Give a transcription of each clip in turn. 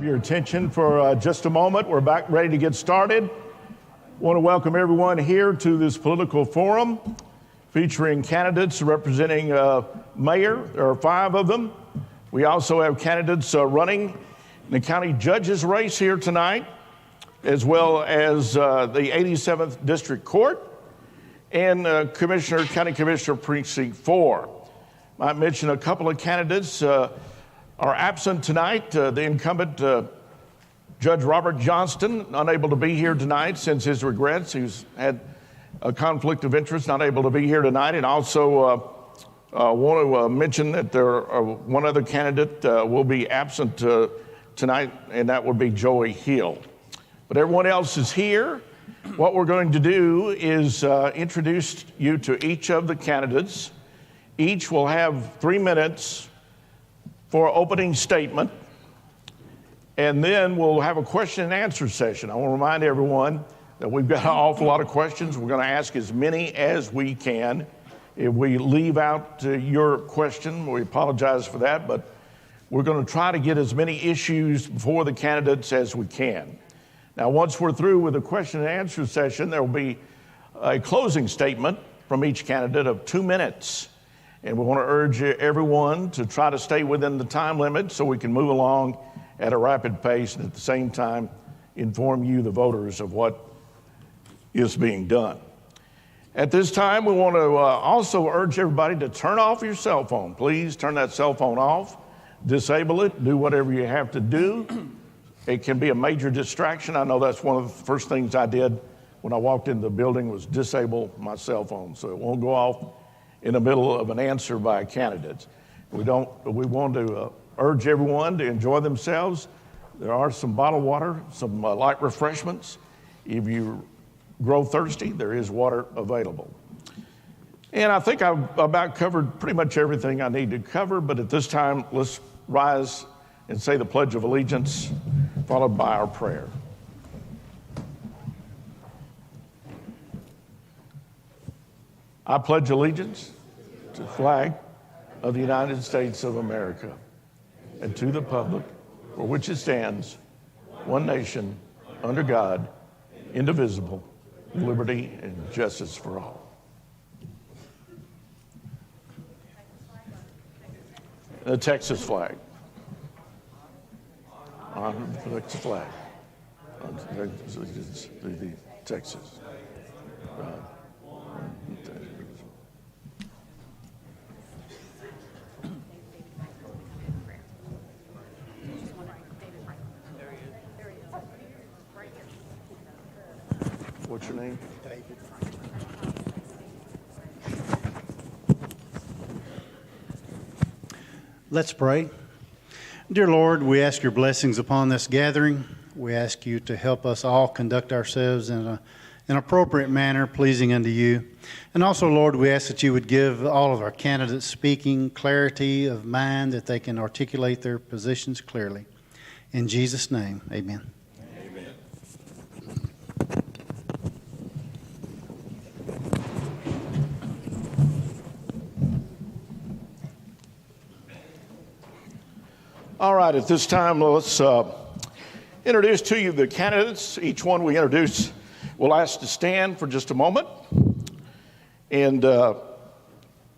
Your attention for just a moment. We're back ready to get started. Want to welcome everyone here to this political forum featuring candidates representing mayor. There are 5 of them. We also have candidates running in the county judge's race here tonight, as well as the 87th District Court and County Commissioner Precinct 4. I mentioned a couple of candidates are absent tonight. The incumbent Judge Robert Johnston, unable to be here tonight, sends his regrets. He's had a conflict of interest, not able to be here tonight. And also want to mention that one other candidate will be absent tonight, and that would be Joey Hill. But everyone else is here. What we're going to do is introduce you to each of the candidates. Each will have 3 minutes for an opening statement, and then we'll have a question and answer session. I want to remind everyone that we've got an awful lot of questions. We're going to ask as many as we can. If we leave out your question, we apologize for that, but we're going to try to get as many issues before the candidates as we can. Now, once we're through with the question and answer session, there will be a closing statement from each candidate of 2 minutes. And we want to urge everyone to try to stay within the time limit so we can move along at a rapid pace and at the same time inform you, the voters, of what is being done. At this time, we want to also urge everybody to turn off your cell phone. Please turn that cell phone off, disable it, do whatever you have to do. It can be a major distraction. I know that's one of the first things I did when I walked into the building was disable my cell phone so it won't go off in the middle of an answer by candidates. We want to urge everyone to enjoy themselves. There are some bottled water, some light refreshments. If you grow thirsty, there is water available. And I think I've about covered pretty much everything I need to cover, but at this time, let's rise and say the Pledge of Allegiance, followed by our prayer. I pledge allegiance to the flag of the United States of America and to the republic for which it stands, one nation, under God, indivisible, with liberty and justice for all. The Texas flag. Honor the Texas flag. The Texas. What's your name? David. Let's pray. Dear Lord, we ask your blessings upon this gathering. We ask you to help us all conduct ourselves in an appropriate manner, pleasing unto you. And also, Lord, we ask that you would give all of our candidates speaking clarity of mind, that they can articulate their positions clearly. In Jesus' name, amen. All right, at this time, let's introduce to you the candidates. Each one we introduce, we'll ask to stand for just a moment. And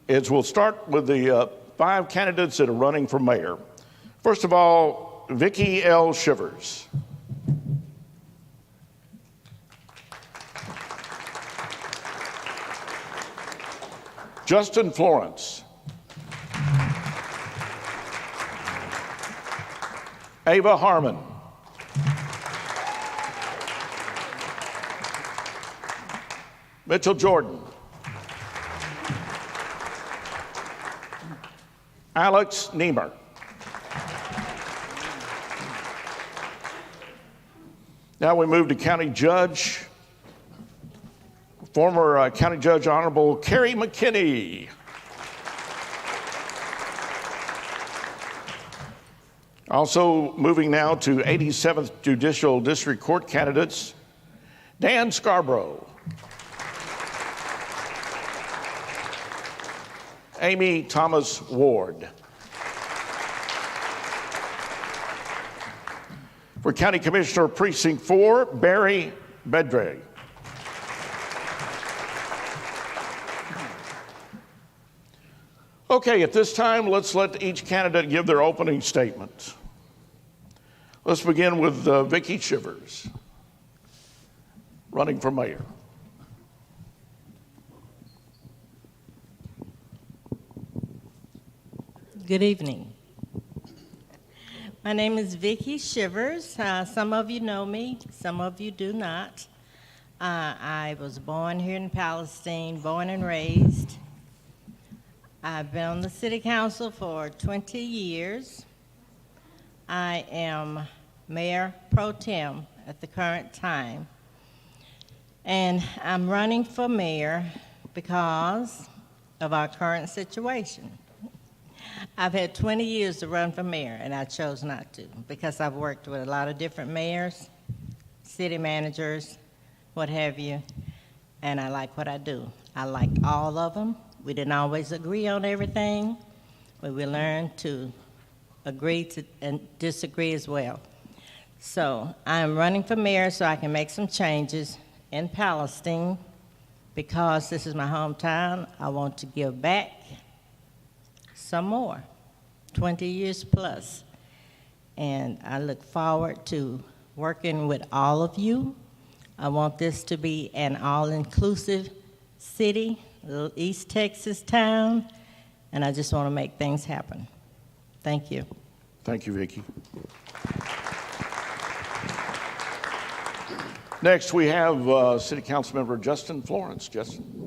as we'll start with the 5 candidates that are running for mayor. First of all, Vicki L. Shivers. Justin Florence. Ava Harmon. Mitchell Jordan. Alex Niemer. Now we move to County Judge. Former County Judge Honorable Carrie McKinney. Also moving now to 87th Judicial District Court candidates, Dan Scarborough, Amy Thomas Ward, For County Commissioner Precinct 4, Barry Bedre. Okay, at this time, let's let each candidate give their opening statement. Let's begin with Vicki Shivers, running for mayor. Good evening. My name is Vicki Shivers. Some of you know me, some of you do not. I was born here in Palestine, born and raised. I've been on the city council for 20 years. I am Mayor Pro Tem at the current time. And I'm running for mayor because of our current situation. I've had 20 years to run for mayor, and I chose not to because I've worked with a lot of different mayors, city managers, what have you, and I like what I do. I like all of them. We didn't always agree on everything, but we learned to agree to and disagree as well. So I'm running for mayor so I can make some changes in Palestine because this is my hometown. I want to give back some more, 20 years plus. And I look forward to working with all of you. I want this to be an all-inclusive city, little East Texas town, and I just want to make things happen. Thank you. Thank you, Vicki. Next, we have City Council Member Justin Florence. Justin.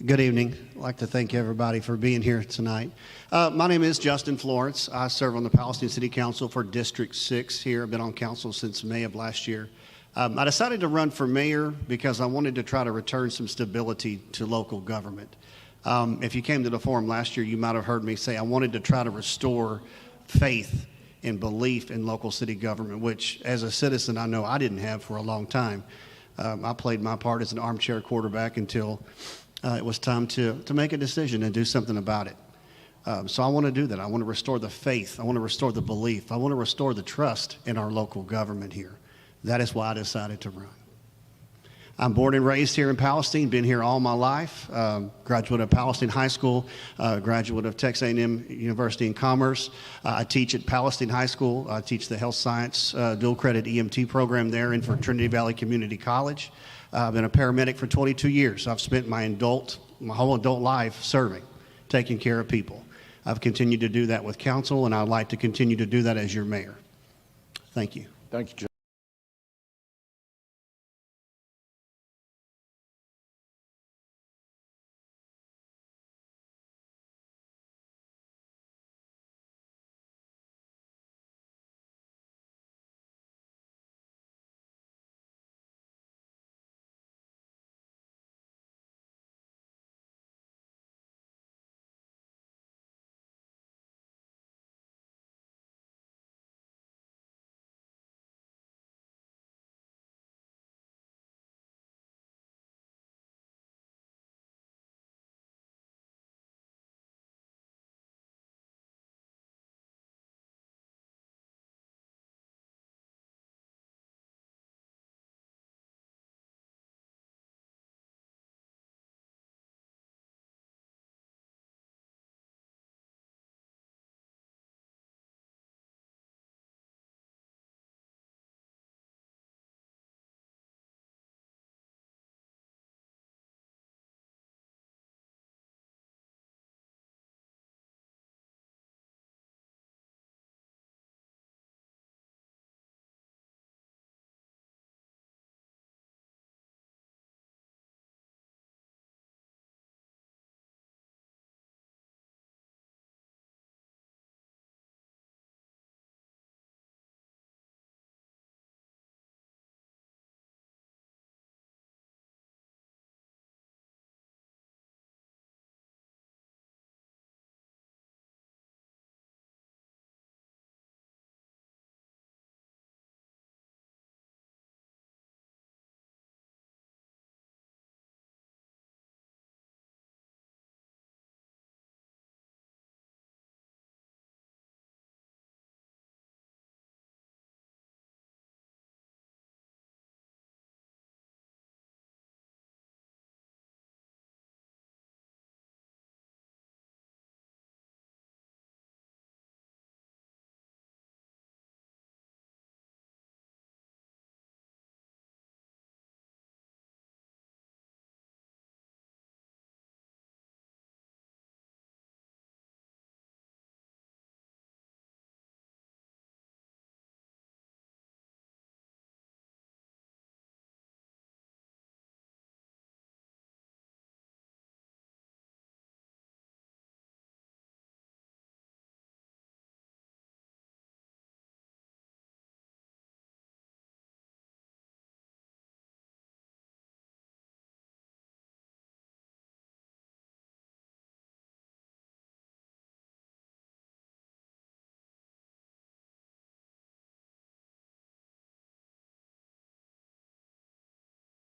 Good evening. I'd like to thank everybody for being here tonight. My name is Justin Florence. I serve on the Palestine City Council for District 6 here. I've been on council since May of last year. I decided to run for mayor because I wanted to try to return some stability to local government. If you came to the forum last year, you might have heard me say I wanted to try to restore faith and belief in local city government, which as a citizen I know I didn't have for a long time. I played my part as an armchair quarterback until it was time to make a decision and do something about it. So I want to do that. I want to restore the faith. I want to restore the belief. I want to restore the trust in our local government here. That is why I decided to run. I'm born and raised here in Palestine, been here all my life, graduate of Palestine High School, graduate of Texas A&M University in Commerce. I teach at Palestine High School. I teach the health science dual credit EMT program there and for Trinity Valley Community College. I've been a paramedic for 22 years. I've spent my whole adult life serving, taking care of people. I've continued to do that with council, and I'd like to continue to do that as your mayor. Thank you. Thank you, Justin.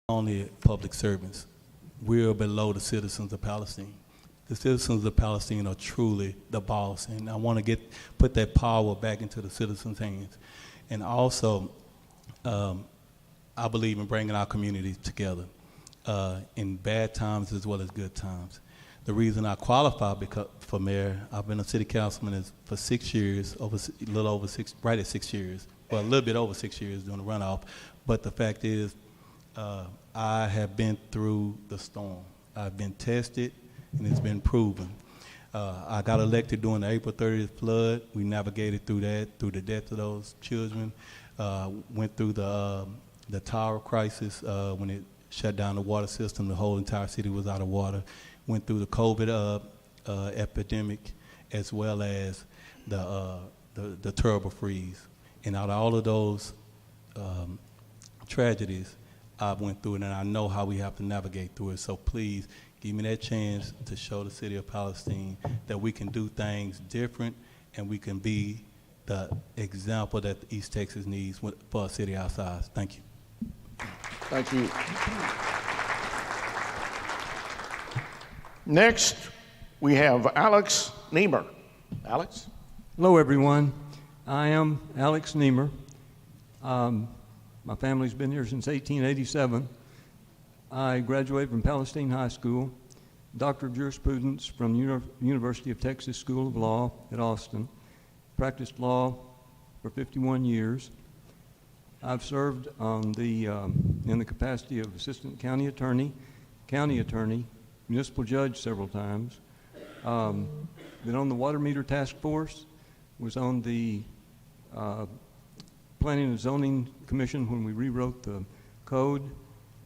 only public servants. We're below the citizens of Palestine. The citizens of Palestine are truly the boss, and I want to put that power back into the citizens' hands. And also, I believe in bringing our communities together in bad times as well as good times. The reason I qualify for mayor, I've been a city councilman for 6 years, right at 6 years, well, a little bit over 6 years doing the runoff. But the fact is, I have been through the storm. I've been tested, and it's been proven. I got elected during the April 30th flood. We navigated through that, through the death of those children. Went through the tower crisis when it shut down the water system. The whole entire city was out of water. Went through the COVID epidemic, as well as the terrible freeze. And out of all of those tragedies, I went through it, and I know how we have to navigate through it. So please, give me that chance to show the city of Palestine that we can do things different, and we can be the example that East Texas needs for a city our size. Thank you. Thank you. Next, we have Alex Niemer. Alex? Hello, everyone. I am Alex Niemer. My family's been here since 1887. I graduated from Palestine High School, Doctor of Jurisprudence from University of Texas School of Law at Austin, practiced law for 51 years. I've served on in the capacity of Assistant County Attorney, Municipal Judge several times. Been on the Water Meter Task Force, was on the Planning and Zoning Commission when we rewrote the code,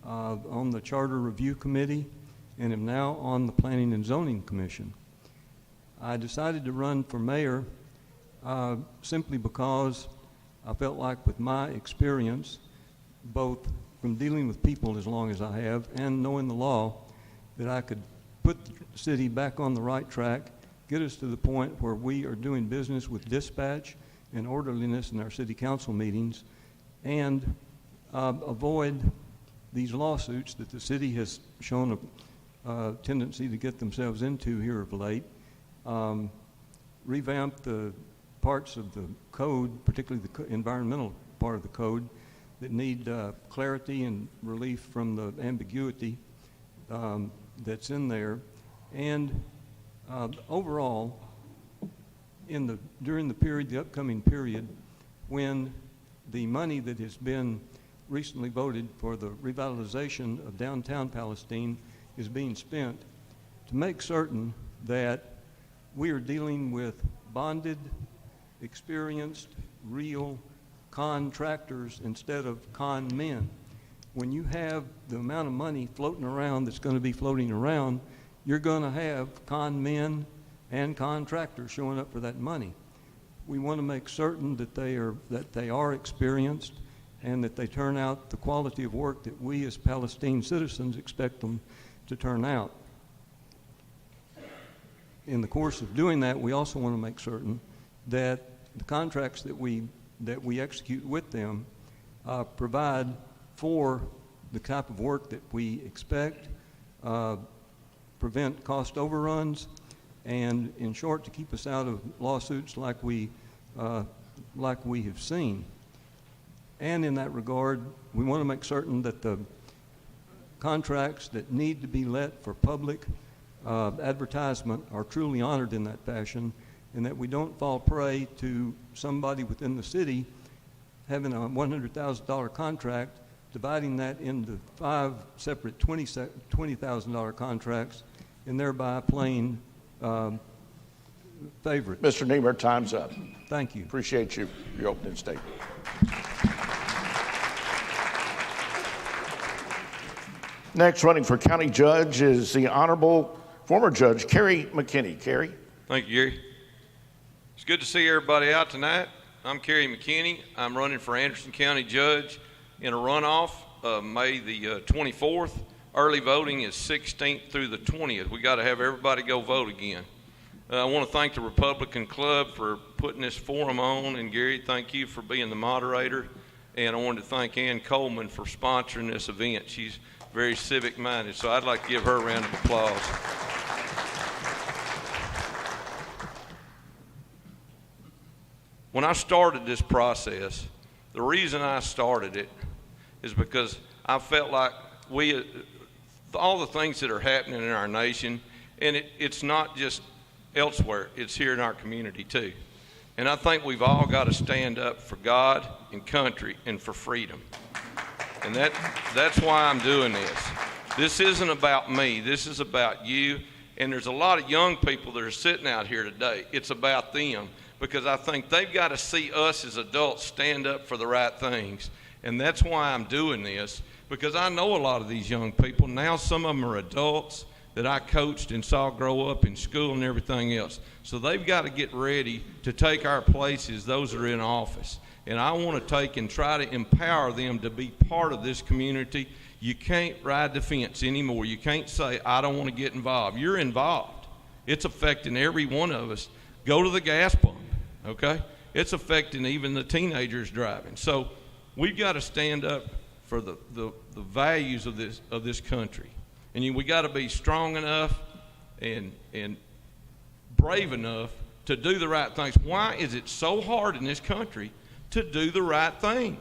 on the Charter Review Committee, and am now on the Planning and Zoning Commission. I decided to run for mayor simply because I felt like with my experience, both from dealing with people as long as I have and knowing the law, that I could put the city back on the right track, get us to the point where we are doing business with dispatch and orderliness in our city council meetings, and avoid these lawsuits that the city has shown a tendency to get themselves into here of late, revamp the parts of the code, particularly the environmental part of the code, that need clarity and relief from the ambiguity that's in there. And overall, during the upcoming period, when the money that has been recently voted for the revitalization of downtown Palestine is being spent, to make certain that we are dealing with bonded, experienced, real contractors instead of con men. When you have the amount of money floating around that's going to be floating around, you're going to have con men and contractors showing up for that money. We want to make certain that they are experienced and that they turn out the quality of work that we as Palestine citizens expect them to turn out. In the course of doing that, we also want to make certain that the contracts that we execute with them provide for the type of work that we expect, prevent cost overruns, and in short, to keep us out of lawsuits like we have seen. And in that regard, we want to make certain that the contracts that need to be let for public advertisement are truly honored in that fashion, and that we don't fall prey to somebody within the city having a $100,000 contract, dividing that into 5 separate $20,000 contracts, and thereby playing favorites. Mr. Niemer, time's up. Thank you. Appreciate your opening statement. Next, running for county judge is the Honorable former Judge Carrie Mckinney. Carrie? Thank you, Gary. It's good to see everybody out tonight. I'm Carrie Mckinney. I'm running for Anderson County Judge in a runoff May the 24th. Early voting is 16th through the 20th. We got to have everybody go vote again. I want to thank the Republican Club for putting this forum on, and Gary, thank you for being the moderator. And I wanted to thank Ann Coleman for sponsoring this event. She's very civic-minded, so I'd like to give her a round of applause. When I started this process, the reason I started it is because I felt like all the things that are happening in our nation, and it's not just elsewhere, it's here in our community too. And I think we've all got to stand up for God and country and for freedom. And that's why I'm doing this. This isn't about me, this is about you. And there's a lot of young people that are sitting out here today. It's about them, because I think they've got to see us as adults stand up for the right things. And that's why I'm doing this, because I know a lot of these young people. Now some of them are adults that I coached and saw grow up in school and everything else. So they've got to get ready to take our places, those that are in office. And I want to take and try to empower them to be part of this community. You can't ride the fence anymore. You can't say, I don't want to get involved. You're involved. It's affecting every one of us. Go to the gas pump, okay? It's affecting even the teenagers driving. So we've got to stand up for the values of this country. And we got to be strong enough and brave enough to do the right things. Why is it so hard in this country to do the right thing?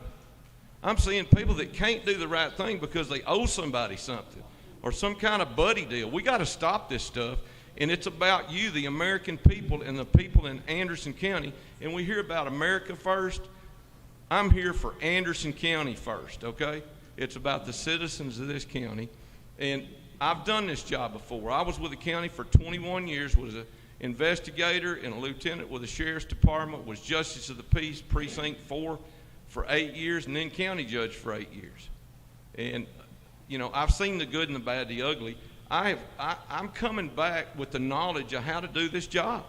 I'm seeing people that can't do the right thing because they owe somebody something or some kind of buddy deal. We got to stop this stuff, and it's about you, the American people, and the people in Anderson County. And we hear about America first. I'm here for Anderson County first, okay? It's about the citizens of this county. And I've done this job before. I was with the county for 21 years, was an investigator and a lieutenant with the Sheriff's Department, was Justice of the Peace, Precinct 4 for 8 years, and then county judge for 8 years. And, you know, I've seen the good and the bad, the ugly. I'm coming back with the knowledge of how to do this job.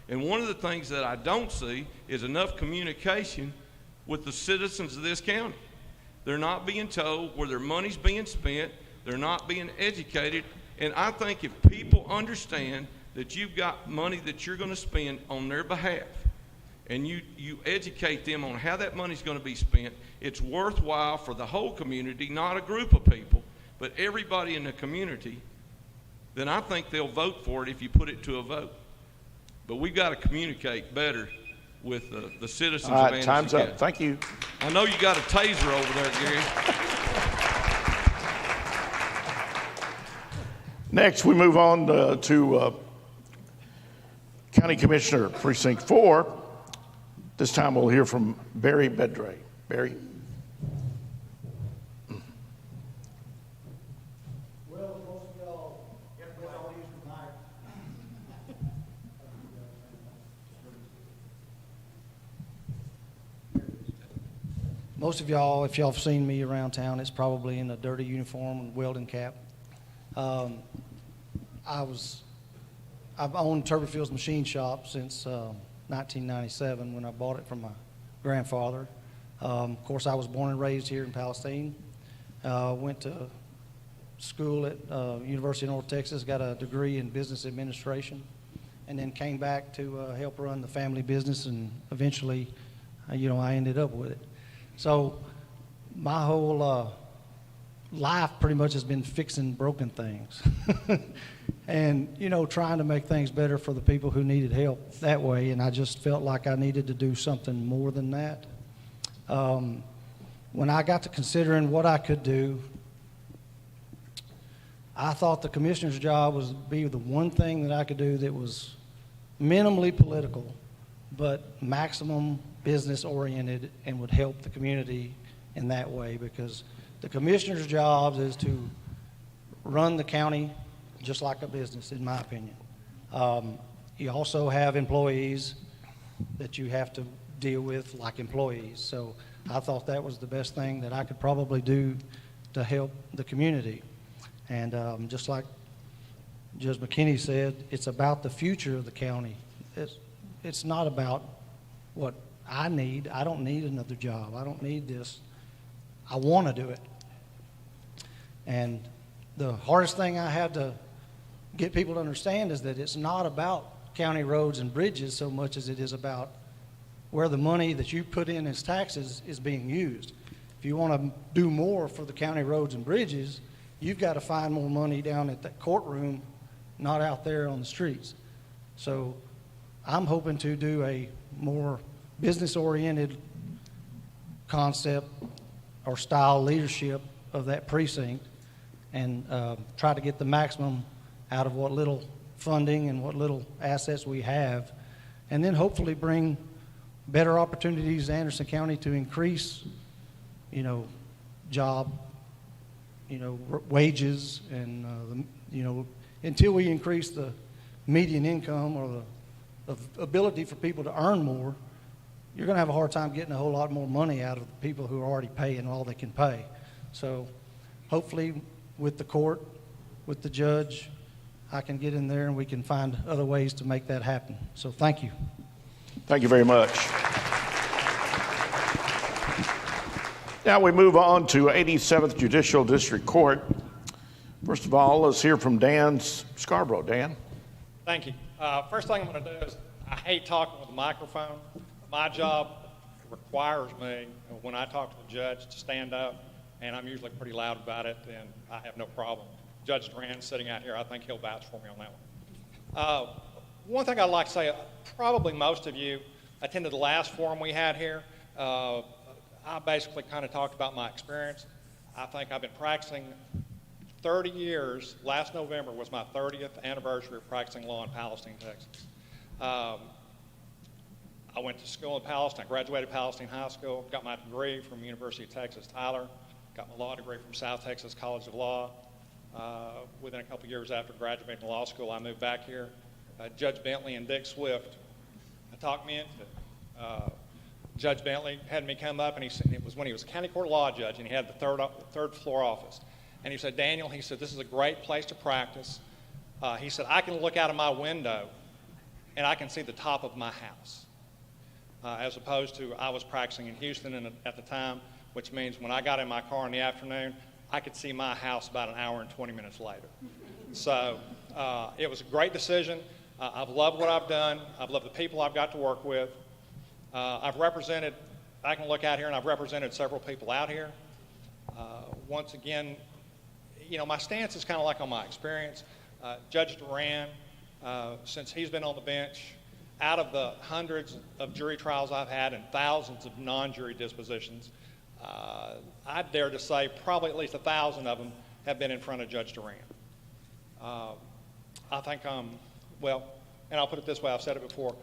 And one of the things that I don't see is enough communication with the citizens of this county. They're not being told where their money's being spent. They're not being educated. And I think if people understand that you've got money that you're going to spend on their behalf, and you educate them on how that money's going to be spent, it's worthwhile for the whole community, not a group of people, but everybody in the community, then I think they'll vote for it if you put it to a vote. But we've got to communicate better with the citizens of Anderson time's County. up. Thank you. I know you got a taser over there, Gary. Next, we move on to County Commissioner, Precinct 4. This time we'll hear from Barry Bedray. Barry. Well, most of y'all, most of y'all, if y'all have seen me around town, it's probably in a dirty uniform and welding cap. I've owned Turbofield's machine shop since 1997 when I bought it from my grandfather. Of course, I was born and raised here in Palestine. Went to school at University of North Texas, got a degree in business administration, and then came back to help run the family business, and eventually, I ended up with it. So my whole life pretty much has been fixing broken things and, trying to make things better for the people who needed help that way. And I just felt like I needed to do something more than that. When I got to considering what I could do, I thought the commissioner's job was to be the one thing that I could do that was minimally political, but maximum business oriented and would help the community in that way, because the commissioner's job is to run the county just like a business, in my opinion. You also have employees that you have to deal with like employees. So I thought that was the best thing that I could probably do to help the community. And just like Judge McKinney said, it's about the future of the county. It's not about what I need. I don't need another job. I don't need this. I want to do it. And the hardest thing I had to get people to understand is that it's not about county roads and bridges so much as it is about where the money that you put in as taxes is being used. If you want to do more for the county roads and bridges, you've got to find more money down at that courtroom, not out there on the streets. So I'm hoping to do a more business-oriented concept or style leadership of that precinct and try to get the maximum out of what little funding and what little assets we have, and then hopefully bring better opportunities to Anderson County to increase, job, wages, and, until we increase the median income or the ability for people to earn more, you're going to have a hard time getting a whole lot more money out of the people who are already paying all they can pay. So hopefully with the court, with the judge, I can get in there and we can find other ways to make that happen. So thank you. Thank you very much. Now we move on to 87th Judicial District Court. First of all, let's hear from Dan Scarborough. Dan? Thank you. First thing I'm going to do is, I hate talking with a microphone. My job requires me, when I talk to the judge, to stand up, and I'm usually pretty loud about it, and I have no problem. Judge Duran sitting out here, I think he'll vouch for me on that one. One thing I'd like to say, probably most of you attended the last forum we had here. I basically kind of talked about my experience. I think I've been practicing 30 years. Last November was my 30th anniversary of practicing law in Palestine, Texas. I went to school in Palestine. I graduated Palestine High School, got my degree from University of Texas, Tyler, got my law degree from South Texas College of Law. Within a couple years after graduating from law school, I moved back here. Judge Bentley and Dick Swift talked me into it. Judge Bentley had me come up, and it was when he was a county court law judge, and he had the third floor office. And he said, Daniel, he said, this is a great place to practice. He said, I can look out of my window, and I can see the top of my house. As opposed to, I was practicing in Houston at the time, which means when I got in my car in the afternoon, I could see my house about an hour and 20 minutes later. So it was a great decision. I've loved what I've done. I've loved the people I've got to work with. I can look out here and I've represented several people out here. Once again, my stance is kind of like on my experience. Judge Duran, since he's been on the bench, out of the hundreds of jury trials I've had and thousands of non-jury dispositions, I dare to say probably at least 1,000 of them have been in front of Judge Duran. I think and I'll put it this way, I've said it before,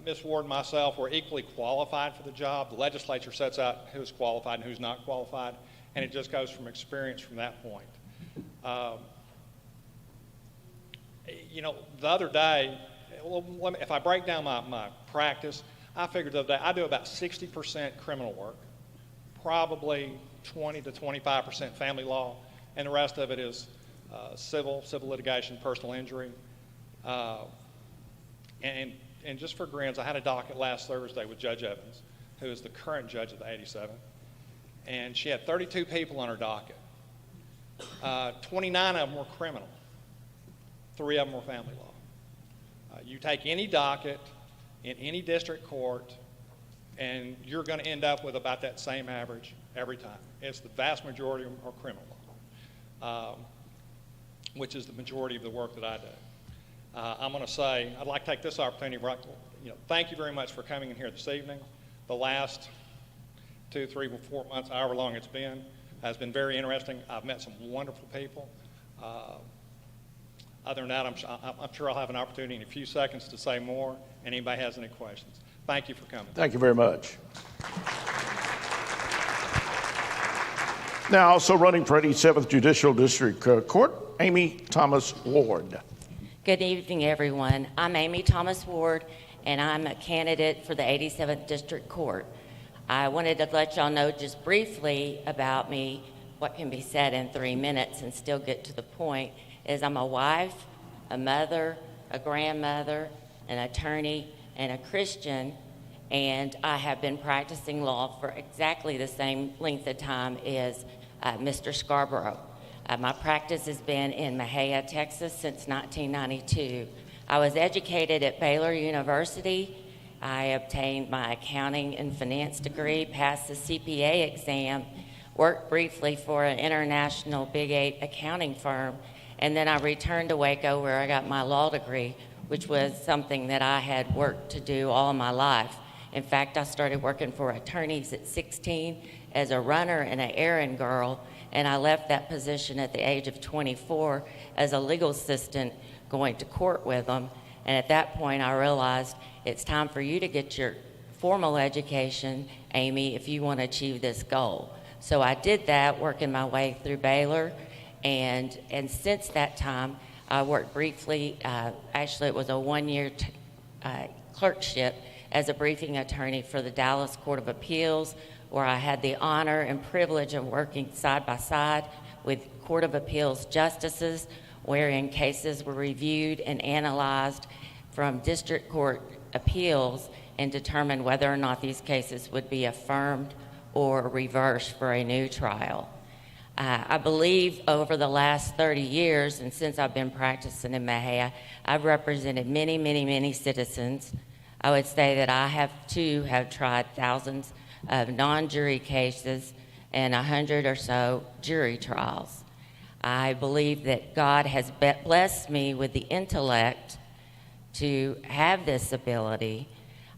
Ms. Ward and myself were equally qualified for the job. The legislature sets out who's qualified and who's not qualified, and it just goes from experience from that point. The other day, if I break down my practice, I figured the other day I do about 60% criminal work, probably 20 to 25% family law, and the rest of it is civil litigation, personal injury. And just for grins, I had a docket last Thursday with Judge Evans, who is the current judge of the 87th, and she had 32 people on her docket. 29 of them were criminal. 3 of them were family law. You take any docket in any district court, and you're going to end up with about that same average every time. It's the vast majority of them are criminal law, which is the majority of the work that I do. I'm going to say, I'd like to take this opportunity, thank you very much for coming in here this evening. The last 2, 3, 4 months, however long it's been, has been very interesting. I've met some wonderful people. Other than that, I'm sure I'll have an opportunity in a few seconds to say more, and anybody has any questions. Thank you for coming. Thank you very much. Now, also running for 87th Judicial District Court, Amy Thomas Ward. Good evening, everyone. I'm Amy Thomas Ward, and I'm a candidate for the 87th District Court. I wanted to let y'all know just briefly about me. What can be said in 3 minutes and still get to the point is I'm a wife, a mother, a grandmother, an attorney, and a Christian, and I have been practicing law for exactly the same length of time as Mr. Scarborough. My practice has been in Mahia, Texas since 1992. I was educated at Baylor University. I obtained my accounting and finance degree, passed the CPA exam, worked briefly for an international Big 8 accounting firm, and then I returned to Waco where I got my law degree, which was something that I had worked to do all my life. In fact, I started working for attorneys at 16 as a runner and an errand girl, and I left that position at the age of 24 as a legal assistant going to court with them. And at that point, I realized it's time for you to get your formal education, Amy, if you want to achieve this goal. So I did that, working my way through Baylor, and since that time, I worked briefly, actually it was a one-year clerkship as a briefing attorney for the Dallas Court of Appeals, where I had the honor and privilege of working side by side with Court of Appeals justices, wherein cases were reviewed and analyzed from district court appeals and determined whether or not these cases would be affirmed or reversed for a new trial. I believe over the last 30 years, and since I've been practicing in Mexia, I've represented many, many, many citizens. I would say that I have tried thousands of non-jury cases and 100 or so jury trials. I believe that God has blessed me with the intellect to have this ability.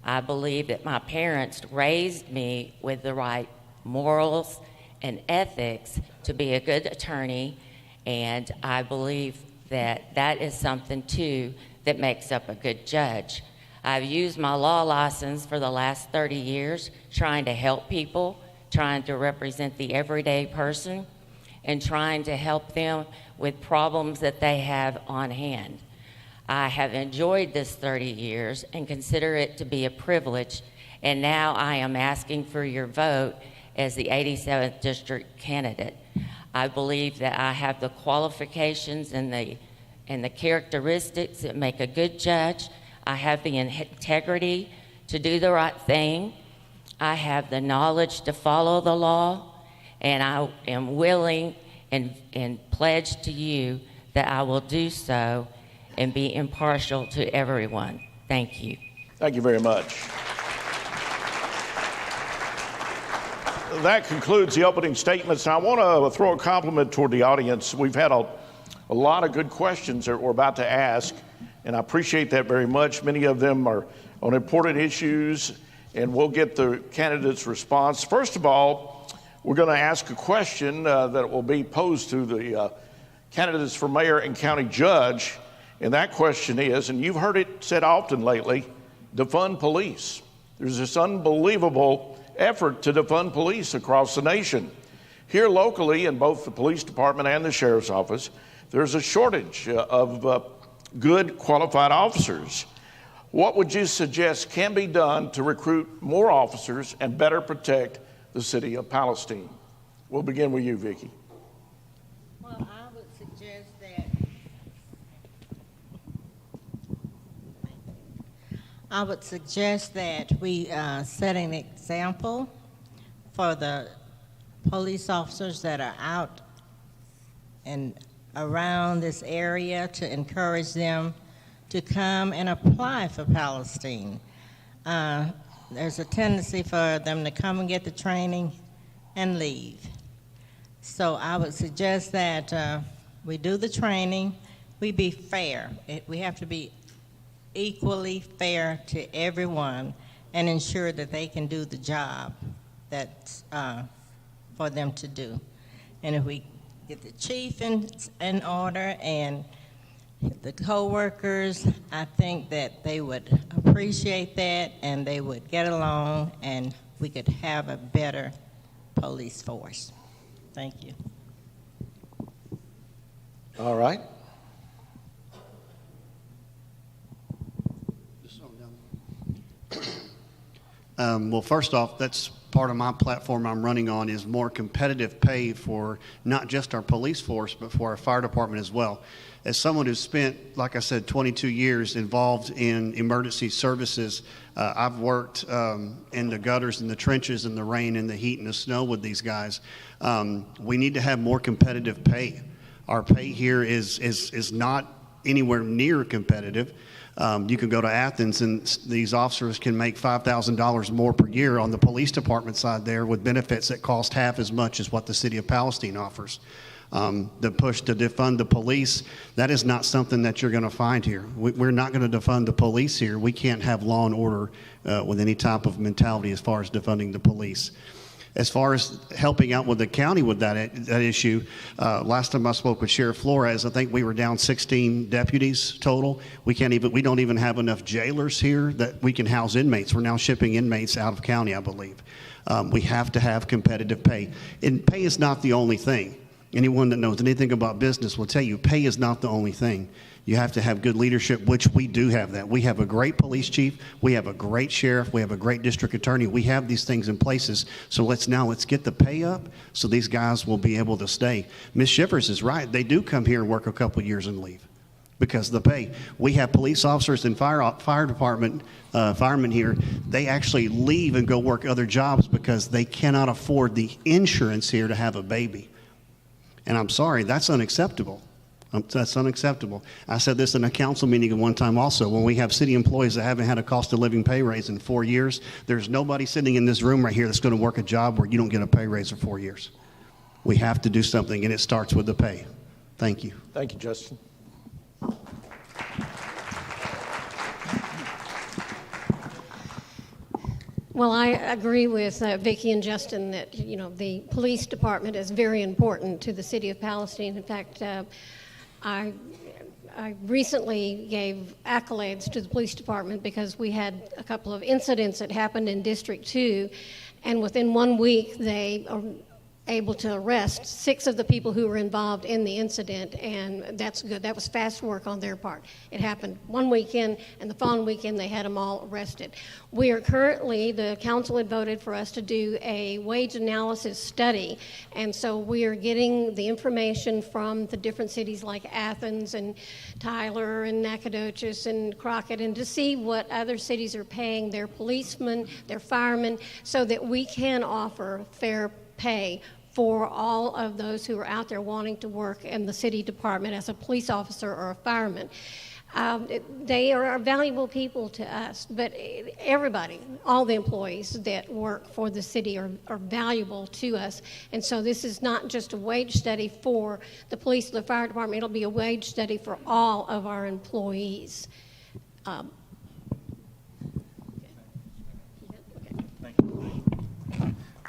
I believe that my parents raised me with the right morals and ethics to be a good attorney, and I believe that that is something too that makes up a good judge. I've used my law license for the last 30 years trying to help people, trying to represent the everyday person, and trying to help them with problems that they have on hand. I have enjoyed this 30 years and consider it to be a privilege, and now I am asking for your vote as the 87th District candidate. I believe that I have the qualifications and the characteristics that make a good judge. I have the integrity to do the right thing. I have the knowledge to follow the law, and I am willing and pledge to you that I will do so and be impartial to everyone. Thank you. Thank you very much. That concludes the opening statements. I want to throw a compliment toward the audience. We've had a lot of good questions that we're about to ask, and I appreciate that very much. Many of them are on important issues, and we'll get the candidates' response. First of all, we're going to ask a question that will be posed to the candidates for mayor and county judge, and that question is, and you've heard it said often lately, defund police. There's this unbelievable effort to defund police across the nation. Here locally, in both the police department and the sheriff's office, there's a shortage of good, qualified officers. What would you suggest can be done to recruit more officers and better protect the city of Palestine? We'll begin with you, Vicki. Well, I would suggest that we set an example for the police officers that are out and around this area to encourage them to come and apply for Palestine. There's a tendency for them to come and get the training and leave. So I would suggest that we do the training, we be fair. We have to be equally fair to everyone and ensure that they can do the job that's for them to do. And if we get the chief in order and the co-workers, I think that they would appreciate that and they would get along and we could have a better police force. Thank you. All right. Well, first off, that's part of my platform I'm running on is more competitive pay for not just our police force, but for our fire department as well. As someone who's spent, like I said, 22 years involved in emergency services, I've worked in the gutters and the trenches in the rain and the heat and the snow with these guys. We need to have more competitive pay. Our pay here is not anywhere near competitive. You can go to Athens, and these officers can make $5,000 more per year on the police department side there with benefits that cost half as much as what the city of Palestine offers. The push to defund the police, that is not something that you're going to find here. We're not going to defund the police here. We can't have law and order with any type of mentality as far as defunding the police. As far as helping out with the county with that issue, last time I spoke with Sheriff Flores, I think we were down 16 deputies total. We don't even have enough jailers here that we can house inmates. We're now shipping inmates out of county, I believe. We have to have competitive pay. And pay is not the only thing. Anyone that knows anything about business will tell you pay is not the only thing. You have to have good leadership, which we do have that. We have a great police chief. We have a great sheriff. We have a great district attorney. We have these things in places. So let's get the pay up so these guys will be able to stay. Ms. Shivers is right. They do come here and work a couple of years and leave because of the pay. We have police officers and fire department firemen here. They actually leave and go work other jobs because they cannot afford the insurance here to have a baby. And I'm sorry, that's unacceptable. That's unacceptable. I said this in a council meeting at one time also. When we have city employees that haven't had a cost of living pay raise in 4 years, there's nobody sitting in this room right here that's going to work a job where you don't get a pay raise for 4 years. We have to do something, and it starts with the pay. Thank you. Thank you, Justin. Well, I agree with Vicki and Justin that, the police department is very important to the city of Palestine. In fact, I recently gave accolades to the police department because we had a couple of incidents that happened in District 2, and within 1 week they are able to arrest 6 of the people who were involved in the incident, and that's good. That was fast work on their part. It happened one weekend, and the following weekend they had them all arrested. We are currently, the council had voted for us to do a wage analysis study, and so we are getting the information from the different cities like Athens and Tyler and Nacogdoches and Crockett, and to see what other cities are paying their policemen, their firemen, so that we can offer fair pay for all of those who are out there wanting to work in the city department as a police officer or a fireman. They are valuable people to us, but everybody, all the employees that work for the city are valuable to us. And so this is not just a wage study for the police or the fire department, it'll be a wage study for all of our employees.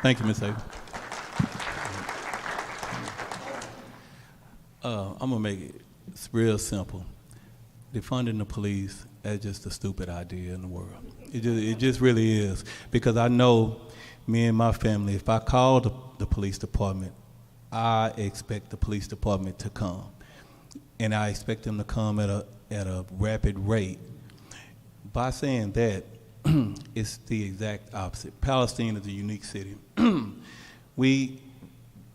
Thank you, Ms. Avery. I'm going to make it real simple. Defunding the police is just a stupid idea in the world. It just really is. Because I know me and my family, if I call the police department, I expect the police department to come. And I expect them to come at a rapid rate. By saying that, it's the exact opposite. Palestine is a unique city.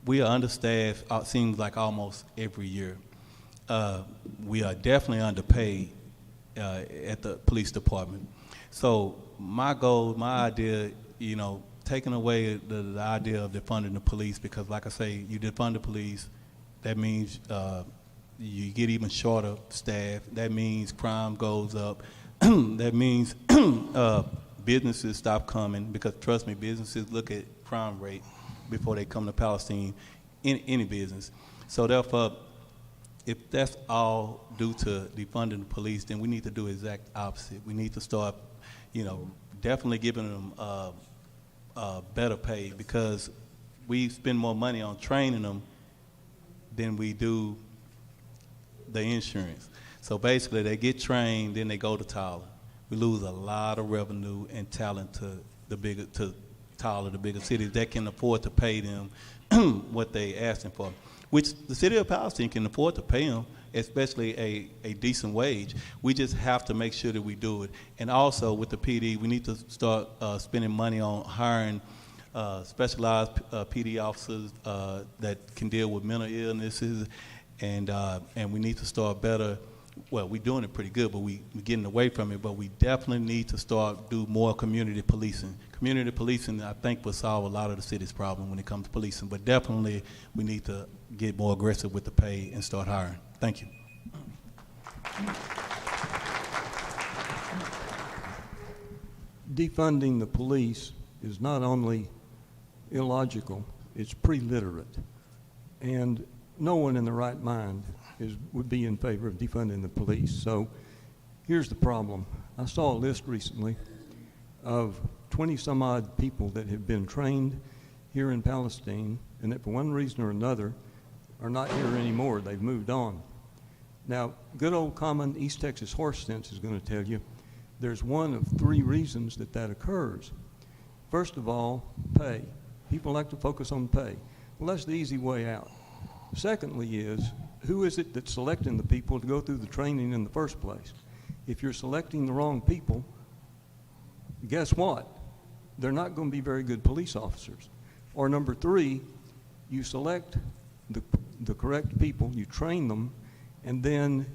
We are understaffed, it seems like almost every year. We are definitely underpaid at the police department. So my goal, my idea, taking away the idea of defunding the police, because like I say, you defund the police, that means you get even shorter staff. That means crime goes up. That means businesses stop coming, because trust me, businesses look at crime rate before they come to Palestine, in any business. So therefore, if that's all due to defunding the police, then we need to do the exact opposite. We need to start, definitely giving them better pay, because we spend more money on training them than we do the insurance. So basically, they get trained, then they go to Tyler. We lose a lot of revenue and talent to Tyler, the bigger cities that can afford to pay them what they asking for, which the city of Palestine can afford to pay them, especially a decent wage. We just have to make sure that we do it. And also with the PD, we need to start spending money on hiring specialized PD officers that can deal with mental illnesses, and we need to start better. Well, we're doing it pretty good, but we're getting away from it. But we definitely need to do more community policing. Community policing, I think, will solve a lot of the city's problem when it comes to policing. But definitely, we need to get more aggressive with the pay and start hiring. Thank you. defunding the police is not only illogical, it's pre-literate. And no one in the right mind would be in favor of defunding the police. So here's the problem. I saw a list recently of 20 some odd people that have been trained here in Palestine and that for one reason or another are not here anymore. They've moved on. Now, good old common East Texas horse sense is going to tell you there's one of three reasons that occurs. First of all, pay. People like to focus on pay. Well, that's the easy way out. Secondly is, who is it that's selecting the people to go through the training in the first place? If you're selecting the wrong people, guess what? They're not going to be very good police officers. Or number three, you select the correct people, you train them, and then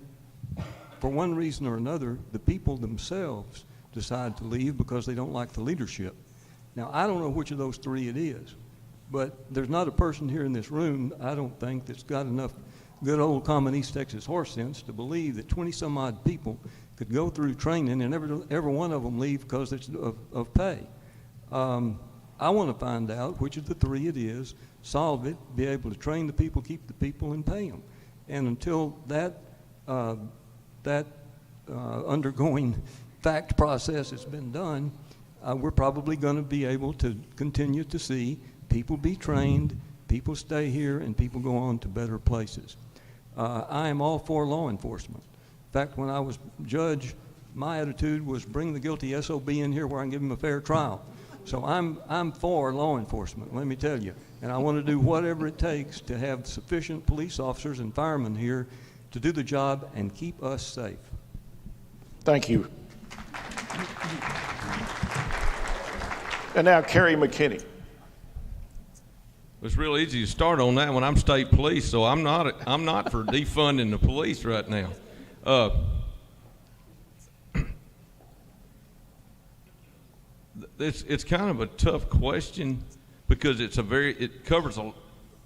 for one reason or another, the people themselves decide to leave because they don't like the leadership. Now, I don't know which of those three it is, but there's not a person here in this room, I don't think, that's got enough good old common East Texas horse sense to believe that 20 some odd people could go through training and every one of them leave because it's of pay. I want to find out which of the three it is, solve it, be able to train the people, keep the people, and pay them. And until that undergoing fact process has been done, we're probably going to be able to continue to see people be trained, people stay here, and people go on to better places. I am all for law enforcement. In fact, when I was judge, my attitude was bring the guilty SOB in here where I can give him a fair trial. So I'm for law enforcement, let me tell you. And I want to do whatever it takes to have sufficient police officers and firemen here to do the job and keep us safe. Thank you. And now Carrie McKinney. It's real easy to start on that one. I'm state police, so I'm not for defunding the police right now. It's kind of a tough question because it covers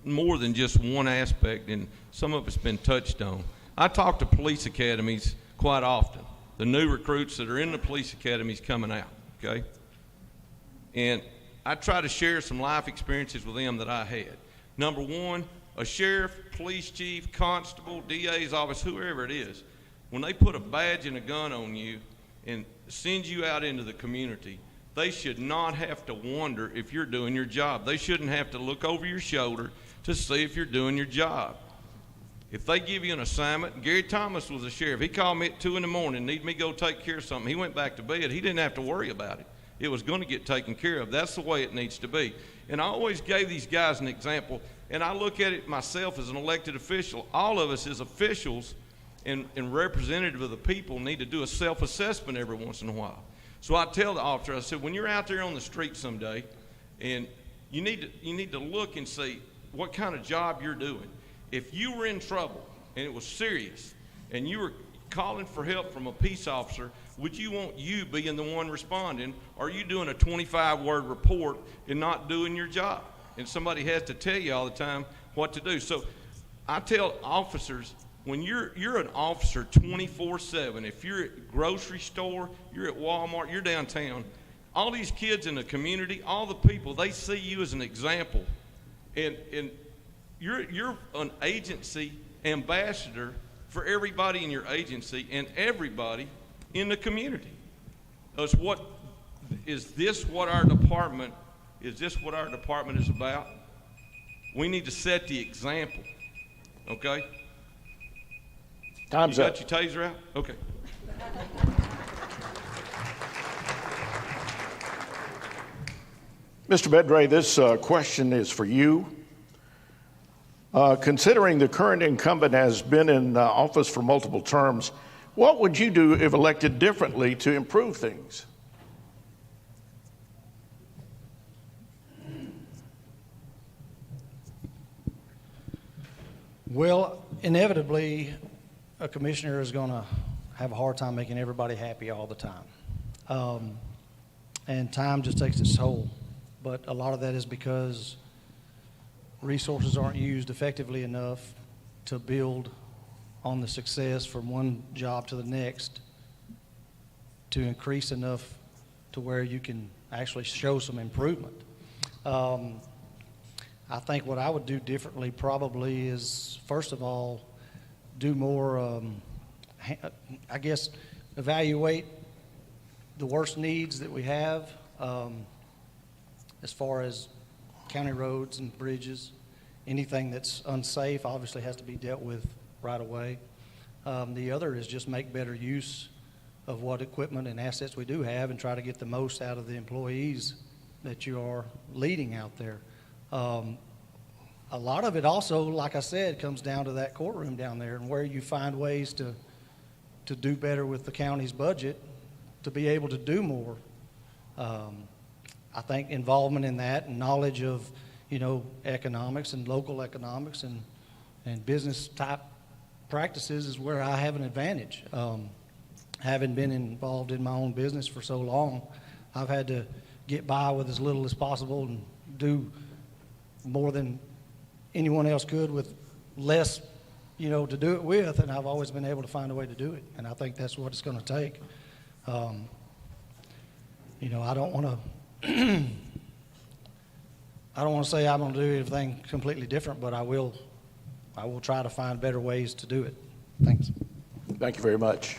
more than just one aspect, and some of it's been touched on. I talk to police academies quite often. The new recruits that are in the police academies coming out, okay? And I try to share some life experiences with them that I had. Number one, a sheriff, police chief, constable, DA's office, whoever it is, when they put a badge and a gun on you and send you out into the community, they should not have to wonder if you're doing your job. They shouldn't have to look over your shoulder to see if you're doing your job. If they give you an assignment, Gary Thomas was a sheriff. He called me at 2 in the morning, needed me to go take care of something. He went back to bed. He didn't have to worry about it. It was going to get taken care of. That's the way it needs to be. And I always gave these guys an example, and I look at it myself as an elected official. All of us as officials and representative of the people need to do a self-assessment every once in a while. So I tell the officer, I said, when you're out there on the street someday, and you need to look and see what kind of job you're doing. If you were in trouble and it was serious, and you were calling for help from a peace officer, would you want you being the one responding? Or are you doing a 25-word report and not doing your job? And somebody has to tell you all the time what to do. So I tell officers, when you're an officer 24/7, if you're at grocery store, you're at Walmart, you're downtown, all these kids in the community, all the people, they see you as an example. And you're an agency ambassador for everybody in your agency and everybody in the community. Is this what our department is about? We need to set the example, okay? Time's up. You got your taser out? Okay. Mr. Bedray, this question is for you. Considering the current incumbent has been in office for multiple terms, what would you do if elected differently to improve things? Well, inevitably, a commissioner is going to have a hard time making everybody happy all the time. And time just takes its toll. But a lot of that is because resources aren't used effectively enough to build on the success from one job to the next to increase enough to where you can actually show some improvement. I think what I would do differently probably is, first of all, do more, I guess, evaluate the worst needs that we have as far as county roads and bridges. Anything that's unsafe obviously has to be dealt with right away. The other is just make better use of what equipment and assets we do have and try to get the most out of the employees that you are leading out there. A lot of it also, like I said, comes down to that courtroom down there and where you find ways to do better with the county's budget to be able to do more. I think involvement in that and knowledge of, economics and local economics and business type practices is where I have an advantage. Having been involved in my own business for so long, I've had to get by with as little as possible and do more than anyone else could with less, to do it with, and I've always been able to find a way to do it, and I think that's what it's going to take. I don't want to I don't want to say I'm going to do anything completely different, but I will try to find better ways to do it. Thanks. Thank you very much.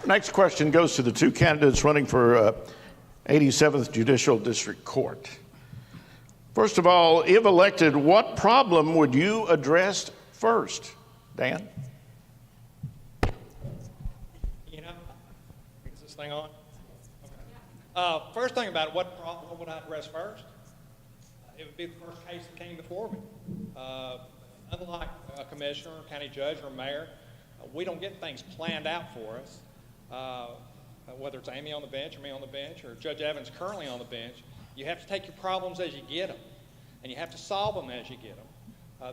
Next question goes to the two candidates running for 87th Judicial District Court. First of all, if elected, what problem would you address first? Dan? Is this thing on? Okay. First thing about it, what problem would I address first? It would be the first case that came before me. Unlike a commissioner, county judge, or mayor, we don't get things planned out for us. Whether it's Amy on the bench or me on the bench or Judge Evans currently on the bench, you have to take your problems as you get them, and you have to solve them as you get them,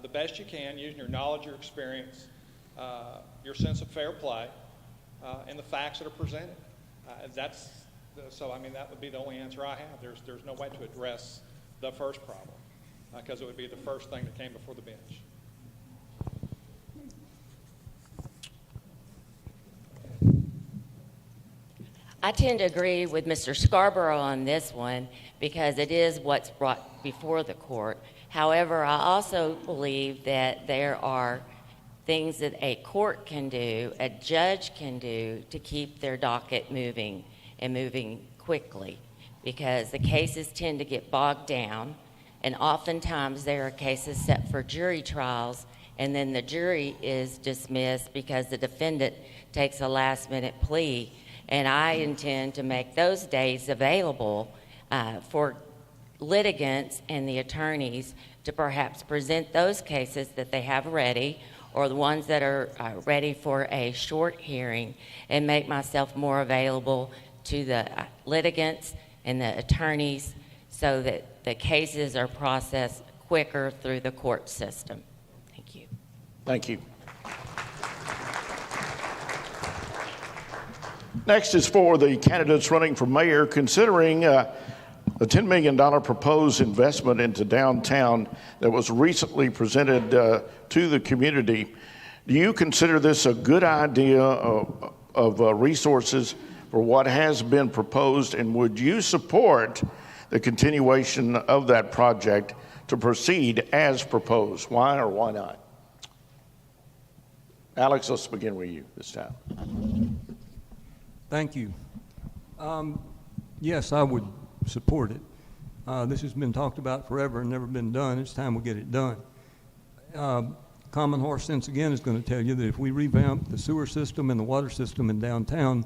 the best you can, using your knowledge, your experience, your sense of fair play, and the facts that are presented. That would be the only answer I have. There's no way to address the first problem because it would be the first thing that came before the bench. I tend to agree with Mr. Scarborough on this one because it is what's brought before the court. However, I also believe that there are things that a court can do, a judge can do to keep their docket moving and moving quickly because the cases tend to get bogged down, and oftentimes there are cases set for jury trials and then the jury is dismissed because the defendant takes a last-minute plea. And I intend to make those days available for litigants and the attorneys to perhaps present those cases that they have ready or the ones that are ready for a short hearing and make myself more available to the litigants and the attorneys so that the cases are processed quicker through the court system. Thank you. Thank you. Next is for the candidates running for mayor. Considering the $10 million proposed investment into downtown that was recently presented to the community, do you consider this a good idea of resources for what has been proposed, and would you support the continuation of that project to proceed as proposed? Why or why not? Alex, let's begin with you this time. Thank you. Yes, I would support it. This has been talked about forever and never been done. It's time we get it done. Common horse sense again is going to tell you that if we revamp the sewer system and the water system in downtown,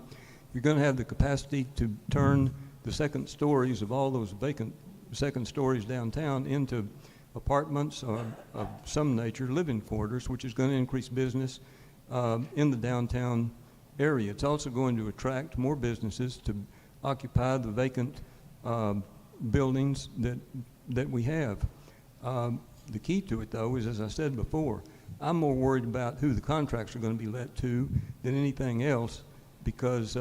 you're going to have the capacity to turn the second stories of all those vacant second stories downtown into apartments of some nature, living quarters, which is going to increase business in the downtown area. It's also going to attract more businesses to occupy the vacant buildings that we have. The key to it, though, is, as I said before, I'm more worried about who the contracts are going to be let to than anything else because,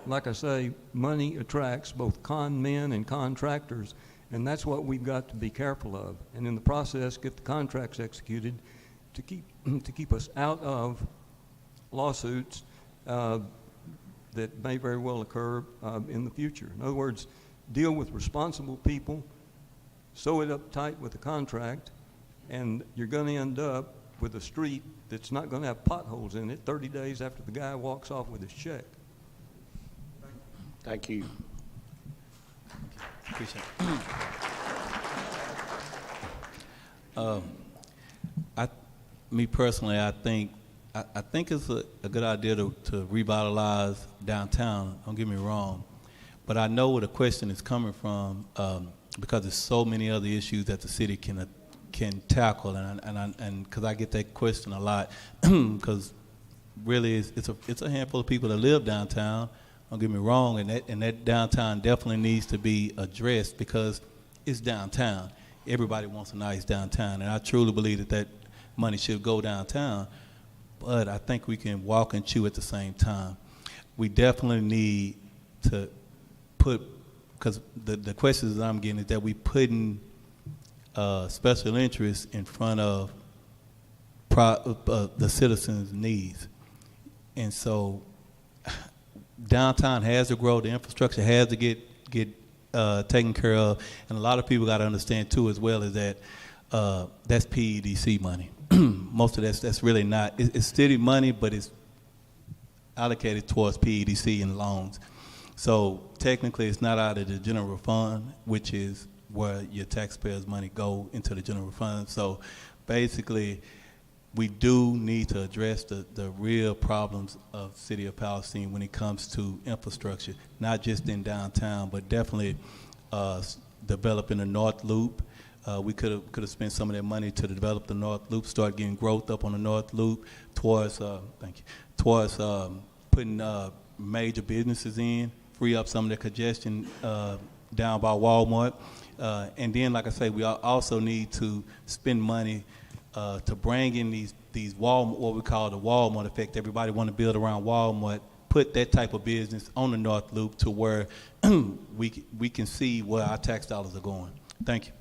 like I say, money attracts both con men and contractors, and that's what we've got to be careful of. And in the process, get the contracts executed to keep us out of lawsuits that may very well occur in the future. In other words, deal with responsible people, sew it up tight with the contract, and you're going to end up with a street that's not going to have potholes in it 30 days after the guy walks off with his check. Thank you. Appreciate it. Me personally, I think it's a good idea to revitalize downtown. Don't get me wrong, but I know where the question is coming from because there's so many other issues that the city can tackle, and because I get that question a lot, because really it's a handful of people that live downtown. Don't get me wrong, and that downtown definitely needs to be addressed because it's downtown. Everybody wants a nice downtown, and I truly believe that money should go downtown, but I think we can walk and chew at the same time. We definitely need to put, because the questions that I'm getting is that we putting special interests in front of the citizens' needs. And so downtown has to grow, the infrastructure has to get taken care of, and a lot of people got to understand too as well is that that's PEDC money. Most of that's really not. It's city money, but it's allocated towards PEDC and loans. So technically, it's not out of the general fund, which is where your taxpayers' money go into the general fund. So basically, we do need to address the real problems of City of Palestine when it comes to infrastructure, not just in downtown, but definitely developing the North Loop. We could have spent some of that money to develop the North Loop, start getting growth up on the North Loop towards putting major businesses in, free up some of the congestion down by Walmart. And then, like I say, we also need to spend money to bring in these Walmart, what we call the Walmart effect. Everybody want to build around Walmart. Put that type of business on the North Loop to where we can see where our tax dollars are going. Thank you.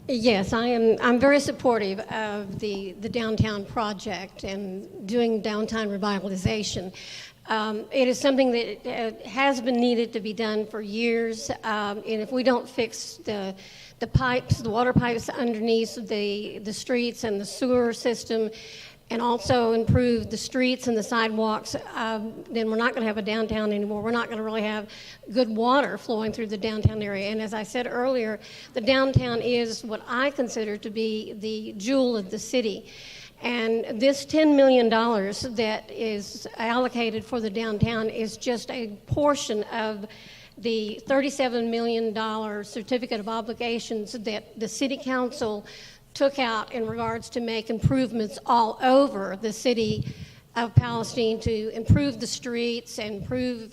Yes, I'm very supportive of the downtown project and doing downtown revitalization. It is something that has been needed to be done for years, and if we don't fix the pipes, the water pipes underneath the streets and the sewer system, and also improve the streets and the sidewalks, then we're not going to have a downtown anymore. We're not going to really have good water flowing through the downtown area. And as I said earlier, the downtown is what I consider to be the jewel of the city. And this $10 million that is allocated for the downtown is just a portion of the $37 million certificate of obligations that the city council took out in regards to make improvements all over the city of Palestine to improve the streets and improve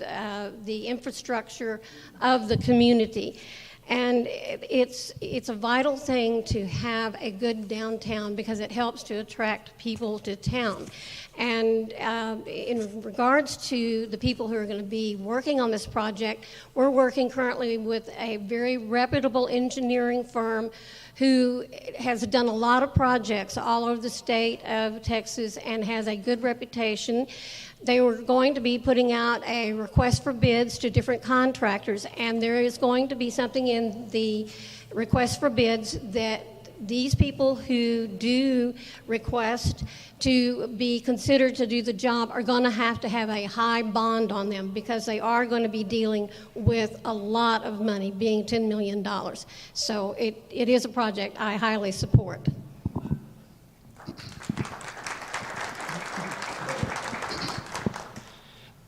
the infrastructure of the community. And it's a vital thing to have a good downtown because it helps to attract people to town. And in regards to the people who are going to be working on this project, we're working currently with a very reputable engineering firm who has done a lot of projects all over the state of Texas and has a good reputation. They were going to be putting out a request for bids to different contractors, and there is going to be something in the request for bids that these people who do request to be considered to do the job are going to have a high bond on them because they are going to be dealing with a lot of money, being $10 million. So it is a project I highly support.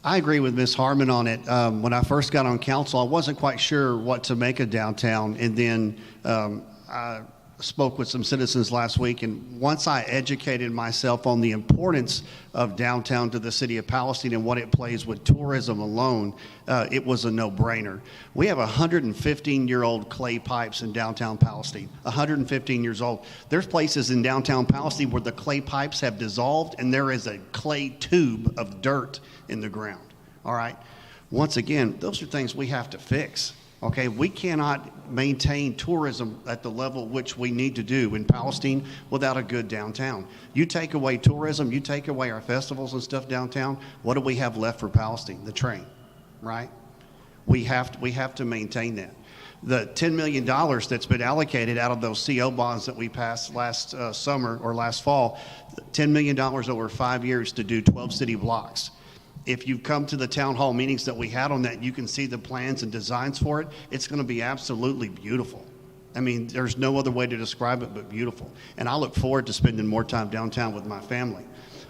I agree with Ms. Harmon on it. When I first got on council, I wasn't quite sure what to make of downtown, and then I spoke with some citizens last week, and once I educated myself on the importance of downtown to the city of Palestine and what it plays with tourism alone, it was a no-brainer. We have 115-year-old clay pipes in downtown Palestine, 115 years old. There's places in downtown Palestine where the clay pipes have dissolved and there is a clay tube of dirt in the ground, all right? Once again, those are things we have to fix. Okay, we cannot maintain tourism at the level which we need to do in Palestine without a good downtown. You take away tourism, you take away our festivals and stuff downtown, what do we have left for Palestine? The train, right? We have to maintain that. The $10 million that's been allocated out of those CO bonds that we passed last summer or last fall, $10 million over 5 years to do 12 city blocks. If you come to the town hall meetings that we had on that, you can see the plans and designs for it. It's going to be absolutely beautiful. I mean, there's no other way to describe it but beautiful. And I look forward to spending more time downtown with my family.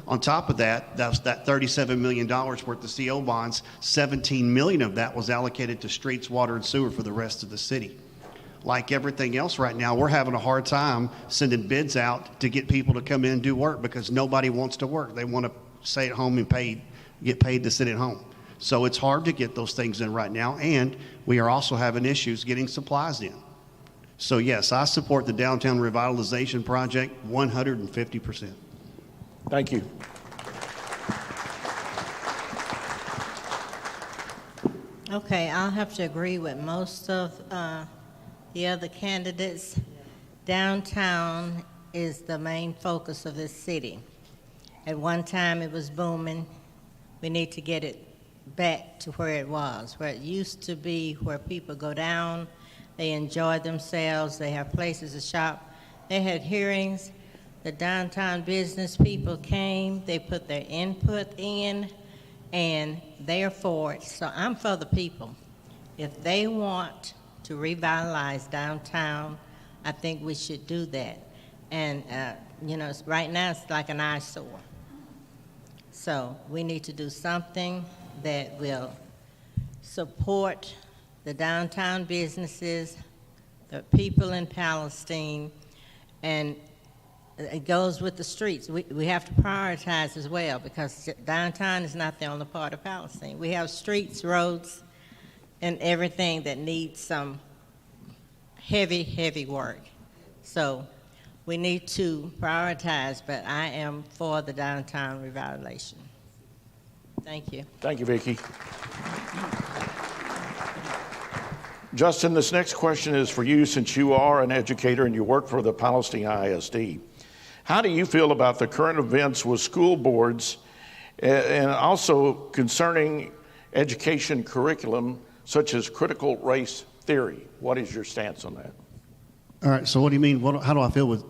On top of that, that $37 million worth of CO bonds, $17 million of that was allocated to streets, water, and sewer for the rest of the city. Like everything else right now, we're having a hard time sending bids out to get people to come in and do work because nobody wants to work. They want to stay at home and get paid to sit at home. So it's hard to get those things in right now, and we are also having issues getting supplies in. So yes, I support the downtown revitalization project 150%. Thank you. Okay, I'll have to agree with most of the other candidates. Downtown is the main focus of this city. At one time it was booming. We need to get it back to where it was, where it used to be, where people go down, they enjoy themselves, they have places to shop. They had hearings. The downtown business people came, they put their input in, and they're for it. So I'm for the people. If they want to revitalize downtown, I think we should do that. And, right now it's like an eyesore. So we need to do something that will support the downtown businesses, the people in Palestine, and it goes with the streets. We have to prioritize as well because downtown is not the only part of Palestine. We have streets, roads, and everything that needs some heavy, heavy work. So we need to prioritize, but I am for the downtown revitalization. Thank you. Thank you, Vicki. Justin, this next question is for you since you are an educator and you work for the Palestine ISD. How do you feel about the current events with school boards and also concerning education curriculum such as critical race theory? What is your stance on that? All right, so what do you mean? How do I feel with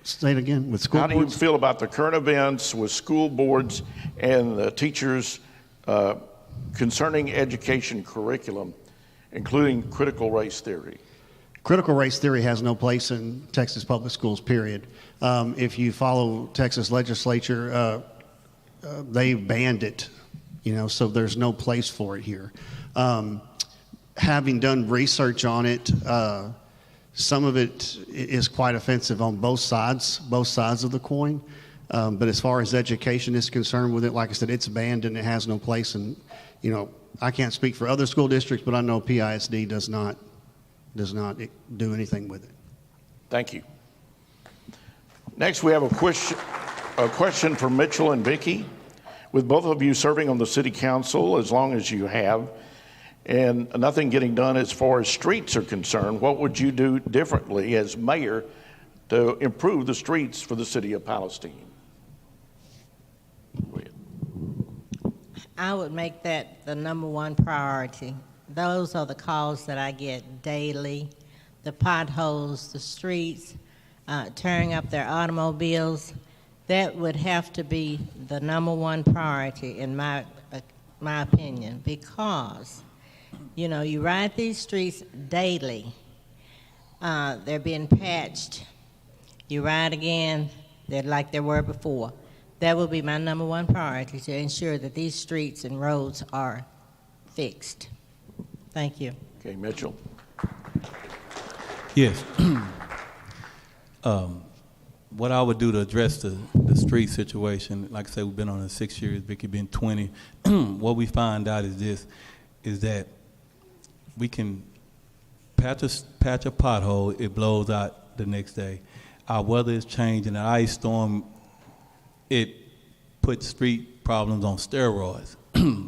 say it again, with school boards? How do you feel about the current events with school boards and the teachers concerning education curriculum, including critical race theory? Critical race theory has no place in Texas public schools, period. If you follow Texas legislature, they banned it, so there's no place for it here. Having done research on it, some of it is quite offensive on both sides of the coin. But as far as education is concerned with it, like I said, it's banned and it has no place. And, I can't speak for other school districts, but I know PISD does not do anything with it. Thank you. Next, we have a question for Mitchell and Vicki. With both of you serving on the city council as long as you have, and nothing getting done as far as streets are concerned, what would you do differently as mayor to improve the streets for the city of Palestine? Go ahead. I would make that the number one priority. Those are the calls that I get daily, the potholes, the streets, tearing up their automobiles. That would have to be the number one priority in my opinion, because you ride these streets daily. They're being patched. You ride again, they're like they were before. That will be my number one priority, to ensure that these streets and roads are fixed. Thank you. Okay, Mitchell. Yes. What I would do to address the street situation, like I said, we've been on it 6 years, Vicki been 20. What we find out is that we can patch a pothole, it blows out the next day. Our weather is changing. An ice storm, it puts street problems on steroids.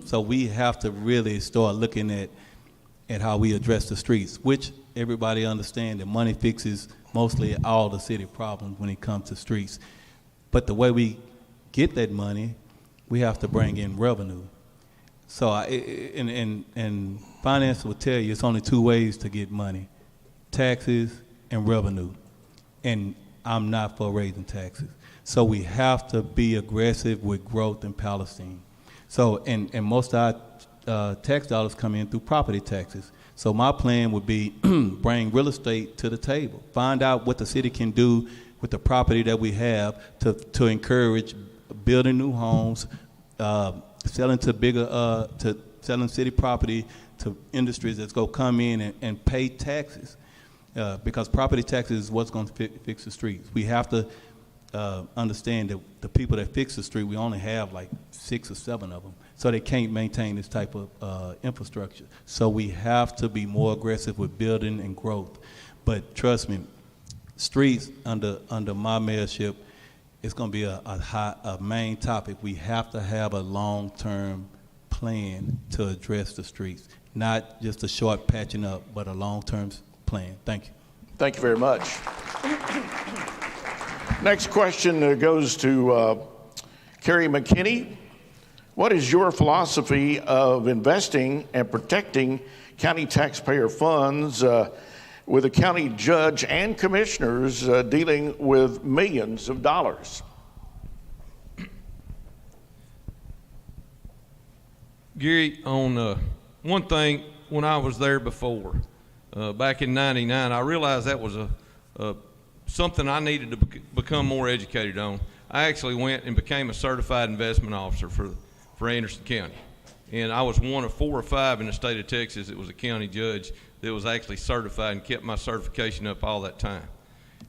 So we have to really start looking at at how we address the streets, which everybody understands that money fixes mostly all the city problems when it comes to streets. But the way we get that money, we have to bring in revenue. So and finance will tell you it's only two ways to get money: taxes and revenue. And I'm not for raising taxes. So we have to be aggressive with growth in Palestine. So, and most of our tax dollars come in through property taxes. So my plan would be bring real estate to the table, find out what the city can do with the property that we have to encourage building new homes, selling to bigger, selling city property to industries that's going to come in and pay taxes. Because property taxes is what's going to fix the streets. We have to understand that the people that fix the street, we only have like 6 or 7 of them. So they can't maintain this type of infrastructure. So we have to be more aggressive with building and growth. But trust me, streets under my mayorship, it's going to be a main topic. We have to have a long-term plan to address the streets, not just a short patching up, but a long-term plan. Thank you. Thank you very much. Next question goes to Carrie Mckinney. What is your philosophy of investing and protecting county taxpayer funds with a county judge and commissioners dealing with millions of dollars? Gary, on one thing, when I was there before, back in '99, I realized that was something I needed to become more educated on. I actually went and became a certified investment officer for Anderson County. And I was one of 4 or 5 in the state of Texas that was a county judge that was actually certified and kept my certification up all that time.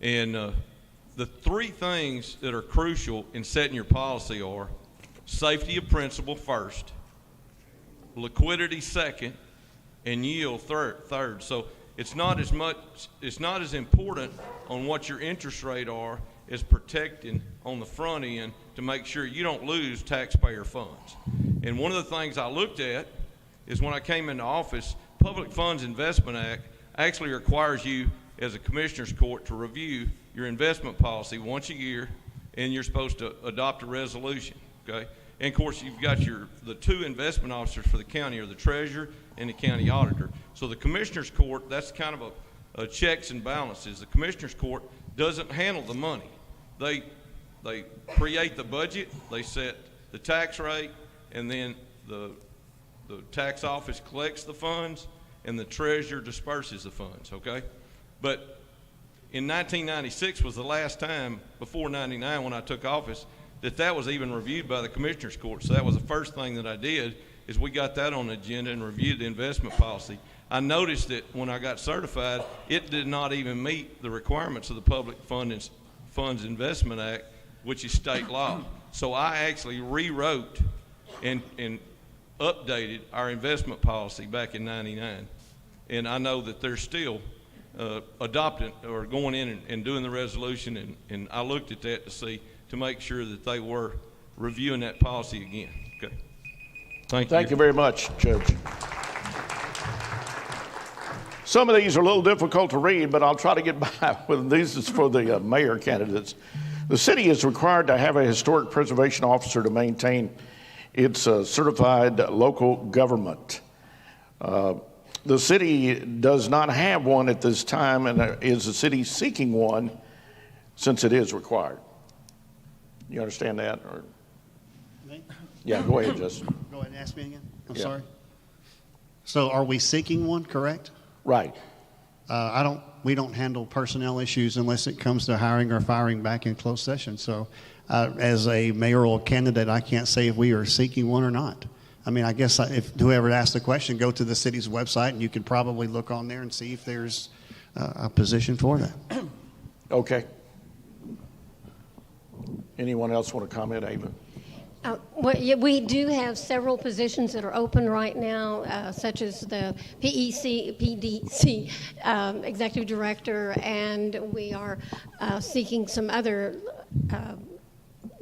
And the 3 things that are crucial in setting your policy are safety of principal first, liquidity second, and yield third. So it's not as important on what your interest rate are as protecting on the front end to make sure you don't lose taxpayer funds. And one of the things I looked at is when I came into office, Public Funds Investment Act actually requires you as a commissioner's court to review your investment policy once a year, and you're supposed to adopt a resolution, okay? And of course, you've got the 2 investment officers for the county are the treasurer and the county auditor. So the commissioner's court, that's kind of a checks and balances. The commissioner's court doesn't handle the money. They create the budget, they set the tax rate, and then the tax office collects the funds, and the treasurer disperses the funds, okay? But in 1996 was the last time, before 99 when I took office, that was even reviewed by the Commissioner's Court. So that was the first thing that I did, is we got that on the agenda and reviewed the investment policy. I noticed that when I got certified, it did not even meet the requirements of the Public Funds Investment Act, which is state law. So I actually rewrote and updated our investment policy back in '99. And I know that they're still adopting or going in and doing the resolution, and I looked at that to make sure that they were reviewing that policy again. Okay. Thank you very much, Judge. Some of these are a little difficult to read, but I'll try to get by with these. Is for the mayor candidates. The city is required to have a historic preservation officer to maintain its certified local government. The city does not have one at this time, and is the city seeking one since it is required? You understand that? Or? Me? Yeah, go ahead, Justin. Go ahead and ask me again. I'm sorry. So are we seeking one, correct? Right. We don't handle personnel issues unless it comes to hiring or firing back in closed session. So as a mayoral candidate, I can't say if we are seeking one or not. I mean, I guess if whoever asked the question, go to the city's website and you can probably look on there and see if there's a position for that. Okay. Anyone else want to comment, Ava? We do have several positions that are open right now, such as the PDC executive director, and we are seeking some other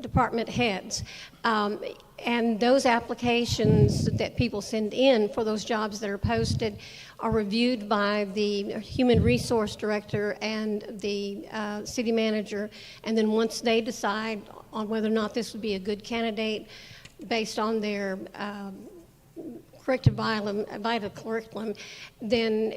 department heads. And those applications that people send in for those jobs that are posted are reviewed by the human resource director and the city manager. And then once they decide on whether or not this would be a good candidate based on their vital curriculum, then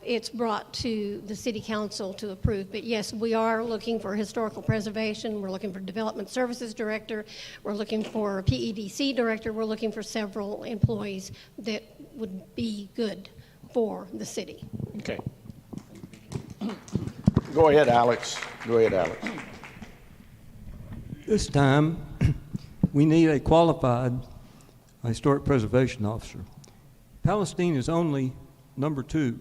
it's brought to the city council to approve. But yes, we are looking for historical preservation. We're looking for development services director. We're looking for a PEDC director. We're looking for several employees that would be good for the city. Okay. Go ahead, Alex. Go ahead, Alex. This time, we need a qualified historic preservation officer. Palestine is only number 2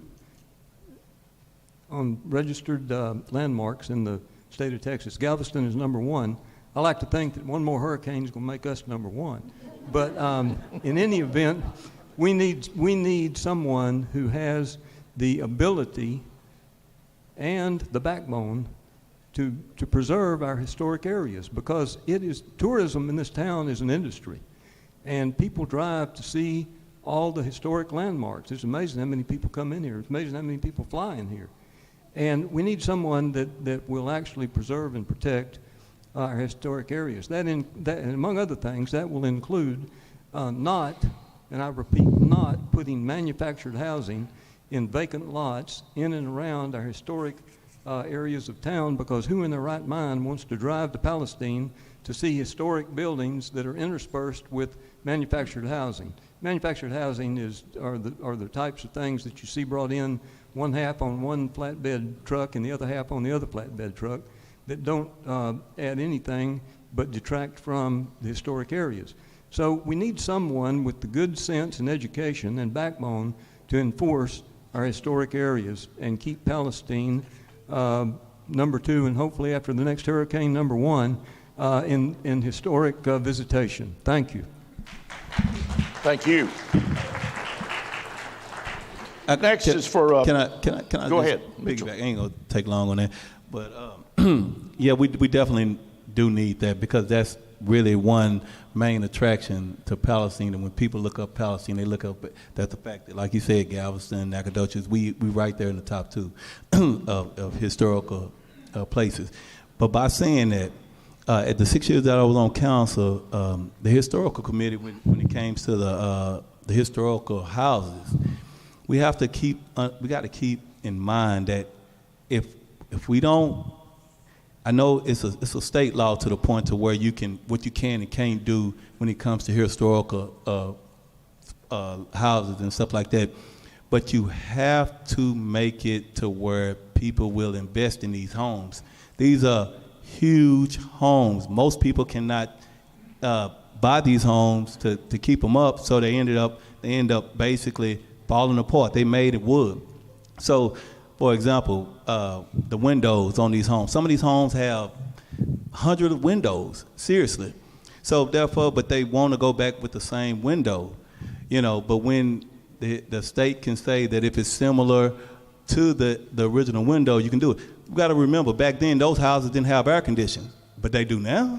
on registered landmarks in the state of Texas. Galveston is number 1. I like to think that one more hurricane is going to make us number 1. But in any event, we need someone who has the ability and the backbone to preserve our historic areas, because tourism in this town is an industry. And people drive to see all the historic landmarks. It's amazing how many people come in here. It's amazing how many people fly in here. And we need someone that will actually preserve and protect our historic areas. That and among other things, that will include not, and I repeat, not putting manufactured housing in vacant lots in and around our historic areas of town, because who in their right mind wants to drive to Palestine to see historic buildings that are interspersed with manufactured housing? Manufactured housing are the types of things that you see brought in, one half on one flatbed truck and the other half on the other flatbed truck, that don't add anything but detract from the historic areas. So we need someone with the good sense and education and backbone to enforce our historic areas and keep Palestine number 2, and hopefully after the next hurricane, number 1 in historic visitation. Thank you. Thank you. Next is for. Can I go ahead. Piggyback. I ain't gonna take long on that, but yeah, we definitely do need that, because that's really one main attraction to Palestine. And when people look up Palestine, they look up that's the fact that, like you said, Galveston, Nacogdoches, we right there in the top 2 of historical places. But by saying that, at the 6 years that I was on council, the historical committee, when it came to the historical houses, we got to keep in mind that if we don't, I know it's a state law to the point to where what you can and can't do when it comes to historical houses and stuff like that, but you have to make it to where people will invest in these homes. These are huge homes. Most people cannot buy these homes to keep them up, so they end up basically falling apart. They made of wood. So, for example, the windows on these homes. Some of these homes have hundreds of windows, seriously. So therefore, but they want to go back with the same window, but when the state can say that if it's similar to the original window, you can do it. We've got to remember, back then, those houses didn't have air conditioning, but they do now.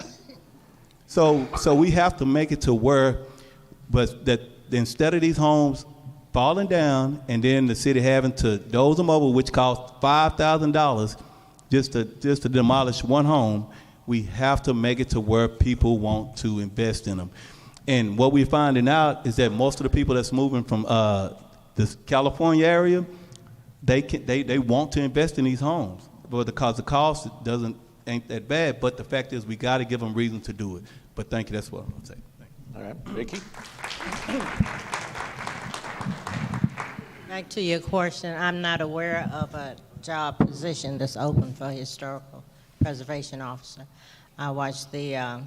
So we have to make it to where, but that instead of these homes falling down and then the city having to doze them over, which costs $5,000 just to demolish one home, we have to make it to where people want to invest in them. And what we're finding out is that most of the people that's moving from this California area, they want to invest in these homes, but because the cost ain't that bad. But the fact is, we got to give them reason to do it. But thank you. That's what I'm gonna say. All right, Vicki. Back to your question, I'm not aware of a job position that's open for historical preservation officer. I watched the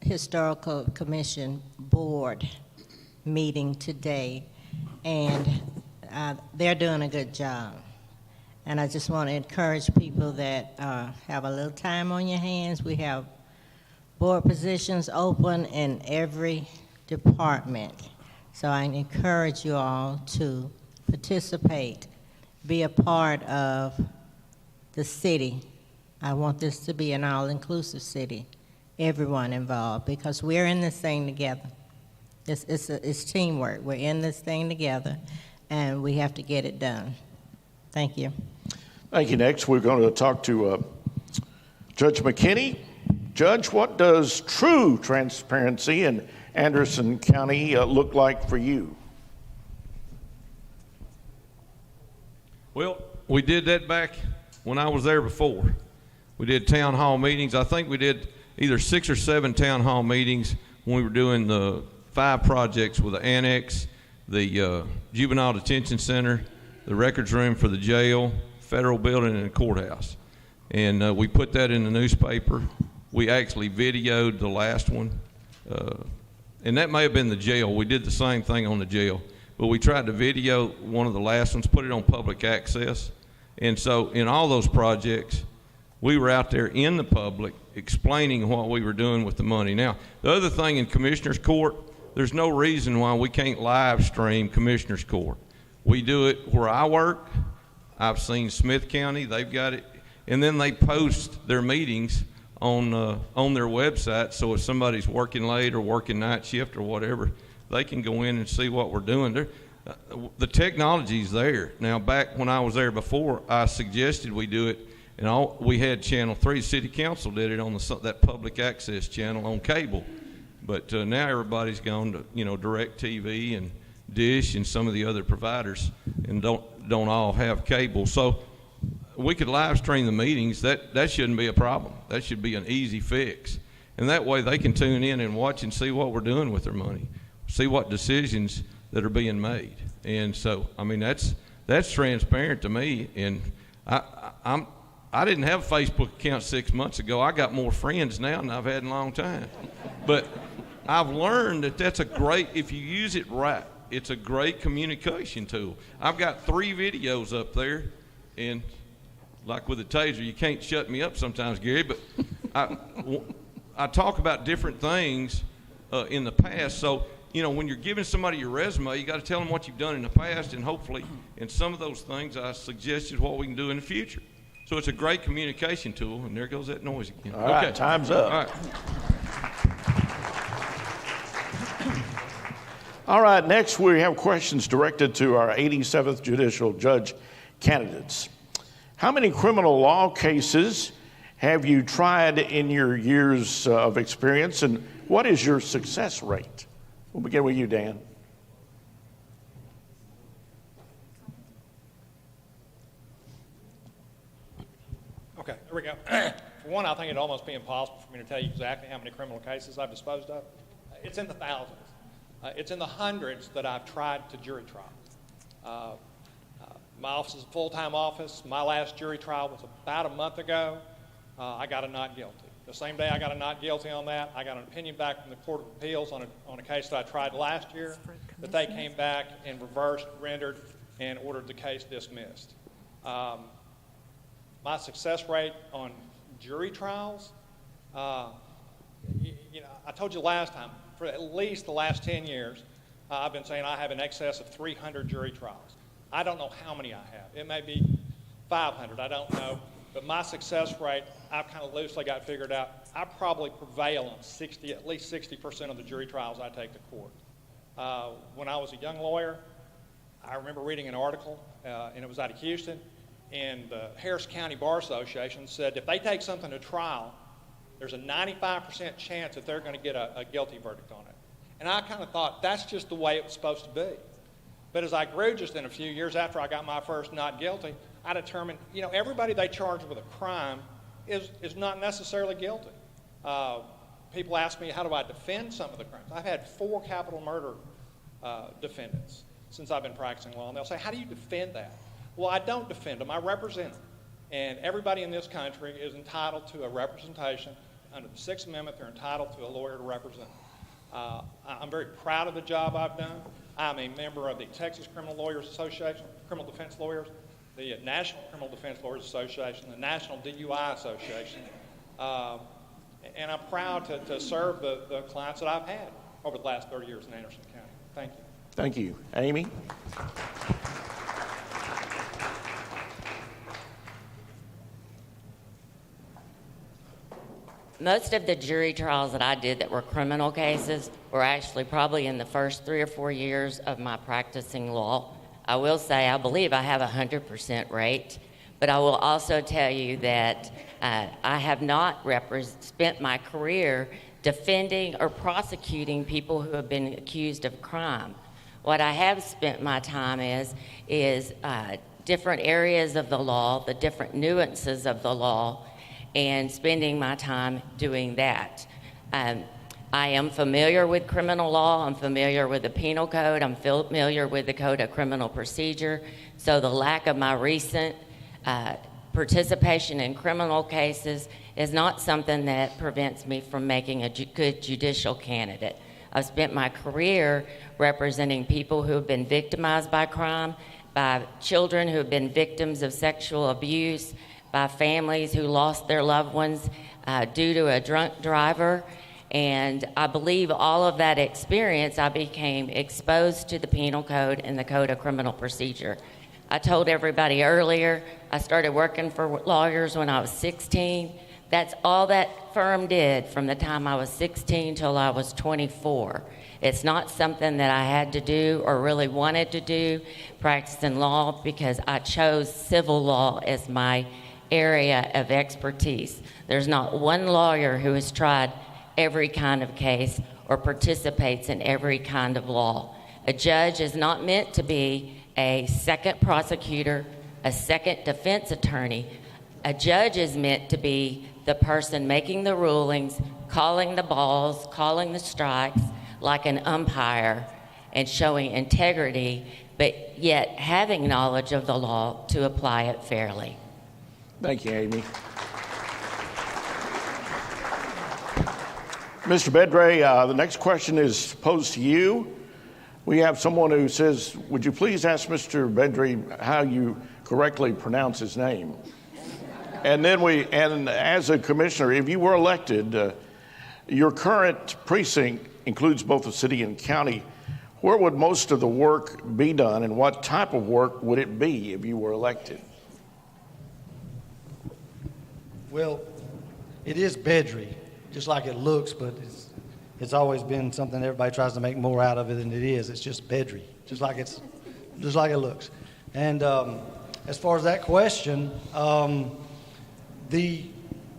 Historical Commission Board meeting today, and they're doing a good job. And I just want to encourage people that have a little time on your hands. We have board positions open in every department. So I encourage you all to participate, be a part of the city. I want this to be an all-inclusive city, everyone involved, because we're in this thing together. It's teamwork. We're in this thing together, and we have to get it done. Thank you. Thank you. Next, we're going to talk to Judge McKinney. Judge, what does true transparency in Anderson County look like for you? Well, we did that back when I was there before. We did town hall meetings. I think we did either 6 or 7 town hall meetings when we were doing the 5 projects with the annex, the juvenile detention center, the records room for the jail, federal building, and the courthouse. And we put that in the newspaper. We actually videoed the last one. And that may have been the jail. We did the same thing on the jail. But we tried to video one of the last ones, put it on public access. And so in all those projects, we were out there in the public explaining what we were doing with the money. Now, the other thing in Commissioner's Court, there's no reason why we can't live stream Commissioner's Court. We do it where I work. I've seen Smith County, they've got it. And then they post their meetings on their website, so if somebody's working late or working night shift or whatever, they can go in and see what we're doing. The technology's there. Now, back when I was there before, I suggested we do it, and we had Channel 3. City Council did it on that public access channel on cable. But now everybody's gone to, DirecTV and Dish and some of the other providers, and don't all have cable. So we could live stream the meetings. That shouldn't be a problem. That should be an easy fix. And that way they can tune in and watch and see what we're doing with their money, see what decisions that are being made. And so, that's transparent to me. And I didn't have a Facebook account 6 months ago. I got more friends now than I've had in a long time. But I've learned that that's if you use it right, it's a great communication tool. I've got 3 videos up there, and like with a taser, you can't shut me up sometimes, Gary, but I talk about different things in the past. So, when you're giving somebody your resume, you got to tell them what you've done in the past, and hopefully in some of those things I suggested what we can do in the future. So it's a great communication tool, and there goes that noise again. All right, time's up. All right. All right, next we have questions directed to our 87th Judicial Judge candidates. How many criminal law cases have you tried in your years of experience, and what is your success rate? We'll begin with you, Dan. Okay, there we go. For one, I think it'd almost be impossible for me to tell you exactly how many criminal cases I've disposed of. It's in the thousands. It's in the hundreds that I've tried to jury trial. My office is a full-time office. My last jury trial was about a month ago. I got a not guilty. The same day I got a not guilty on that, I got an opinion back from the Court of Appeals on a case that I tried last year that they came back and reversed, rendered, and ordered the case dismissed. My success rate on jury trials, I told you last time, for at least the last 10 years, I've been saying I have in excess of 300 jury trials. I don't know how many I have. It may be 500, I don't know. But my success rate, I've kind of loosely got figured out. I probably prevail on at least 60% of the jury trials I take to court. When I was a young lawyer, I remember reading an article, and it was out of Houston, and the Harris County Bar Association said if they take something to trial, there's a 95% chance that they're going to get a guilty verdict on it. And I kind of thought that's just the way it was supposed to be. But as I grew just in a few years after I got my first not guilty, I determined, everybody they charge with a crime is not necessarily guilty. People ask me, how do I defend some of the crimes? I've had 4 capital murder defendants since I've been practicing law, and they'll say, how do you defend that? Well, I don't defend them, I represent them. And everybody in this country is entitled to a representation. Under the 6th Amendment, they're entitled to a lawyer to represent them. I'm very proud of the job I've done. I'm a member of the Texas Criminal Lawyers Association, Criminal Defense Lawyers, the National Criminal Defense Lawyers Association, the National DUI Association. And I'm proud to serve the clients that I've had over the last 30 years in Anderson County. Thank you. Thank you. Amy? most of the jury trials that I did that were criminal cases were actually probably in the first 3 or 4 years of my practicing law. I will say I believe I have a 100% rate, but I will also tell you that I have not spent my career defending or prosecuting people who have been accused of crime. What I have spent my time is different areas of the law, the different nuances of the law, and spending my time doing that. I am familiar with criminal law, I'm familiar with the penal code, I'm familiar with the code of criminal procedure, so the lack of my recent participation in criminal cases is not something that prevents me from making a good judicial candidate. I've spent my career representing people who have been victimized by crime, by children who have been victims of sexual abuse, by families who lost their loved ones due to a drunk driver. And I believe all of that experience, I became exposed to the penal code and the code of criminal procedure. I told everybody earlier, I started working for lawyers when I was 16. That's all that firm did from the time I was 16 till I was 24. It's not something that I had to do or really wanted to do, practicing law, because I chose civil law as my area of expertise. There's not one lawyer who has tried every kind of case or participates in every kind of law. A judge is not meant to be a second prosecutor, a second defense attorney. A judge is meant to be the person making the rulings, calling the balls, calling the strikes, like an umpire, and showing integrity, but yet having knowledge of the law to apply it fairly. Thank you, Amy. Mr. Bedre, the next question is posed to you. We have someone who says, would you please ask Mr. Bedre how you correctly pronounce his name? And then and as a commissioner, if you were elected, your current precinct includes both the city and county. Where would most of the work be done, and what type of work would it be if you were elected? Well, it is Bedre, just like it looks, but it's always been something everybody tries to make more out of it than it is. It's just Bedre, just like it looks. And as far as that question, the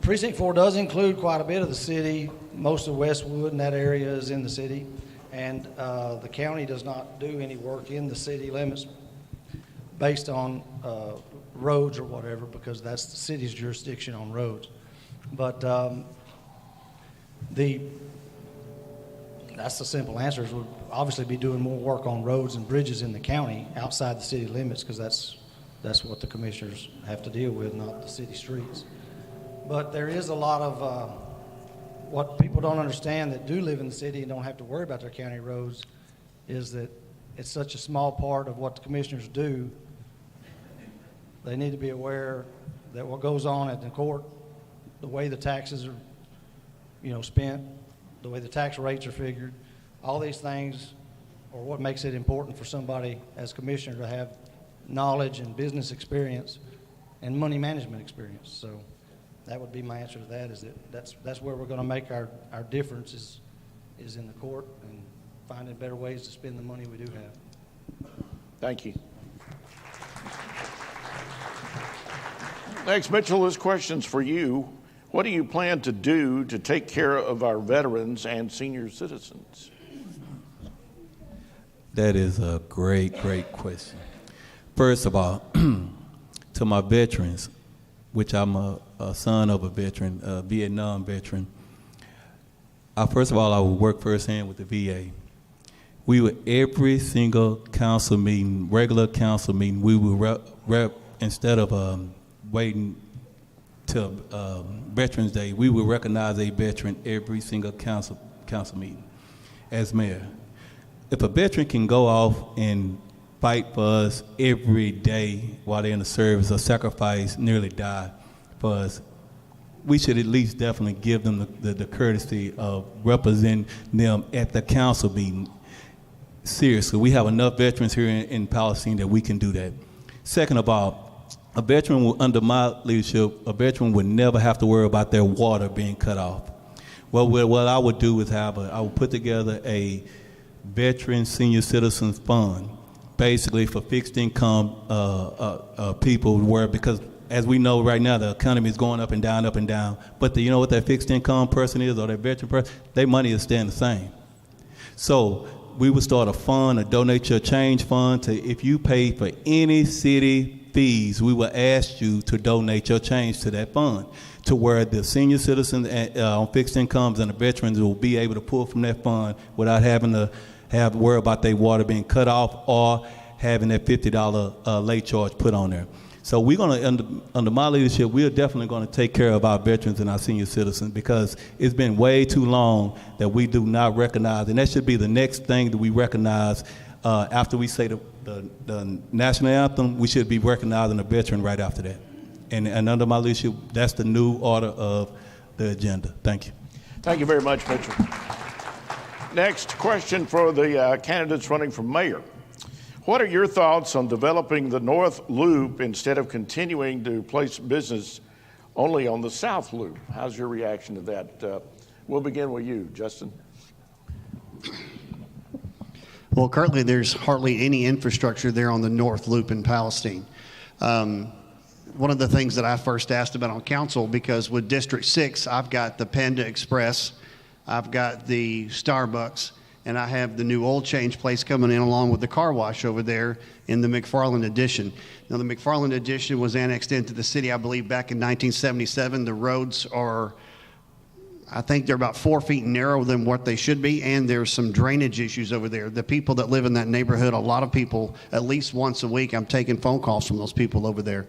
Precinct 4 does include quite a bit of the city. Most of Westwood and that area is in the city, and the county does not do any work in the city limits based on roads or whatever, because that's the city's jurisdiction on roads. But that's the simple answer, is we'll obviously be doing more work on roads and bridges in the county outside the city limits, because that's what the commissioners have to deal with, not the city streets. But there is a lot of what people don't understand that do live in the city and don't have to worry about their county roads, is that it's such a small part of what the commissioners do. They need to be aware that what goes on at the court, the way the taxes are, spent, the way the tax rates are figured, all these things are what makes it important for somebody as commissioner to have knowledge and business experience and money management experience. So that would be my answer to that, is that's where we're going to make our difference is in the court and finding better ways to spend the money we do have. Thank you. Next, Mitchell, this question's for you. What do you plan to do to take care of our veterans and senior citizens? That is a great question. First of all, to my veterans, which I'm a son of a veteran, a Vietnam veteran, first of all, I would work firsthand with the VA. We would, every single council meeting, regular council meeting, we would instead of waiting till Veterans Day, we would recognize a veteran every single council meeting as mayor. If a veteran can go off and fight for us every day while they're in the service or sacrifice, nearly die for us, we should at least definitely give them the courtesy of representing them at the council meeting. Seriously, we have enough veterans here in Palestine that we can do that. Second of all, a veteran under my leadership, a veteran would never have to worry about their water being cut off. Well, what I would do is I would put together a veteran senior citizens fund, basically for fixed income people, because as we know right now, the economy is going up and down. But you know what that fixed income person is, or that veteran person, their money is staying the same. So we would start a fund, a donate your change fund, to if you pay for any city fees, we will ask you to donate your change to that fund, to where the senior citizens on fixed incomes and the veterans will be able to pull from that fund without having to worry about their water being cut off or having that $50 late charge put on there. So we're going to, under my leadership, we're definitely going to take care of our veterans and our senior citizens, because it's been way too long that we do not recognize, and that should be the next thing that we recognize after we say the national anthem. We should be recognizing a veteran right after that. And under my leadership, that's the new order of the agenda. Thank you. Thank you very much, Mitchell. Next question for the candidates running for mayor. What are your thoughts on developing the North Loop instead of continuing to place business only on the South Loop? How's your reaction to that? We'll begin with you, Justin. Well, currently there's hardly any infrastructure there on the North Loop in Palestine. One of the things that I first asked about on council, because with District 6, I've got the Panda Express, I've got the Starbucks, and I have the new oil change place coming in along with the car wash over there in the McFarland Addition. Now, the McFarland Addition was annexed into the city, I believe, back in 1977. The roads are, I think they're about 4 feet narrower than what they should be, and there's some drainage issues over there. The people that live in that neighborhood, a lot of people, at least once a week, I'm taking phone calls from those people over there.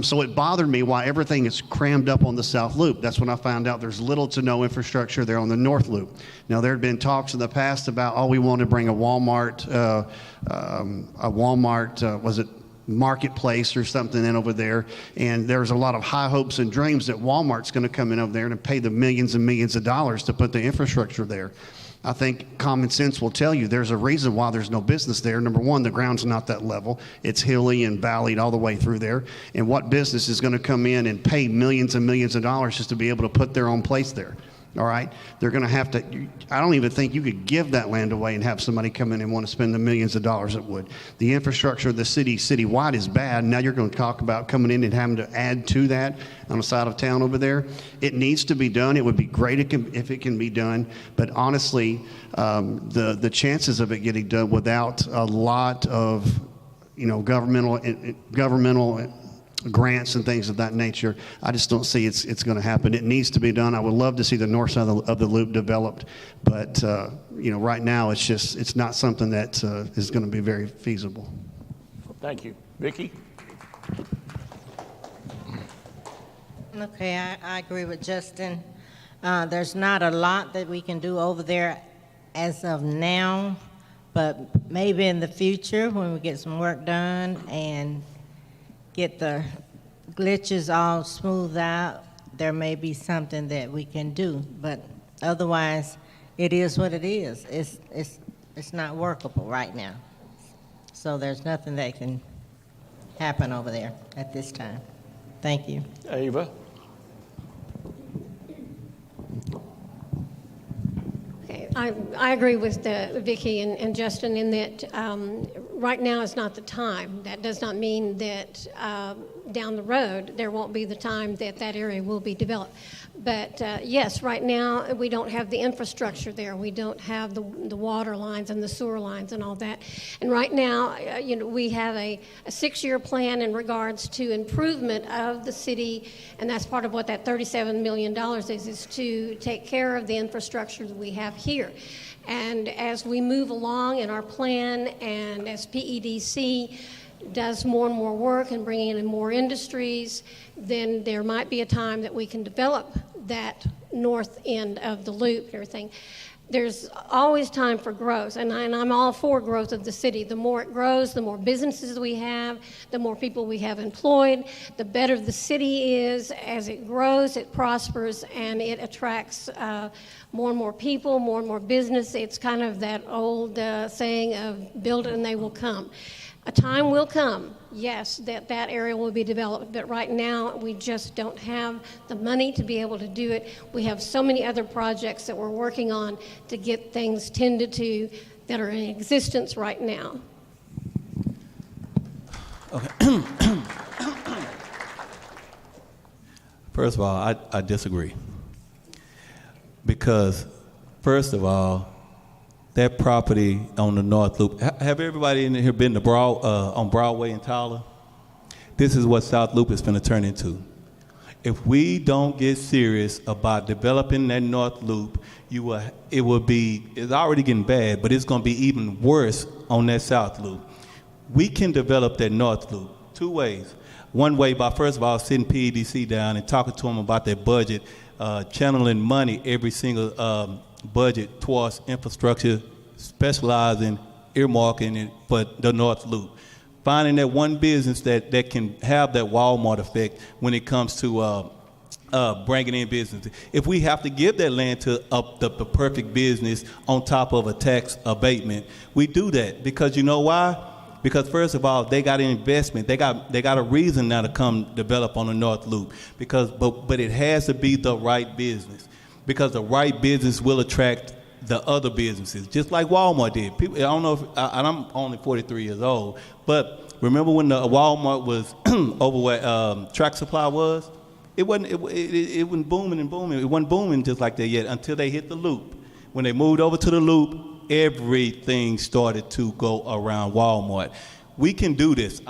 So it bothered me why everything is crammed up on the South Loop. That's when I found out there's little to no infrastructure there on the North Loop. Now, there had been talks in the past about, we want to bring a Walmart, was it Marketplace or something in over there, and there's a lot of high hopes and dreams that Walmart's going to come in over there and pay the millions and millions of dollars to put the infrastructure there. I think common sense will tell you there's a reason why there's no business there. Number one, the ground's not that level. It's hilly and valleyed all the way through there. And what business is going to come in and pay millions and millions of dollars just to be able to put their own place there? All right? They're going to have to, I don't even think you could give that land away and have somebody come in and want to spend the millions of dollars it would. The infrastructure of the city, citywide, is bad. Now you're going to talk about coming in and having to add to that on the side of town over there. It needs to be done. It would be great if it can be done. But honestly, the chances of it getting done without a lot of, governmental grants and things of that nature, I just don't see it's going to happen. It needs to be done. I would love to see the north side of the loop developed, but right now it's not something that is going to be very feasible. Thank you. Vicki? Okay, I agree with Justin. There's not a lot that we can do over there as of now, but maybe in the future when we get some work done and get the glitches all smoothed out, there may be something that we can do. But otherwise, it is what it is. It's not workable right now. So there's nothing that can happen over there at this time. Thank you. Ava? Okay, I agree with Vicki and Justin in that right now is not the time. That does not mean that down the road there won't be the time that area will be developed. But yes, right now we don't have the infrastructure there. We don't have the water lines and the sewer lines and all that. And right now, we have a 6-year plan in regards to improvement of the city, and that's part of what that $37 million is to take care of the infrastructure that we have here. And as we move along in our plan, and as PEDC does more and more work and bringing in more industries, then there might be a time that we can develop that north end of the loop and everything. There's always time for growth, and I'm all for growth of the city. The more it grows, the more businesses we have, the more people we have employed, the better the city is. As it grows, it prospers, and it attracts more and more people, more and more business. It's kind of that old saying of build it and they will come. A time will come, yes, that that area will be developed, but right now we just don't have the money to be able to do it. We have so many other projects that we're working on to get things tended to that are in existence right now. Okay. First of all, I disagree. Because, first of all, that property on the North Loop, have everybody in here been to on Broadway in Tyler? This is what South Loop is going to turn into. If we don't get serious about developing that North Loop, it's already getting bad, but it's going to be even worse on that South Loop. We can develop that North Loop two ways. One way by, first of all, sitting PEDC down and talking to them about their budget, channeling money, every single budget towards infrastructure, specializing, earmarking it for the North Loop. Finding that one business that can have that Walmart effect when it comes to bringing in business. If we have to give that land to the perfect business on top of a tax abatement, we do that. Because you know why? Because first of all, they got an investment. They got a reason now to come develop on the North Loop. But it has to be the right business. Because the right business will attract the other businesses, just like Walmart did. People, I don't know if, I'm only 43 years old, but remember when the Walmart was over where Track Supply was? It wasn't booming and booming. It wasn't booming just like that yet until they hit the loop. When they moved over to the loop, everything started to go around Walmart. We can do this.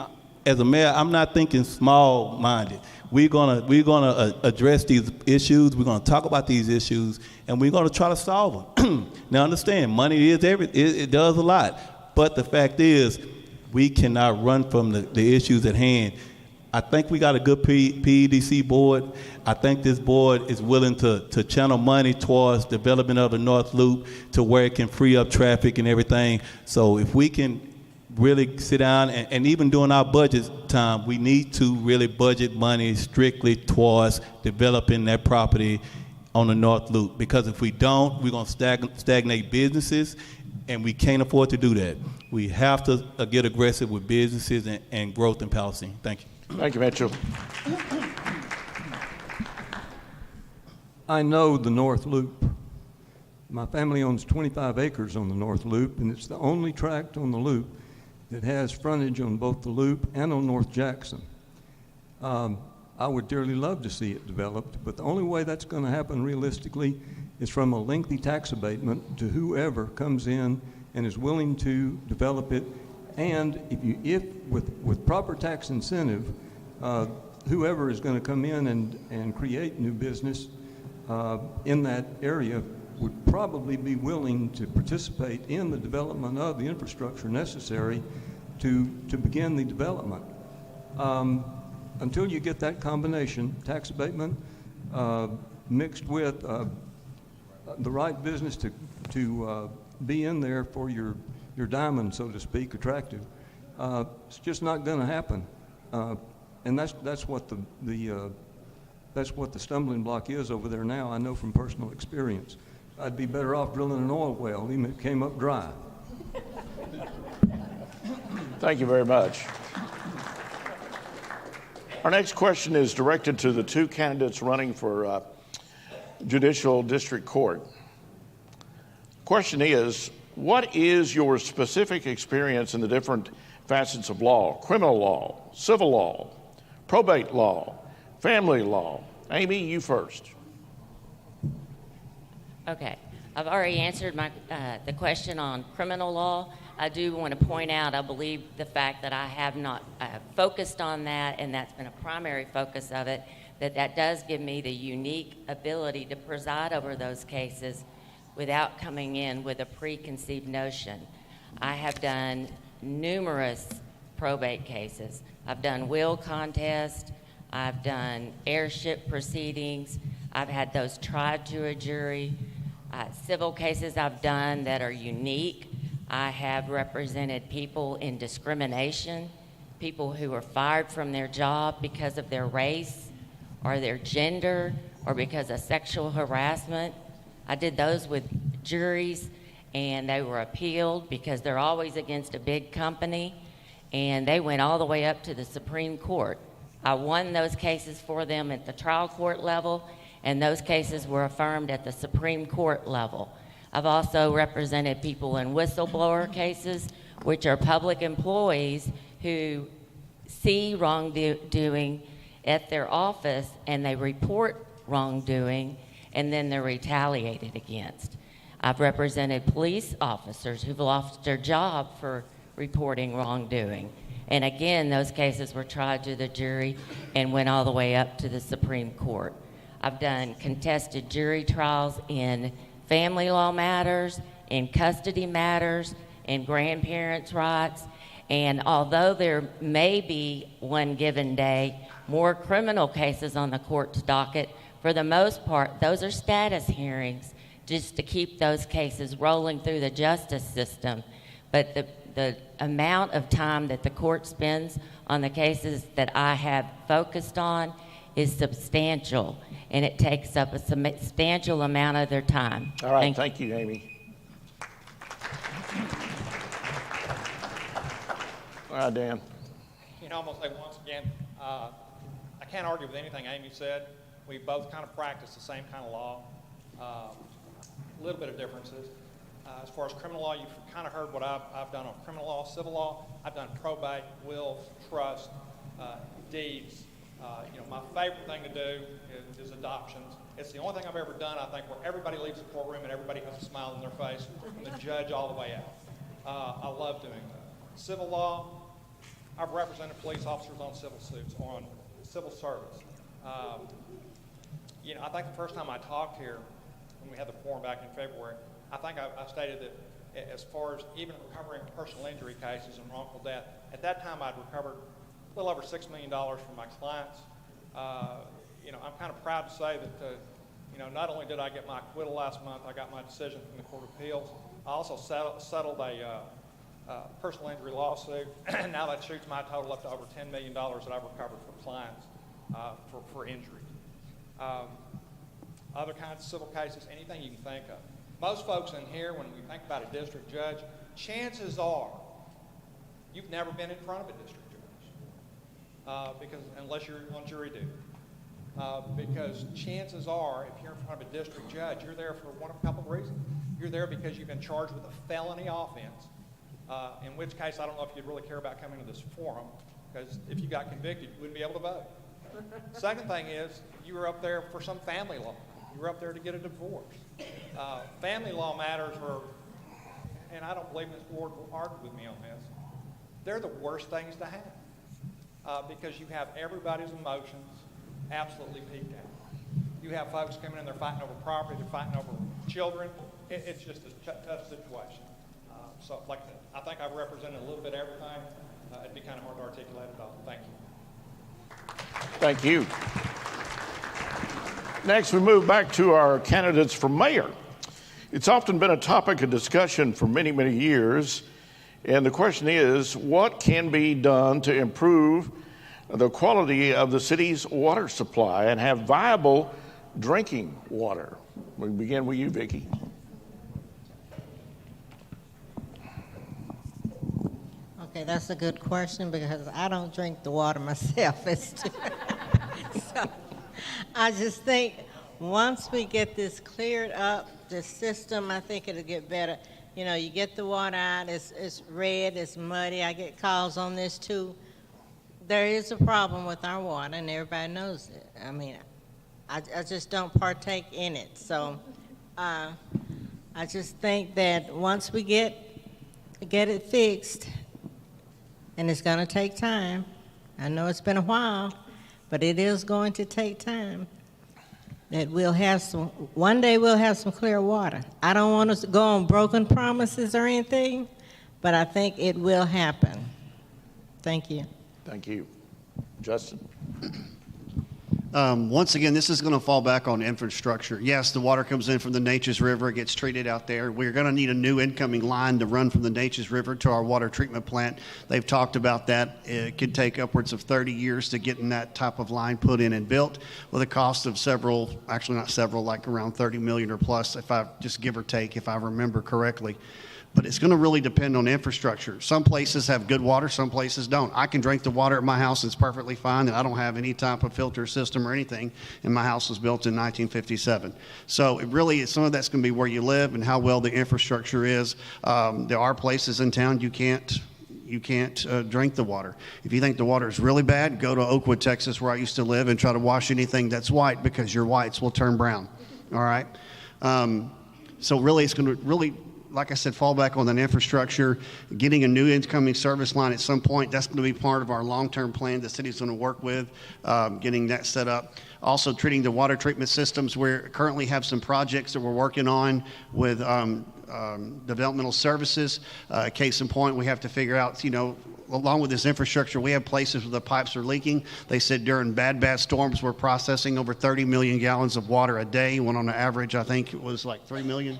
As a mayor, I'm not thinking small-minded. We're gonna address these issues. We're gonna talk about these issues, and we're gonna try to solve them. Now, understand, money is it does a lot, but the fact is, we cannot run from the issues at hand. I think we got a good PEDC board. I think this board is willing to channel money towards development of the North Loop to where it can free up traffic and everything. So if we can really sit down and even during our budget time, we need to really budget money strictly towards developing that property on the North Loop. Because if we don't, we're going to stagnate businesses, and we can't afford to do that. We have to get aggressive with businesses and growth in Palestine. Thank you. Thank you, Mitchell. I know the North Loop. My family owns 25 acres on the North Loop, and it's the only tract on the Loop that has frontage on both the Loop and on North Jackson. I would dearly love to see it developed, but the only way that's going to happen realistically is from a lengthy tax abatement to whoever comes in and is willing to develop it. And if with proper tax incentive, whoever is going to come in and create new business in that area would probably be willing to participate in the development of the infrastructure necessary to begin the development. Until you get that combination, tax abatement mixed with the right business to be in there for your diamond, so to speak, attractive, it's just not going to happen. And that's what the stumbling block is over there now. I know from personal experience. I'd be better off drilling an oil well, even if it came up dry. Thank you very much. Our next question is directed to the two candidates running for Judicial District Court. Question is, what is your specific experience in the different facets of law? Criminal law, civil law, probate law, family law. Amy, you first. Okay, I've already answered the question on criminal law. I do want to point out, I believe the fact that I have not focused on that, and that's been a primary focus of it, that does give me the unique ability to preside over those cases without coming in with a preconceived notion. I have done numerous probate cases. I've done will contests. I've done heirship proceedings. I've had those tried to a jury. Civil cases I've done that are unique. I have represented people in discrimination, people who were fired from their job because of their race or their gender or because of sexual harassment. I did those with juries, and they were appealed because they're always against a big company. and they went all the way up to the Supreme Court. I won those cases for them at the trial court level, and those cases were affirmed at the Supreme Court level. I've also represented people in whistleblower cases, which are public employees who see wrongdoing at their office and they report wrongdoing, and then they're retaliated against. I've represented police officers who've lost their job for reporting wrongdoing. And again, those cases were tried to the jury and went all the way up to the Supreme Court. I've done contested jury trials in family law matters, in custody matters, in grandparents' rights. And although there may be one given day more criminal cases on the court's docket, for the most part, those are status hearings just to keep those cases rolling through the justice system. But the amount of time that the court spends on the cases that I have focused on is substantial, and it takes up a substantial amount of their time. All right, thank you, Amy. All right, Dan. You know, I'm going to say once again, I can't argue with anything Amy said. We both kind of practice the same kind of law. A little bit of differences. As far as criminal law, you've kind of heard what I've done on criminal law, civil law. I've done probate, wills, trust, deeds. You know, my favorite thing to do is adoptions. It's the only thing I've ever done, I think, where everybody leaves the courtroom and everybody has a smile on their face, from the judge all the way out. I love doing that. Civil law, I've represented police officers on civil suits, on civil service. You know, I think the first time I talked here, when we had the forum back in February, I think I stated that as far as even recovering personal injury cases and wrongful death, at that time I'd recovered a little over $6 million from my clients. You know, I'm kind of proud to say that, you know, not only did I get my acquittal last month, I got my decision from the Court of Appeals. I also settled a personal injury lawsuit. Now that shoots my total up to over $10 million that I've recovered from clients for injuries. Other kinds of civil cases, anything you can think of. Most folks in here, when we think about a district judge, chances are you've never been in front of a district judge, because unless you're on jury duty. Because chances are, if you're in front of a district judge, you're there for one of a couple of reasons. You're there because you've been charged with a felony offense, in which case I don't know if you'd really care about coming to this forum, because if you got convicted, you wouldn't be able to vote. Second thing is, you were up there for some family law. You were up there to get a divorce. Family law matters are, and I don't believe Ms. Ward will argue with me on this, they're the worst things to have, because you have everybody's emotions absolutely peaked out. You have folks coming in, they're fighting over property, they're fighting over children. It's just a tough situation. So like I said, I think I've represented a little bit of everything. It'd be kind of hard to articulate it all. Thank you. Thank you. Next, we move back to our candidates for mayor. It's often been a topic of discussion for many, many years. And the question is, what can be done to improve the quality of the city's water supply and have viable drinking water? We begin with you, Vicki. Okay, that's a good question because I don't drink the water myself. So I just think once we get this cleared up, the system, I think it'll get better. You know, you get the water out, it's red, it's muddy. I get calls on this too. There is a problem with our water, and everybody knows it. I mean, I just don't partake in it. So I just think that once we get it fixed, and it's going to take time. I know it's been a while, but it is going to take time. That we'll have one day we'll have some clear water. I don't want us to go on broken promises or anything, but I think it will happen. Thank you. Thank you. Justin? Once again, this is going to fall back on infrastructure. Yes, the water comes in from the Natchez River, it gets treated out there. We're going to need a new incoming line to run from the Natchez River to our water treatment plant. They've talked about that. It could take upwards of 30 years to getting that type of line put in and built, with a cost of several, actually not several, like around 30 million or plus, if I just give or take, if I remember correctly. but it's going to really depend on infrastructure. Some places have good water, some places don't. I can drink the water at my house, it's perfectly fine, and I don't have any type of filter system or anything, and my house was built in 1957. So it really is, some of that's going to be where you live and how well the infrastructure is. There are places in town you can't drink the water. If you think the water is really bad, go to Oakwood, Texas, where I used to live, and try to wash anything that's white, because your whites will turn brown. All right? So really, it's going to like I said, fall back on that infrastructure, getting a new incoming service line at some point. That's going to be part of our long-term plan the city's going to work with, getting that set up. Also, treating the water treatment systems. We currently have some projects that we're working on with developmental services. Case in point, we have to figure out, along with this infrastructure, we have places where the pipes are leaking. They said during bad storms, we're processing over 30 million gallons of water a day, when on an average, I think it was like 3 million.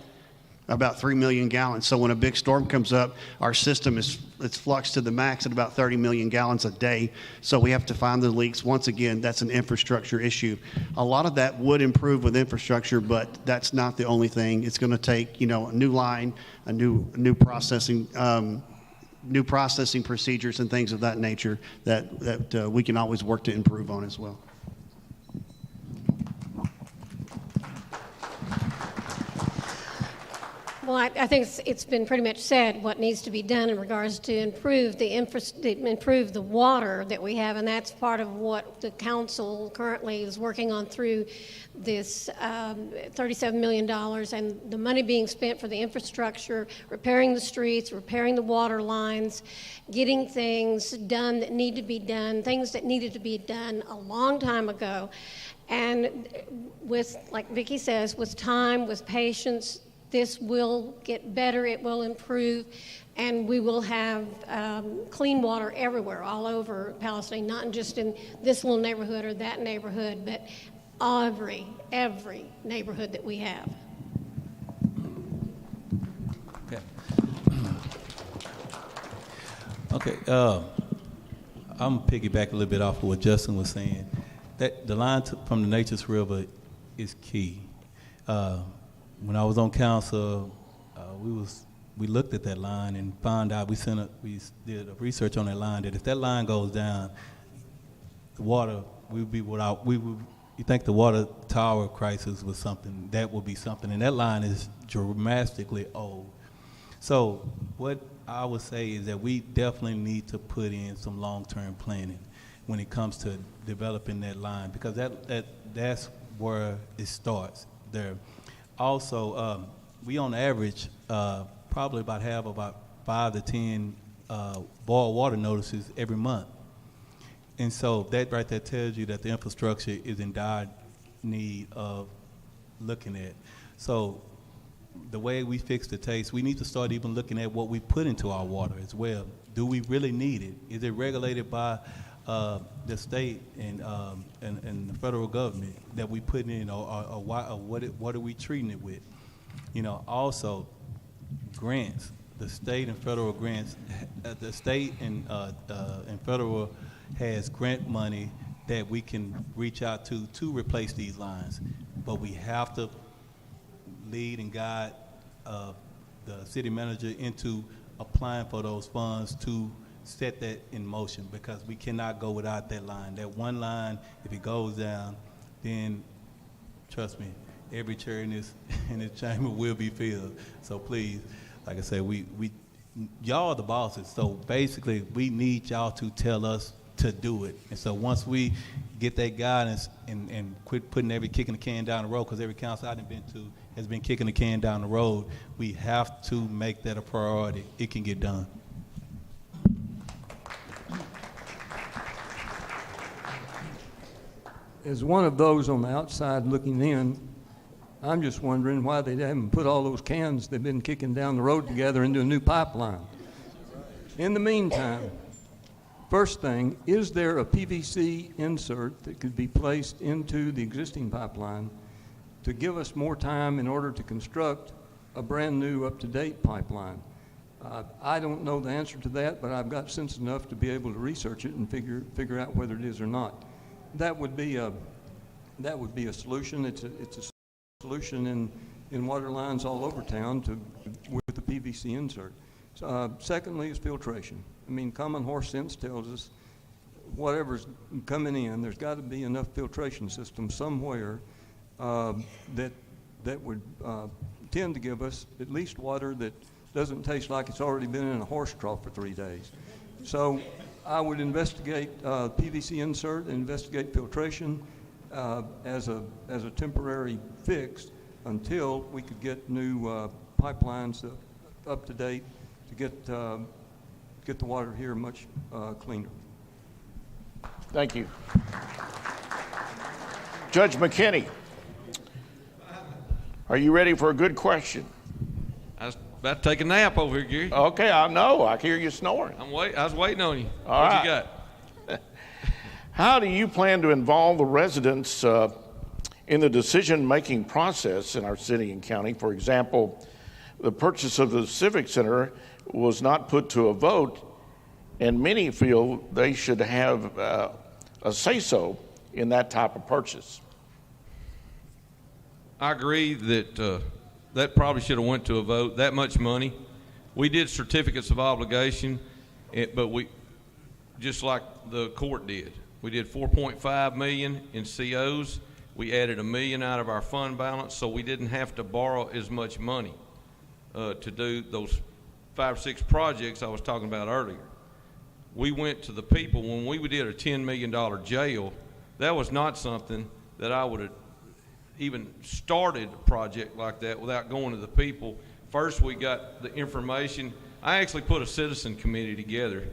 About 3 million gallons. So when a big storm comes up, our system it's fluxed to the max at about 30 million gallons a day. So we have to find the leaks. Once again, that's an infrastructure issue. A lot of that would improve with infrastructure, but that's not the only thing. It's going to take, a new line, a new processing procedures and things of that nature that we can always work to improve on as well. Well, I think it's been pretty much said what needs to be done in regards to improve the water that we have, and that's part of what the council currently is working on through this $37 million, and the money being spent for the infrastructure, repairing the streets, repairing the water lines, getting things done that need to be done, things that needed to be done a long time ago. And with, like Vicki says, with time, with patience, this will get better, it will improve, and we will have clean water everywhere, all over Palestine, not just in this little neighborhood or that neighborhood, but every neighborhood that we have. Okay. I'm gonna piggyback a little bit off of what Justin was saying. That the line from the Nature's River is key. When I was on council, we looked at that line and found out, we did a research on that line, that if that line goes down, the water, you think the water tower crisis was something, that would be something, and that line is dramatically old. So what I would say is that we definitely need to put in some long-term planning when it comes to developing that line, because that's where it starts there. Also, we on average probably have about 5 to 10 boil water notices every month. And so that right there tells you that the infrastructure is in dire need of looking at. So the way we fix the taste, we need to start even looking at what we put into our water as well. Do we really need it? Is it regulated by the state and the federal government that we put in, or what are we treating it with? Also grants, the state and federal grants. The state and federal has grant money that we can reach out to replace these lines, but we have to lead and guide the city manager into applying for those funds to set that in motion, because we cannot go without that line. That one line, if it goes down, then trust me, every chair in this chamber will be filled. So please, like I said, y'all are the bosses. So basically, we need y'all to tell us to do it. And so once we get that guidance and quit putting kicking the can down the road, because every council I've been to has been kicking the can down the road, we have to make that a priority. It can get done. As one of those on the outside looking in, I'm just wondering why they haven't put all those cans they've been kicking down the road together into a new pipeline. In the meantime, first thing, is there a PVC insert that could be placed into the existing pipeline to give us more time in order to construct a brand new up-to-date pipeline? I don't know the answer to that, but I've got sense enough to be able to research it and figure out whether it is or not. That would be a solution. It's a solution in water lines all over town with with a PVC insert. Secondly is filtration. I mean, common horse sense tells us whatever's coming in, there's got to be enough filtration system somewhere that would tend to give us at least water that doesn't taste like it's already been in a horse trough for 3 days. So I would investigate PVC insert and investigate filtration as a temporary fix until we could get new pipelines up to date to get the water here much cleaner. Thank you. Judge McKinney, are you ready for a good question? I was about to take a nap over here, Gary. Okay, I know. I hear you snoring. I was waiting on you. All what right. you got? How do you plan to involve the residents in the decision-making process in our city and county? For example, the purchase of the Civic Center was not put to a vote, and many feel they should have a say-so in that type of purchase. I agree that that probably should have went to a vote. That much money. We did certificates of obligation, but we, just like the court did, we did $4.5 million in COs. We added $1 million out of our fund balance, so we didn't have to borrow as much money to do those 5 or 6 projects I was talking about earlier. We went to the people when we did a $10 million jail. That was not something that I would have even started a project like that without going to the people. First, we got the information. I actually put a citizen committee together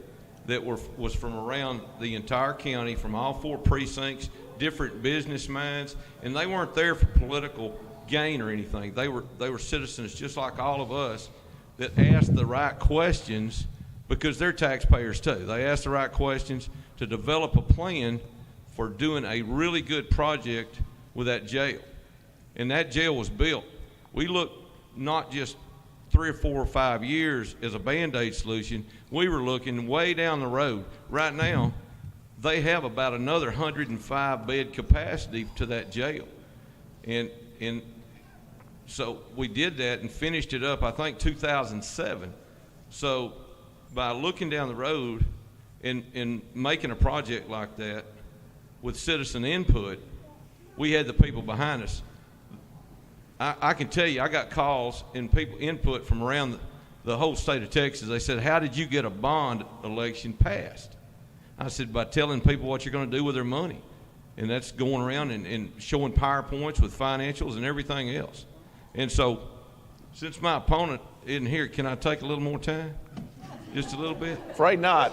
that was from around the entire county, from all 4 precincts, different business minds, and they weren't there for political gain or anything. They were citizens just like all of us that asked the right questions because they're taxpayers too. They asked the right questions to develop a plan for doing a really good project with that jail. And that jail was built. We looked not just 3 or 4 or 5 years as a Band-Aid solution. We were looking way down the road. Right now, they have about another 105 bed capacity to that jail. And so we did that and finished it up, I think, 2007. So by looking down the road and making a project like that with citizen input, we had the people behind us. I can tell you, I got calls and people input from around the whole state of Texas. They said, how did you get a bond election passed? I said, by telling people what you're going to do with their money. And that's going around and showing PowerPoints with financials and everything else. And so, since my opponent isn't here, can I take a little more time? Just a little bit? Afraid not.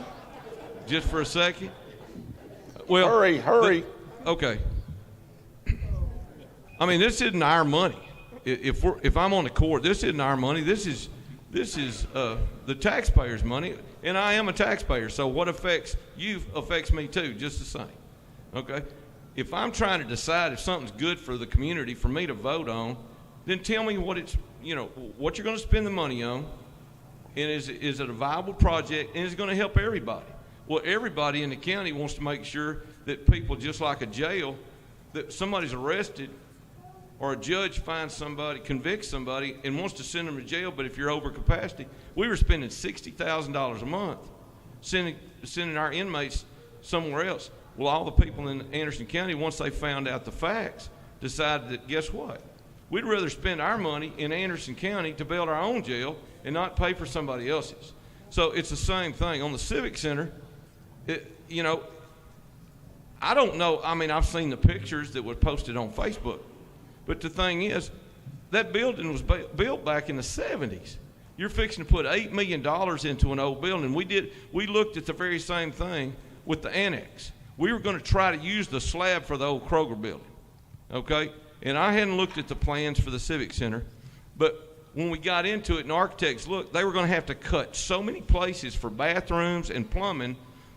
Just for a second? Well, Hurry. Okay. I mean, this isn't our money. If I'm on the court, this isn't our money. This is the taxpayers' money, and I am a taxpayer. So what affects you affects me too, just the same. Okay. If I'm trying to decide if something's good for the community for me to vote on, then tell me what what you're going to spend the money on, and is it a viable project, and is it going to help everybody? Well, everybody in the county wants to make sure that people, just like a jail, that somebody's arrested or a judge finds somebody, convicts somebody, and wants to send them to jail, but if you're over capacity, we were spending $60,000 a month sending our inmates somewhere else. Well, all the people in Anderson County, once they found out the facts, decided that, guess what? We'd rather spend our money in Anderson County to build our own jail and not pay for somebody else's. So it's the same thing. On the Civic Center, I don't know. I mean, I've seen the pictures that were posted on Facebook. But the thing is, that building was built back in the 70s. You're fixing to put $8 million into an old building. We looked at the very same thing with the annex. We were going to try to use the slab for the old Kroger building, okay? And I hadn't looked at the plans for the Civic Center, but when we got into it and architects looked, they were going to have to cut so many places for bathrooms and plumbing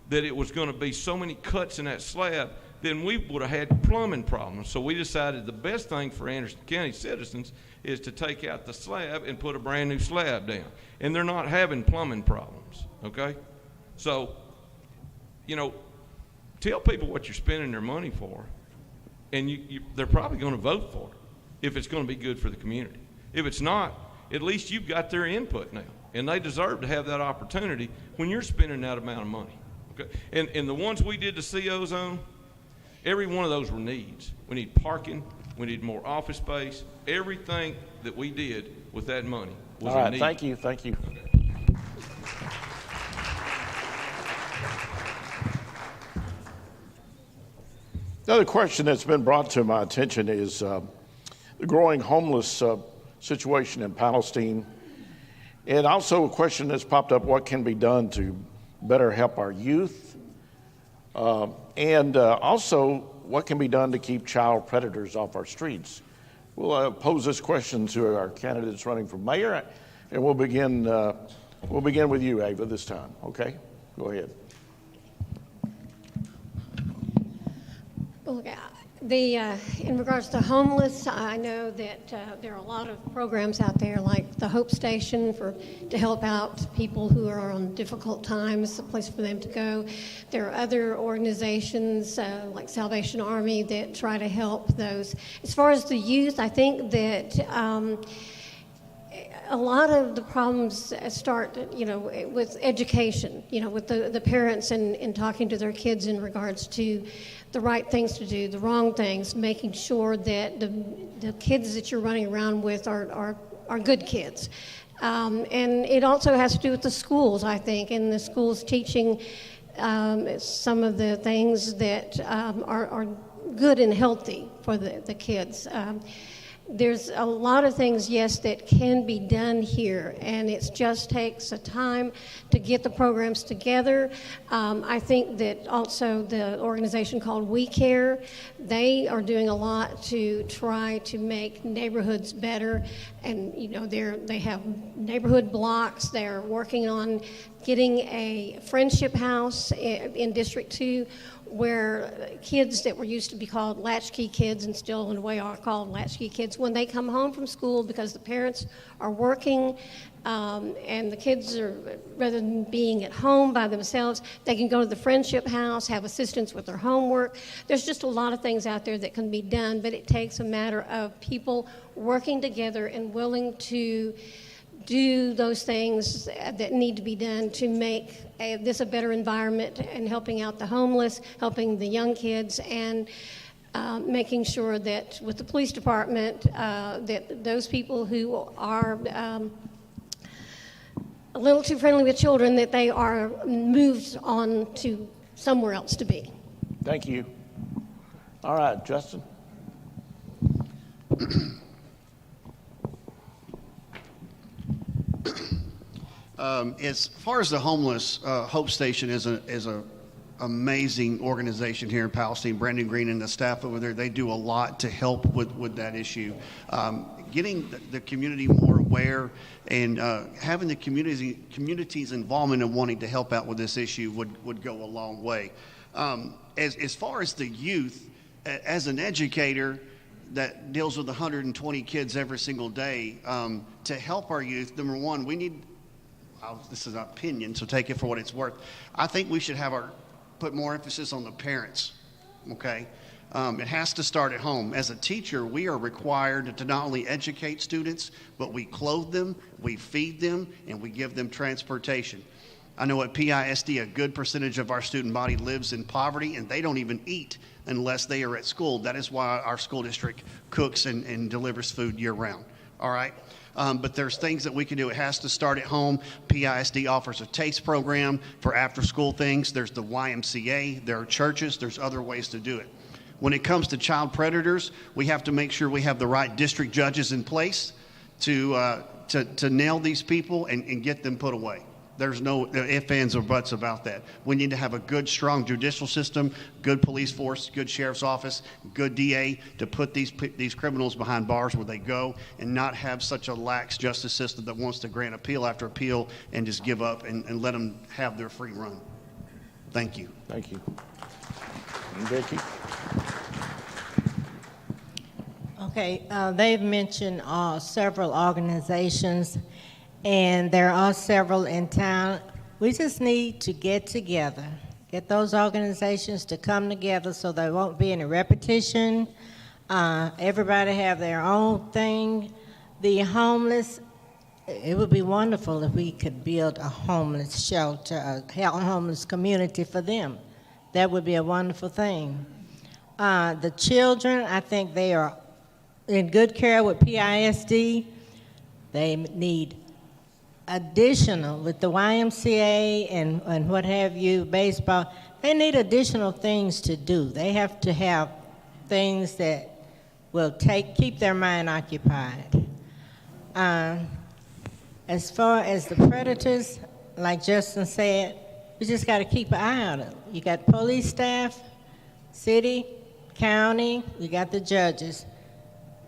that it was going to be so many cuts in that slab, then we would have had plumbing problems. So we decided the best thing for Anderson County citizens is to take out the slab and put a brand new slab down. And they're not having plumbing problems, okay? So, tell people what you're spending their money for, and they're probably going to vote for it if it's going to be good for the community. If it's not, at least you've got their input now. And they deserve to have that opportunity when you're spending that amount of money. Okay? And the ones we did the COs on, every one of those were needs. We need parking, we need more office space. Everything that we did with that money was All a right, need. thank you, thank you. Okay. Another question that's been brought to my attention is the growing homeless situation in Palestine. And also a question that's popped up, what can be done to better help our youth? And also, what can be done to keep child predators off our streets? We'll pose this question to our candidates running for mayor, and we'll begin with you, Ava, this time, okay? Go ahead. Well, in regards to homeless, I know that there are a lot of programs out there like the Hope Station to help out people who are on difficult times, a place for them to go. There are other organizations like Salvation Army that try to help those. As far as the youth, I think that a lot of the problems start, with education, with the parents and talking to their kids in regards to the right things to do, the wrong things, making sure that the kids that you're running around with are good kids. And it also has to do with the schools, I think, and the schools teaching some of the things that are good and healthy for the kids. There's a lot of things, yes, that can be done here, and it just takes a time to get the programs together. I think that also the organization called We Care, they are doing a lot to try to make neighborhoods better, and they have neighborhood blocks. They're working on getting a friendship house in District 2 where kids that were used to be called latchkey kids and still in a way are called latchkey kids, when they come home from school because the parents are working and the kids are, rather than being at home by themselves, they can go to the friendship house, have assistance with their homework. There's just a lot of things out there that can be done, but it takes a matter of people working together and willing to do those things that need to be done to make this a better environment, and helping out the homeless, helping the young kids, and making sure that with the police department, that those people who are a little too friendly with children, that they are moved on to somewhere else to be. Thank you. All right, Justin. As far as the homeless, Hope Station is a amazing organization here in Palestine. Brandon Green and the staff over there, they do a lot to help with that issue. Getting the community more aware and having the community's involvement in wanting to help out with this issue would go a long way. As far as the youth, as an educator that deals with 120 kids every single day, to help our youth, number one, we need, this is an opinion, so take it for what it's worth. I think we should put more emphasis on the parents, okay? It has to start at home. As a teacher, we are required to not only educate students, but we clothe them, we feed them, and we give them transportation. I know at PISD, a good percentage of our student body lives in poverty, and they don't even eat unless they are at school. That is why our school district cooks and delivers food year-round, all right? But there's things that we can do. It has to start at home. PISD offers a TASTE program for after-school things. There's the YMCA. There are churches. There's other ways to do it. When it comes to child predators, we have to make sure we have the right district judges in place to nail these people and get them put away. There's no ifs, ands, or buts about that. We need to have a good, strong judicial system, good police force, good sheriff's office, good DA to put these criminals behind bars where they go, and not have such a lax justice system that wants to grant appeal after appeal and just give up and let them have their free run. Thank you. Thank you. And Vicki? Okay, they've mentioned several organizations, and there are several in town. We just need to get together, get those organizations to come together so there won't be any repetition. Everybody have their own thing. The homeless, It would be wonderful if we could build a homeless shelter, a homeless community for them. That would be a wonderful thing. The children, I think they are in good care with PISD. They need additional, with the YMCA and what have you, baseball, they need additional things to do. They have to have things that will keep their mind occupied. As far as the predators, like Justin said, we just got to keep an eye on them. You got police staff, city, county, you got the judges.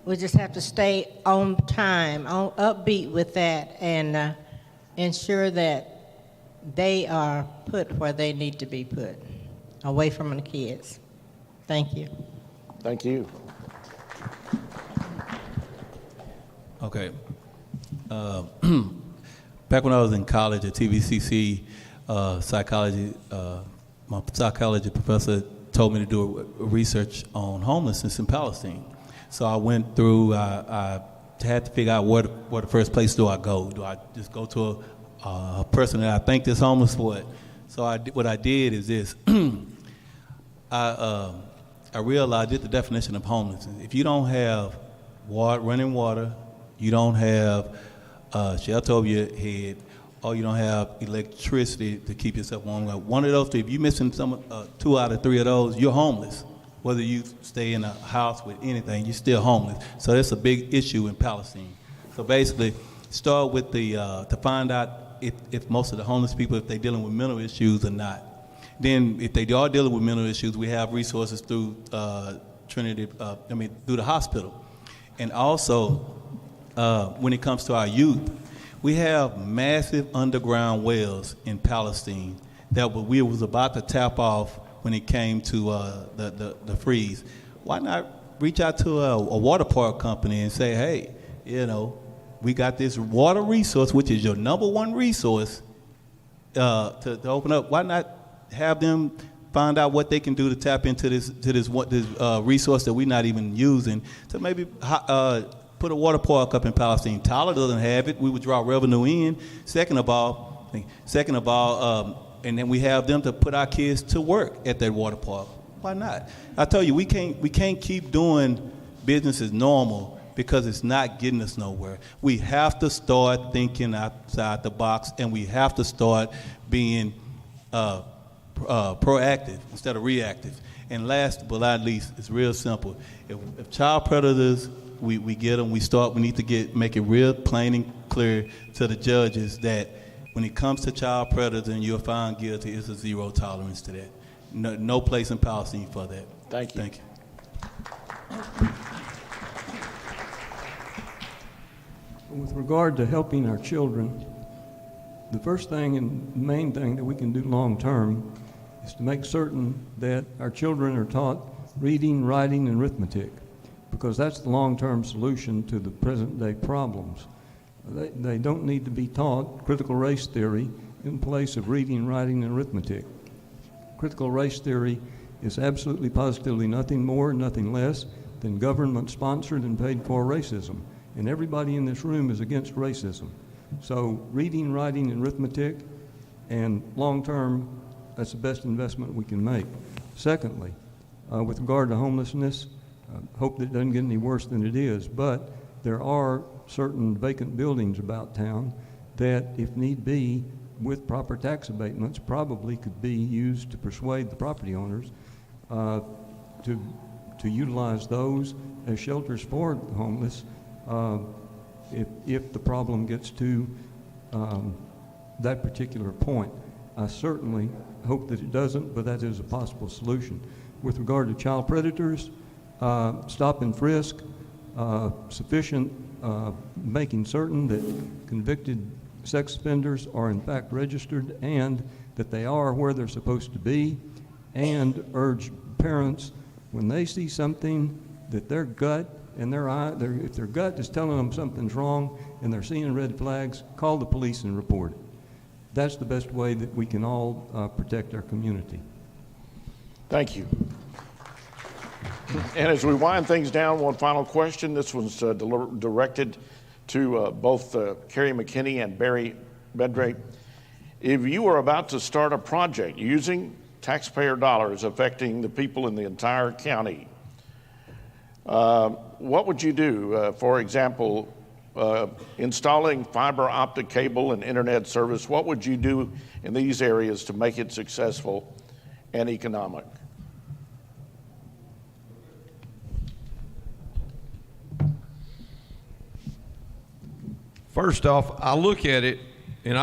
We just have to stay on time, upbeat with that, and ensure that they are put where they need to be put, away from the kids. Thank you. Thank you. Okay. Back when I was in college at TVCC, psychology, my psychology professor told me to do a research on homelessness in Palestine. So I went through, I had to figure out where the first place do I go. Do I just go to a person that I think is homeless for it? So what I did is this. I realized, I did the definition of homelessness. If you don't have running water, you don't have shelter over your head, or you don't have electricity to keep yourself warm. One of those three, if you're missing 2 out of 3 of those, you're homeless. Whether you stay in a house with anything, you're still homeless. So that's a big issue in Palestine. So basically, start with to find out if most of the homeless people, if they're dealing with mental issues or not. Then if they are dealing with mental issues, we have resources through through the hospital. And also, when it comes to our youth, we have massive underground wells in Palestine that we was about to tap off when it came to the freeze. Why not reach out to a water park company and say, hey, we got this water resource, which is your number one resource, to open up. Why not have them find out what they can do to tap into this resource that we're not even using, to maybe put a water park up in Palestine. Tyler doesn't have it. We would draw revenue in. Second of all, and then we have them to put our kids to work at that water park. Why not? I tell you, we can't keep doing business as normal because it's not getting us nowhere. We have to start thinking outside the box, and we have to start being proactive instead of reactive. And last but not least, it's real simple. If child predators, we get them, we need to make it real plain and clear to the judges that when it comes to child predators and you're found guilty, it's a zero tolerance to that. No place in Palestine for that. Thank you. Thank you. With regard to helping our children, the first thing and main thing that we can do long term is to make certain that our children are taught reading, writing, and arithmetic, because that's the long-term solution to the present-day problems. They don't need to be taught critical race theory in place of reading, writing, and arithmetic. Critical race theory is absolutely positively nothing more, nothing less than government-sponsored and paid-for racism. And everybody in this room is against racism. So reading, writing, and arithmetic, and long-term, that's the best investment we can make. Secondly, with regard to homelessness, hope that it doesn't get any worse than it is, but there are certain vacant buildings about town that, if need be, with proper tax abatements, probably could be used to persuade the property owners to utilize those as shelters for the homeless if the problem gets to that particular point. I certainly hope that it doesn't, but that is a possible solution. With regard to child predators, stop and frisk, sufficient making certain that convicted sex offenders are in fact registered and that they are where they're supposed to be, and urge parents, when they see something that their gut and if their gut is telling them something's wrong and they're seeing red flags, call the police and report it. That's the best way that we can all protect our community. Thank you. And as we wind things down, one final question. This one's directed to both Carrie Mckinney and Barry Bedray. If you were about to start a project using taxpayer dollars affecting the people in the entire county, what would you do? For example, installing fiber optic cable and internet service, what would you do in these areas to make it successful and economic? First off, I look at it, and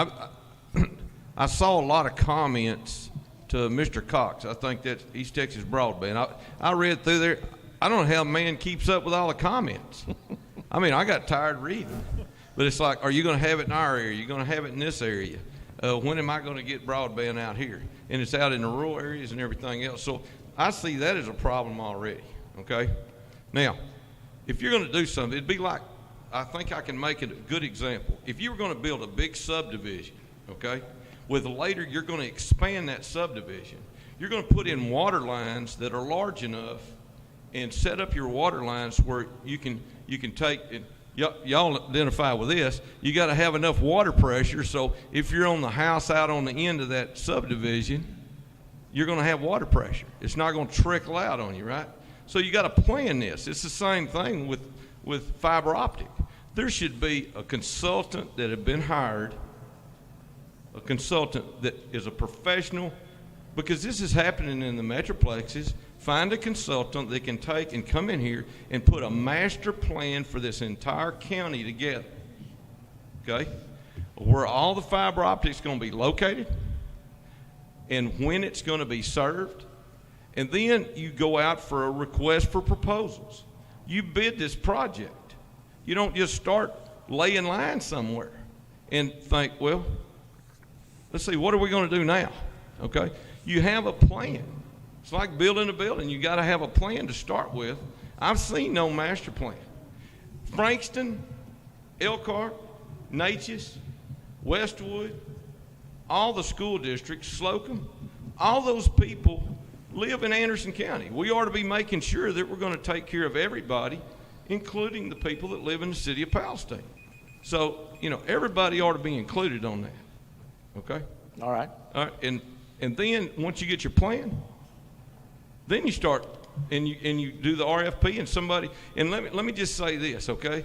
I saw a lot of comments to Mr. Cox. I think that's East Texas Broadband. I read through there. I don't know how a man keeps up with all the comments. I mean, I got tired reading. But it's like, are you going to have it in our area? Are you going to have it in this area? When am I going to get broadband out here? And it's out in the rural areas and everything else. So I see that as a problem already, okay? Now, if you're going to do something, it'd be like, I think I can make it a good example. If you were going to build a big subdivision, okay, with later you're going to expand that subdivision, you're going to put in water lines that are large enough and set up your water lines where you can take, and y'all identify with this, you got to have enough water pressure so if you're on the house out on the end of that subdivision, you're going to have water pressure. It's not going to trickle out on you, right? So you got to plan this. It's the same thing with fiber optic. There should be a consultant that had been hired, a consultant that is a professional, because this is happening in the metroplexes. Find a consultant that can take and come in here and put a master plan for this entire county together, okay? Where all the fiber optics going to be located and when it's going to be served. And then you go out for a request for proposals. You bid this project. You don't just start laying lines somewhere and think, well, let's see, what are we going to do now? Okay? You have a plan. It's like building a building. You got to have a plan to start with. I've seen no master plan. Frankston, Elkhart, Natchez, Westwood, all the school districts, Slocum, all those people live in Anderson County. We ought to be making sure that we're going to take care of everybody, including the people that live in the city of Palestine. So, everybody ought to be included on that. Okay? All right. All right. And then once you get your plan, then you start and you do the RFP and somebody, and let me just say this, okay?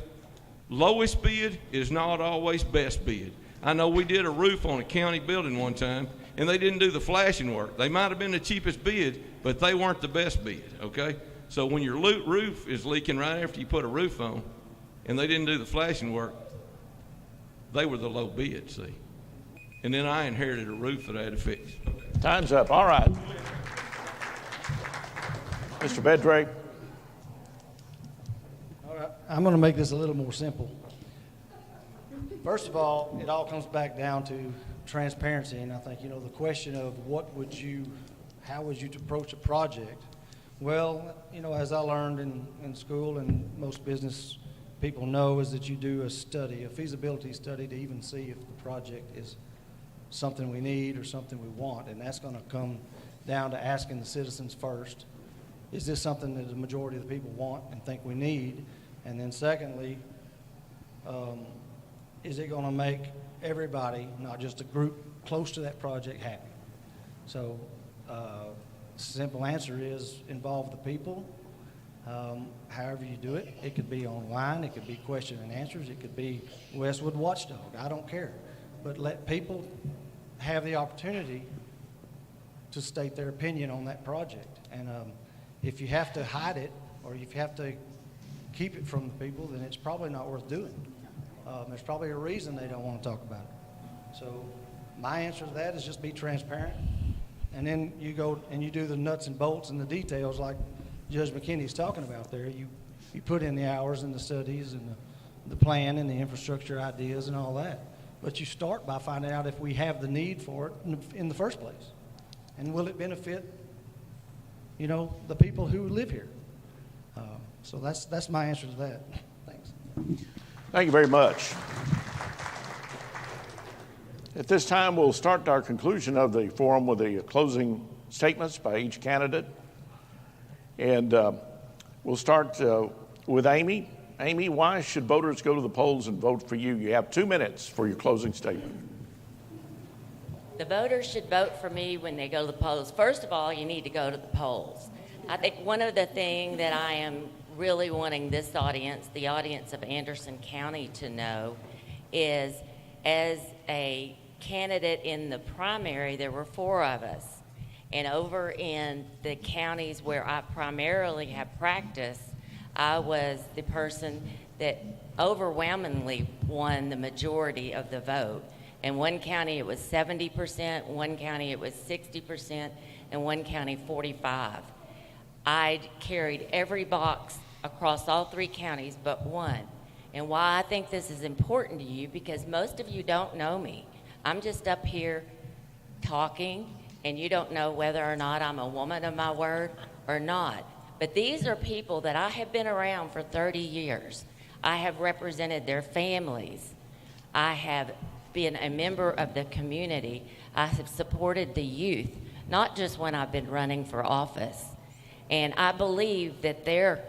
Lowest bid is not always best bid. I know we did a roof on a county building one time, and they didn't do the flashing work. They might have been the cheapest bid, but they weren't the best bid, okay? So when your roof is leaking right after you put a roof on, and they didn't do the flashing work, they were the low bid, see? And then I inherited a roof that I had to fix. Okay. Time's up. All right. Mr. Bedray. All right, I'm going to make this a little more simple. First of all, it all comes back down to transparency, and I think, the question of how would you approach a project? Well, as I learned in school and most business people know, is that you do a study, a feasibility study, to even see if the project is something we need or something we want, and that's going to come down to asking the citizens first, is this something that the majority of the people want and think we need? And then secondly, is it going to make everybody, not just a group close to that project, happy? So simple answer is involve the people. However you do it. It could be online, it could be question and answers, it could be Westwood Watchdog, I don't care. But let people have the opportunity to state their opinion on that project. And if you have to hide it or if you have to keep it from the people, then it's probably not worth doing. There's probably a reason they don't want to talk about it. So my answer to that is just be transparent. And then you go and you do the nuts and bolts and the details like Judge McKinney's talking about there. You put in the hours and the studies and the plan and the infrastructure ideas and all that. But you start by finding out if we have the need for it in the first place. And will it benefit, the people who live here? So that's my answer to that. Thanks. Thank you very much. At this time, we'll start our conclusion of the forum with the closing statements by each candidate. And we'll start with Amy. Amy, why should voters go to the polls and vote for you? You have 2 minutes for your closing statement. The voters should vote for me when they go to the polls. First of all, you need to go to the polls. I think one of the things that I am really wanting this audience, the audience of Anderson County, to know is, as a candidate in the primary, there were 4 of us. And over in the counties where I primarily have practiced, I was the person that overwhelmingly won the majority of the vote. In one county it was 70%, one county it was 60%, and one county 45%. I carried every box across all 3 counties but one. And why I think this is important to you, because most of you don't know me. I'm just up here talking, and you don't know whether or not I'm a woman of my word or not. But these are people that I have been around for 30 years. I have represented their families. I have been a member of the community. I have supported the youth, not just when I've been running for office. And I believe that their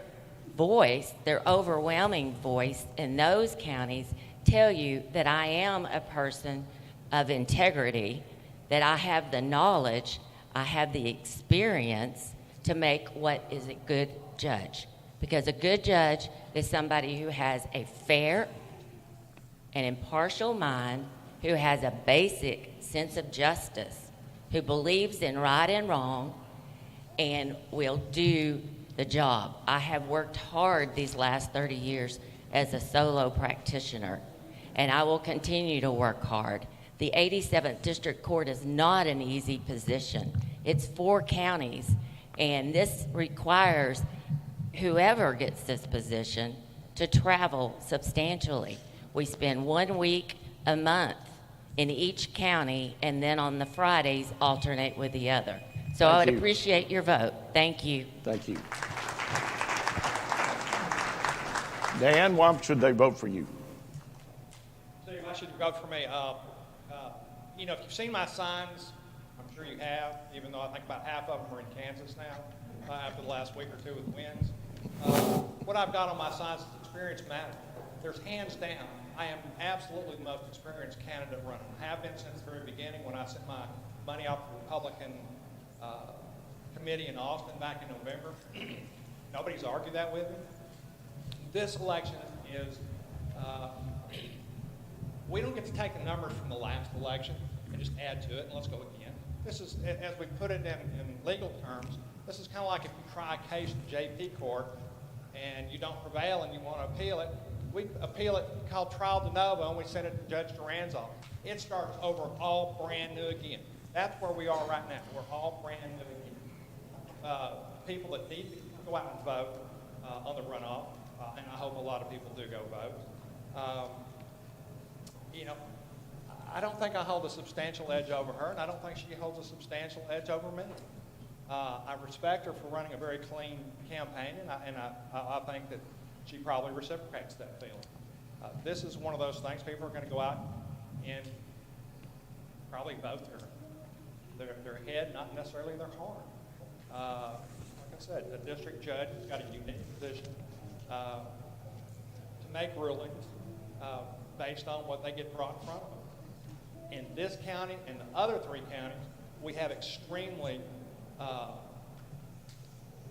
voice, their overwhelming voice in those counties, tell you that I am a person of integrity, that I have the knowledge, I have the experience to make what is a good judge. Because a good judge is somebody who has a fair and impartial mind, who has a basic sense of justice, who believes in right and wrong, and will do the job. I have worked hard these last 30 years as a solo practitioner, and I will continue to work hard. The 87th District Court is not an easy position. It's 4 counties, and this requires whoever gets this position to travel substantially. We spend 1 week a month in each county, and then on the Fridays alternate with the other. So I would appreciate your vote. Thank you. Thank you. Dan, why should they vote for you? So why should you vote for me? You know, if you've seen my signs, I'm sure you have, even though I think about half of them are in Kansas now, after the last week or 2 with winds. What I've got on my signs is experience matters. There's hands down, I am absolutely the most experienced candidate running. I have been since the very beginning when I sent my money off to the Republican committee in Austin back in November. Nobody's argued that with me. This election is, we don't get to take the numbers from the last election and just add to it and let's go again. This is, as we put it in legal terms, this is kind of like if you try a case in JP court and you don't prevail and you want to appeal it, we appeal it called trial de novo and we send it to Judge Duran's office. It starts over all brand new again. That's where we are right now. We're all brand new again. People that need to go out and vote on the runoff, and I hope a lot of people do go vote. You know, I don't think I hold a substantial edge over her, and I don't think she holds a substantial edge over me. I respect her for running a very clean campaign, and I think that she probably reciprocates that feeling. This is one of those things. People are going to go out and probably vote their head, not necessarily their heart. Like I said, a district judge has got a unique position to make rulings based on what they get brought in front of them. In this county and the other 3 counties, we have extremely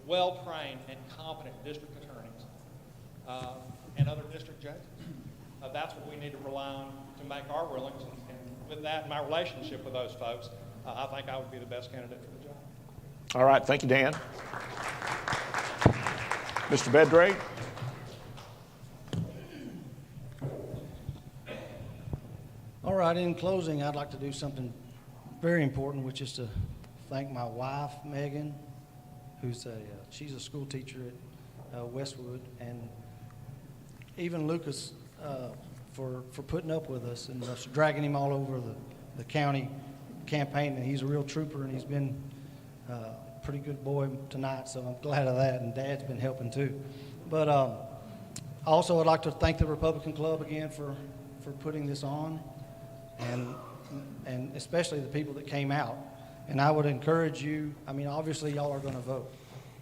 well-trained and competent district attorneys and other district judges. That's what we need to rely on to make our rulings. And with that, my relationship with those folks, I think I would be the best candidate for the job. All right, thank you, Dan. Mr. Bedray? All right, in closing, I'd like to do something very important, which is to thank my wife, Megan, who's she's a school teacher at Westwood, and even Lucas for putting up with us and us dragging him all over the county campaign. And he's a real trooper, and he's been a pretty good boy tonight, so I'm glad of that, and Dad's been helping too. But also I'd like to thank the Republican Club again for putting this on, and especially the people that came out. And I would encourage you, I mean, obviously y'all are going to vote,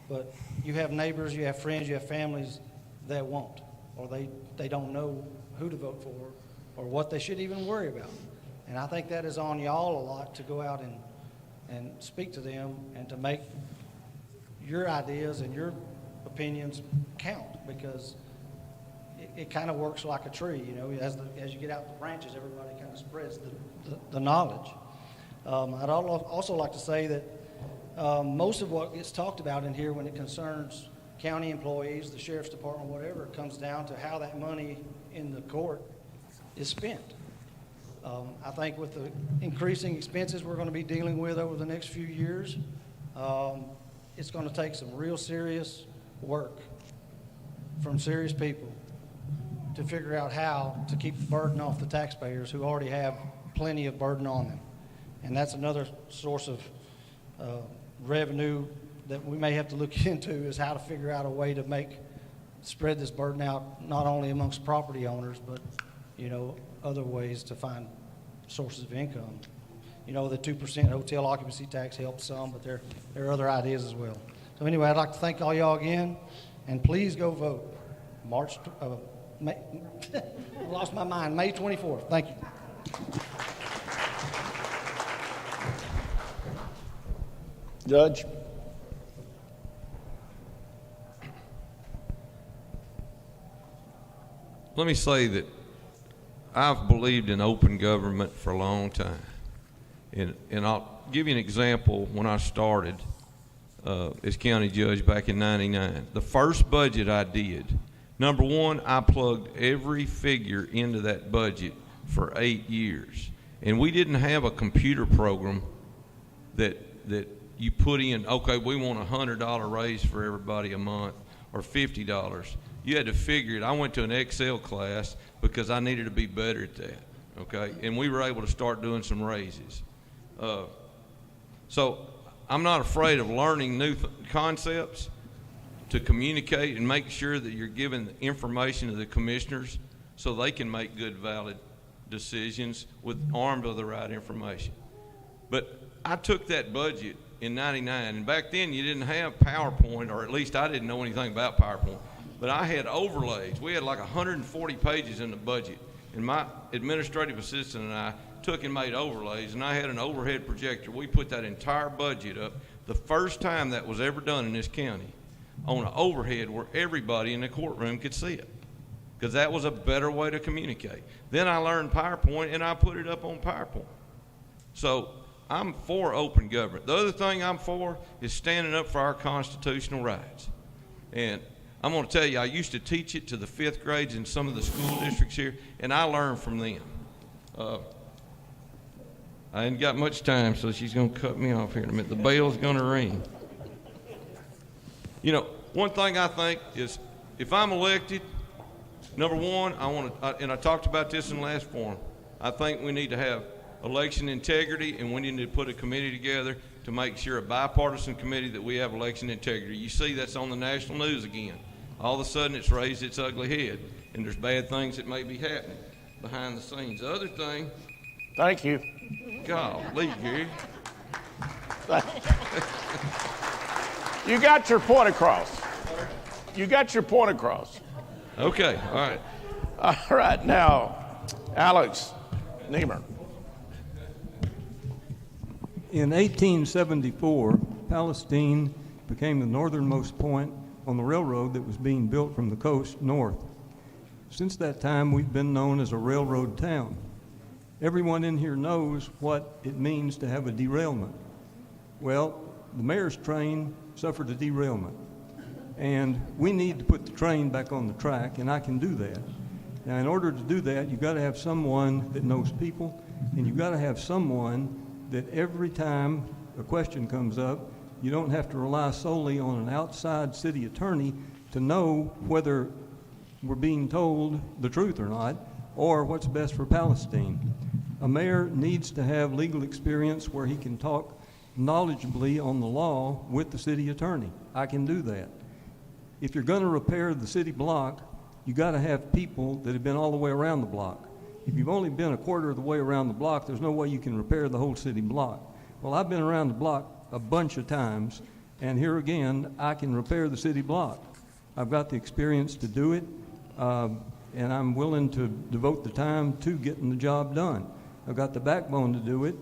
but you have neighbors, you have friends, you have families that won't. or they don't know who to vote for or what they should even worry about. And I think that is on y'all a lot to go out and speak to them and to make your ideas and your opinions count, because it kind of works like a tree, you know. As you get out the branches, everybody kind of spreads the knowledge. I'd also like to say that most of what gets talked about in here when it concerns county employees, the sheriff's department, whatever, comes down to how that money in the court is spent. I think with the increasing expenses we're going to be dealing with over the next few years, it's going to take some real serious work from serious people to figure out how to keep the burden off the taxpayers who already have plenty of burden on them. And that's another source of revenue that we may have to look into, is how to figure out a way to spread this burden out, not only amongst property owners, but, you know, other ways to find sources of income. You know, the 2% hotel occupancy tax helps some, but there are other ideas as well. So anyway, I'd like to thank all y'all again, and please go vote. May, lost my mind, May 24th. Thank you. Judge? Let me say that I've believed in open government for a long time. And I'll give you an example. When I started as county judge back in '99, the first budget I did, number one, I plugged every figure into that budget for 8 years. And we didn't have a computer program that you put in, okay, we want a $100 raise for everybody a month, or $50. You had to figure it. I went to an Excel class because I needed to be better at that, okay? And we were able to start doing some raises. So I'm not afraid of learning new concepts to communicate and make sure that you're giving information to the commissioners so they can make good, valid decisions armed with the right information. But I took that budget in '99, and back then you didn't have PowerPoint, or at least I didn't know anything about PowerPoint, but I had overlays. We had like 140 pages in the budget, and my administrative assistant and I took and made overlays, and I had an overhead projector. We put that entire budget up, the first time that was ever done in this county, on an overhead where everybody in the courtroom could see it, because that was a better way to communicate. Then I learned PowerPoint, and I put it up on PowerPoint. So I'm for open government. The other thing I'm for is standing up for our constitutional rights. And I'm going to tell you, I used to teach it to the 5th grades in some of the school districts here, and I learned from them. I ain't got much time, so she's going to cut me off here in a minute. The bell's going to ring. You know, one thing I think is, if I'm elected, number one, and I talked about this in the last forum, I think we need to have election integrity, and we need to put a committee together to make sure, a bipartisan committee, that we have election integrity. You see that's on the national news again. All of a sudden it's raised its ugly head, and there's bad things that may be happening behind the scenes. The other thing... Thank you. Golly, Gary. You got your point across. You got your point across. Okay, all right. All right, now, Alex Niemer. In 1874, Palestine became the northernmost point on the railroad that was being built from the coast north. Since that time, we've been known as a railroad town. Everyone in here knows what it means to have a derailment. Well, the mayor's train suffered a derailment, and we need to put the train back on the track, and I can do that. Now, in order to do that, you've got to have someone that knows people, and you've got to have someone that every time a question comes up, you don't have to rely solely on an outside city attorney to know whether we're being told the truth or not, or what's best for Palestine. A mayor needs to have legal experience where he can talk knowledgeably on the law with the city attorney. I can do that. If you're going to repair the city block, you got to have people that have been all the way around the block. If you've only been a quarter of the way around the block, there's no way you can repair the whole city block. Well, I've been around the block a bunch of times, and here again, I can repair the city block. I've got the experience to do it. and I'm willing to devote the time to getting the job done. I've got the backbone to do it,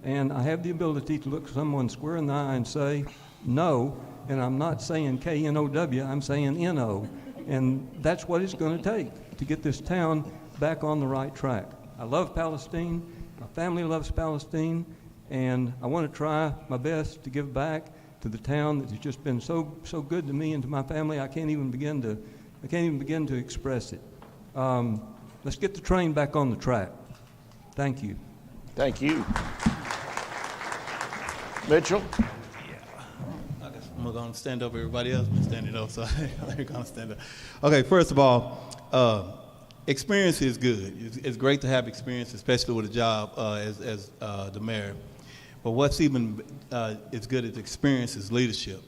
and I have the ability to look someone square in the eye and say, no, and I'm not saying K-N-O-W, I'm saying N-O, and that's what it's going to take to get this town back on the right track. I love Palestine, my family loves Palestine, and I want to try my best to give back to the town that has just been so good to me and to my family. I can't even begin to express it. Let's get the train back on the track. Thank you. Thank you. Mitchell? I guess I'm going to stand up. Everybody else been standing up, so they're going to stand up. Okay, first of all, experience is good. It's great to have experience, especially with a job as the mayor. But what's even as good as experience is leadership.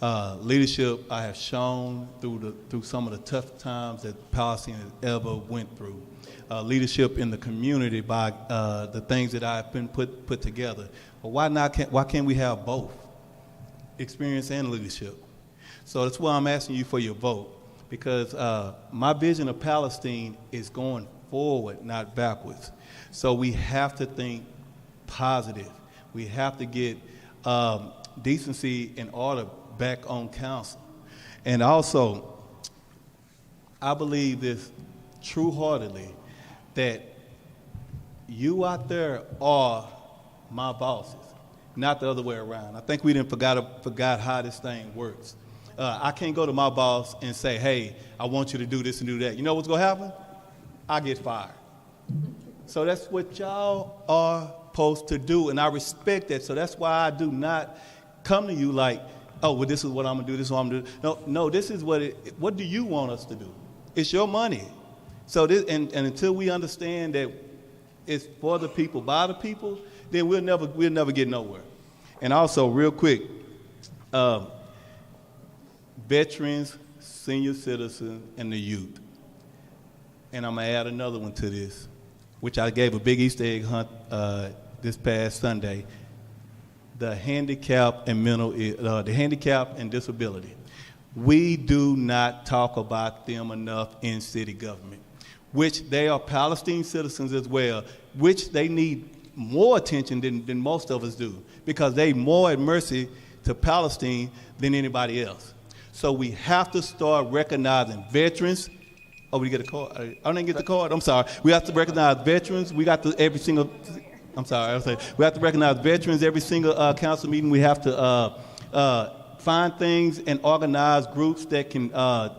Leadership I have shown through some of the tough times that Palestine has ever went through. Leadership in the community by the things that I've been put together. But why can't we have both? Experience and leadership. So that's why I'm asking you for your vote, because my vision of Palestine is going forward, not backwards. So we have to think positive. We have to get decency and order back on council. And also, I believe this true-heartedly, that you out there are my bosses, not the other way around. I think we forgot how this thing works. I can't go to my boss and say, hey, I want you to do this and do that. You know what's going to happen? I get fired. So that's what y'all are supposed to do, and I respect that. So that's why I do not come to you like, oh, well, this is what I'm going to do, this is what I'm going to do. No, this is what do you want us to do? It's your money. So this, and until we understand that it's for the people, by the people, then we'll never get nowhere. And also, real quick, veterans, senior citizens, and the youth. And I'm going to add another one to this, which I gave a big Easter egg hunt this past Sunday. The handicap and the handicap and disability. We do not talk about them enough in city government, which they are Palestinian citizens as well, which they need more attention than most of us do, because they more at mercy to Palestine than anybody else. So we have to start recognizing veterans. Oh, we get a card? I didn't get the card. I'm sorry. We have to recognize veterans. We got to every single. I'm sorry. I was saying we have to recognize veterans every single council meeting. We have to find things and organize groups that can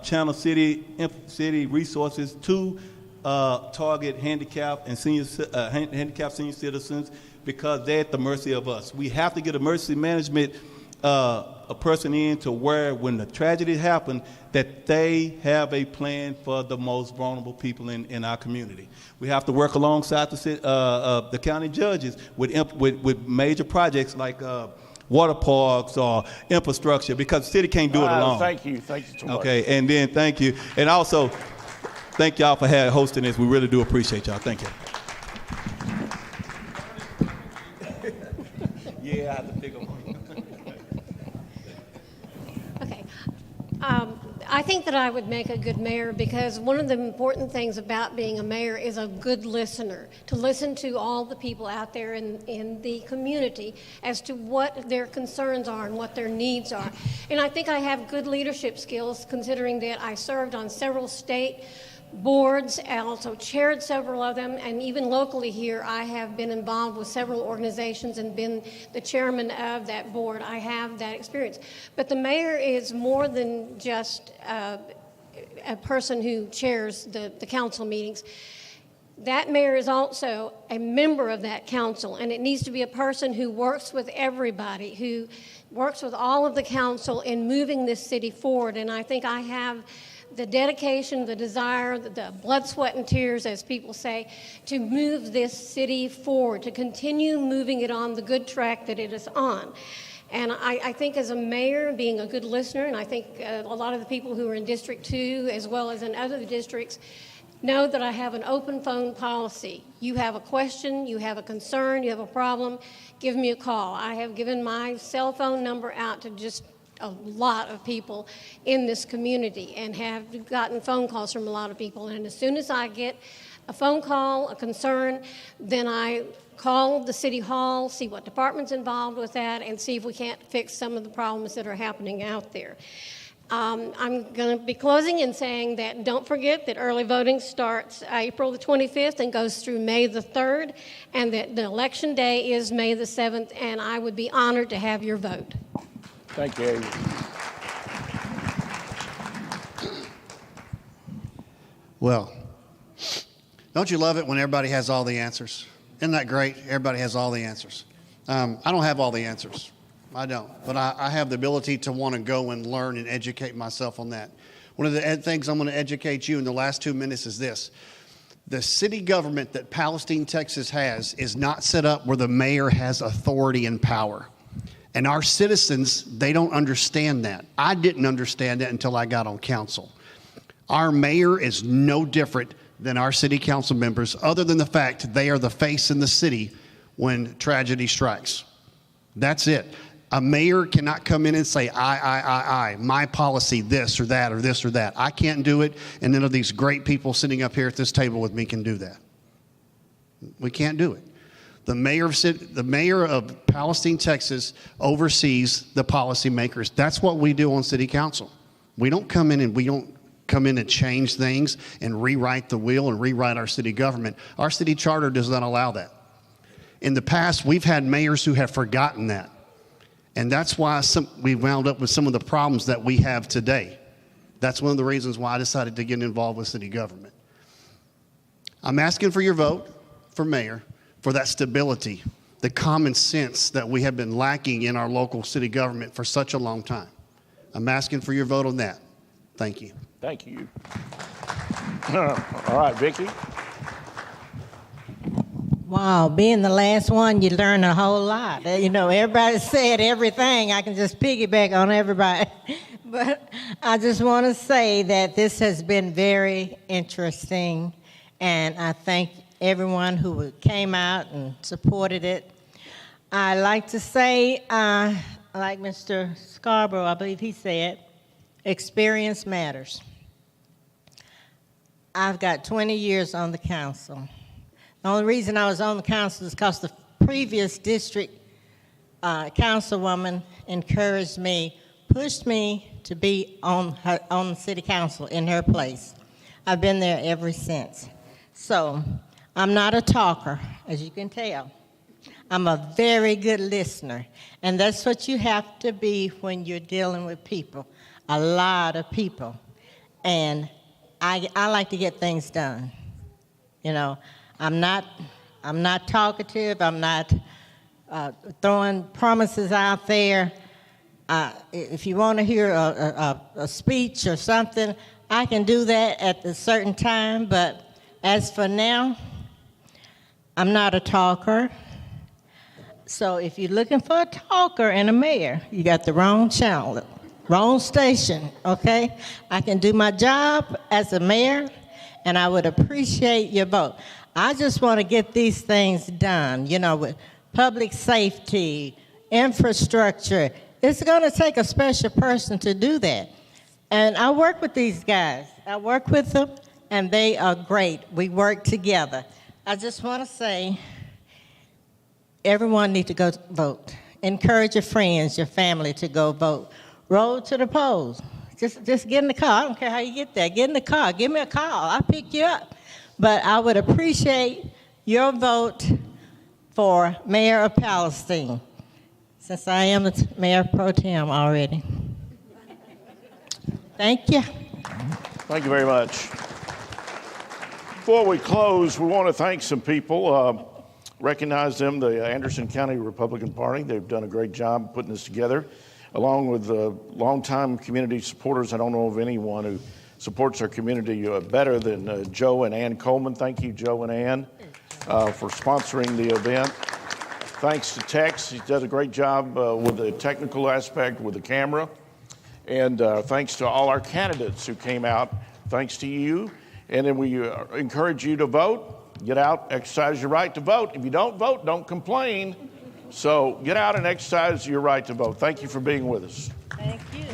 channel city resources to target handicapped senior citizens, because they're at the mercy of us. We have to get a mercy management a person in to where, when the tragedy happened, that they have a plan for the most vulnerable people in our community. We have to work alongside the county judges with major projects like water parks or infrastructure, because the city can't do it alone. Thank you so much. Okay, and then thank you. And also, thank y'all for hosting this. We really do appreciate y'all. Thank you. Yeah, I have to pick them. Okay. I think that I would make a good mayor, because one of the important things about being a mayor is a good listener, to listen to all the people out there in the community as to what their concerns are and what their needs are. And I think I have good leadership skills, considering that I served on several state boards. I also chaired several of them, and even locally here, I have been involved with several organizations and been the chairman of that board. I have that experience. But the mayor is more than just a person who chairs the council meetings. That mayor is also a member of that council, and it needs to be a person who works with everybody, who works with all of the council in moving this city forward. And I think I have the dedication, the desire, the blood, sweat, and tears, as people say, to move this city forward, to continue moving it on the good track that it is on. And I think as a mayor, being a good listener, and I think a lot of the people who are in District 2, as well as in other districts, know that I have an open phone policy. You have a question, you have a concern, you have a problem, give me a call. I have given my cell phone number out to just a lot of people in this community and have gotten phone calls from a lot of people. And as soon as I get a phone call, a concern, then I call the city hall, see what department's involved with that, and see if we can't fix some of the problems that are happening out there. I'm going to be closing and saying that don't forget that early voting starts April the 25th and goes through May the 3rd, and that the election day is May the 7th, and I would be honored to have your vote. Thank you. Well, don't you love it when everybody has all the answers? Isn't that great? Everybody has all the answers. I don't have all the answers. I don't. But I have the ability to want to go and learn and educate myself on that. One of the things I'm going to educate you in the last 2 minutes is this. The city government that Palestine, Texas has is not set up where the mayor has authority and power. And our citizens, they don't understand that. I didn't understand that until I got on council. Our mayor is no different than our city council members, other than the fact they are the face in the city when tragedy strikes. That's it. A mayor cannot come in and say, I, my policy, this or that or this or that. I can't do it, and none of these great people sitting up here at this table with me can do that. We can't do it. The mayor of Palestine, Texas oversees the policymakers. That's what we do on city council. We don't come in and change things and rewrite the wheel and rewrite our city government. Our city charter does not allow that. In the past, we've had mayors who have forgotten that. And that's why we wound up with some of the problems that we have today. That's one of the reasons why I decided to get involved with city government. I'm asking for your vote for mayor, for that stability, the common sense that we have been lacking in our local city government for such a long time. I'm asking for your vote on that. Thank you. Thank you. All right, Vicki. Wow, being the last one, you learn a whole lot. You know, everybody said everything. I can just piggyback on everybody. But I just want to say that this has been very interesting, and I thank everyone who came out and supported it. I like to say, like Mr. Scarborough, I believe he said, experience matters. I've got 20 years on the council. The only reason I was on the council is because the previous district councilwoman encouraged me, pushed me to be on the city council in her place. I've been there ever since. So I'm not a talker, as you can tell. I'm a very good listener, and that's what you have to be when you're dealing with people, a lot of people. And I like to get things done. You know, I'm not talkative. I'm not throwing promises out there. If you want to hear a speech or something, I can do that at a certain time. But as for now, I'm not a talker. So if you're looking for a talker and a mayor, you got the wrong channel, wrong station, okay? I can do my job as a mayor, and I would appreciate your vote. I just want to get these things done, you know, with public safety, infrastructure. It's going to take a special person to do that. And I work with these guys. I work with them, and they are great. We work together. I just want to say, everyone needs to go vote. Encourage your friends, your family to go vote. Roll to the polls. Just get in the car. I don't care how you get there. Get in the car. Give me a call. I'll pick you up. But I would appreciate your vote for Mayor of Palestine, since I am the Mayor Pro Tem already. Thank you. Thank you very much. Before we close, we want to thank some people. Recognize them, the Anderson County Republican Party. They've done a great job putting this together, along with longtime community supporters. I don't know of anyone who supports our community better than Joe and Ann Coleman. Thank you, Joe and Ann, for sponsoring the event. Thanks to Tex. He does a great job with the technical aspect with the camera. And thanks to all our candidates who came out. Thanks to you. And then we encourage you to vote. Get out, exercise your right to vote. If you don't vote, don't complain. So get out and exercise your right to vote. Thank you for being with us. Thank you.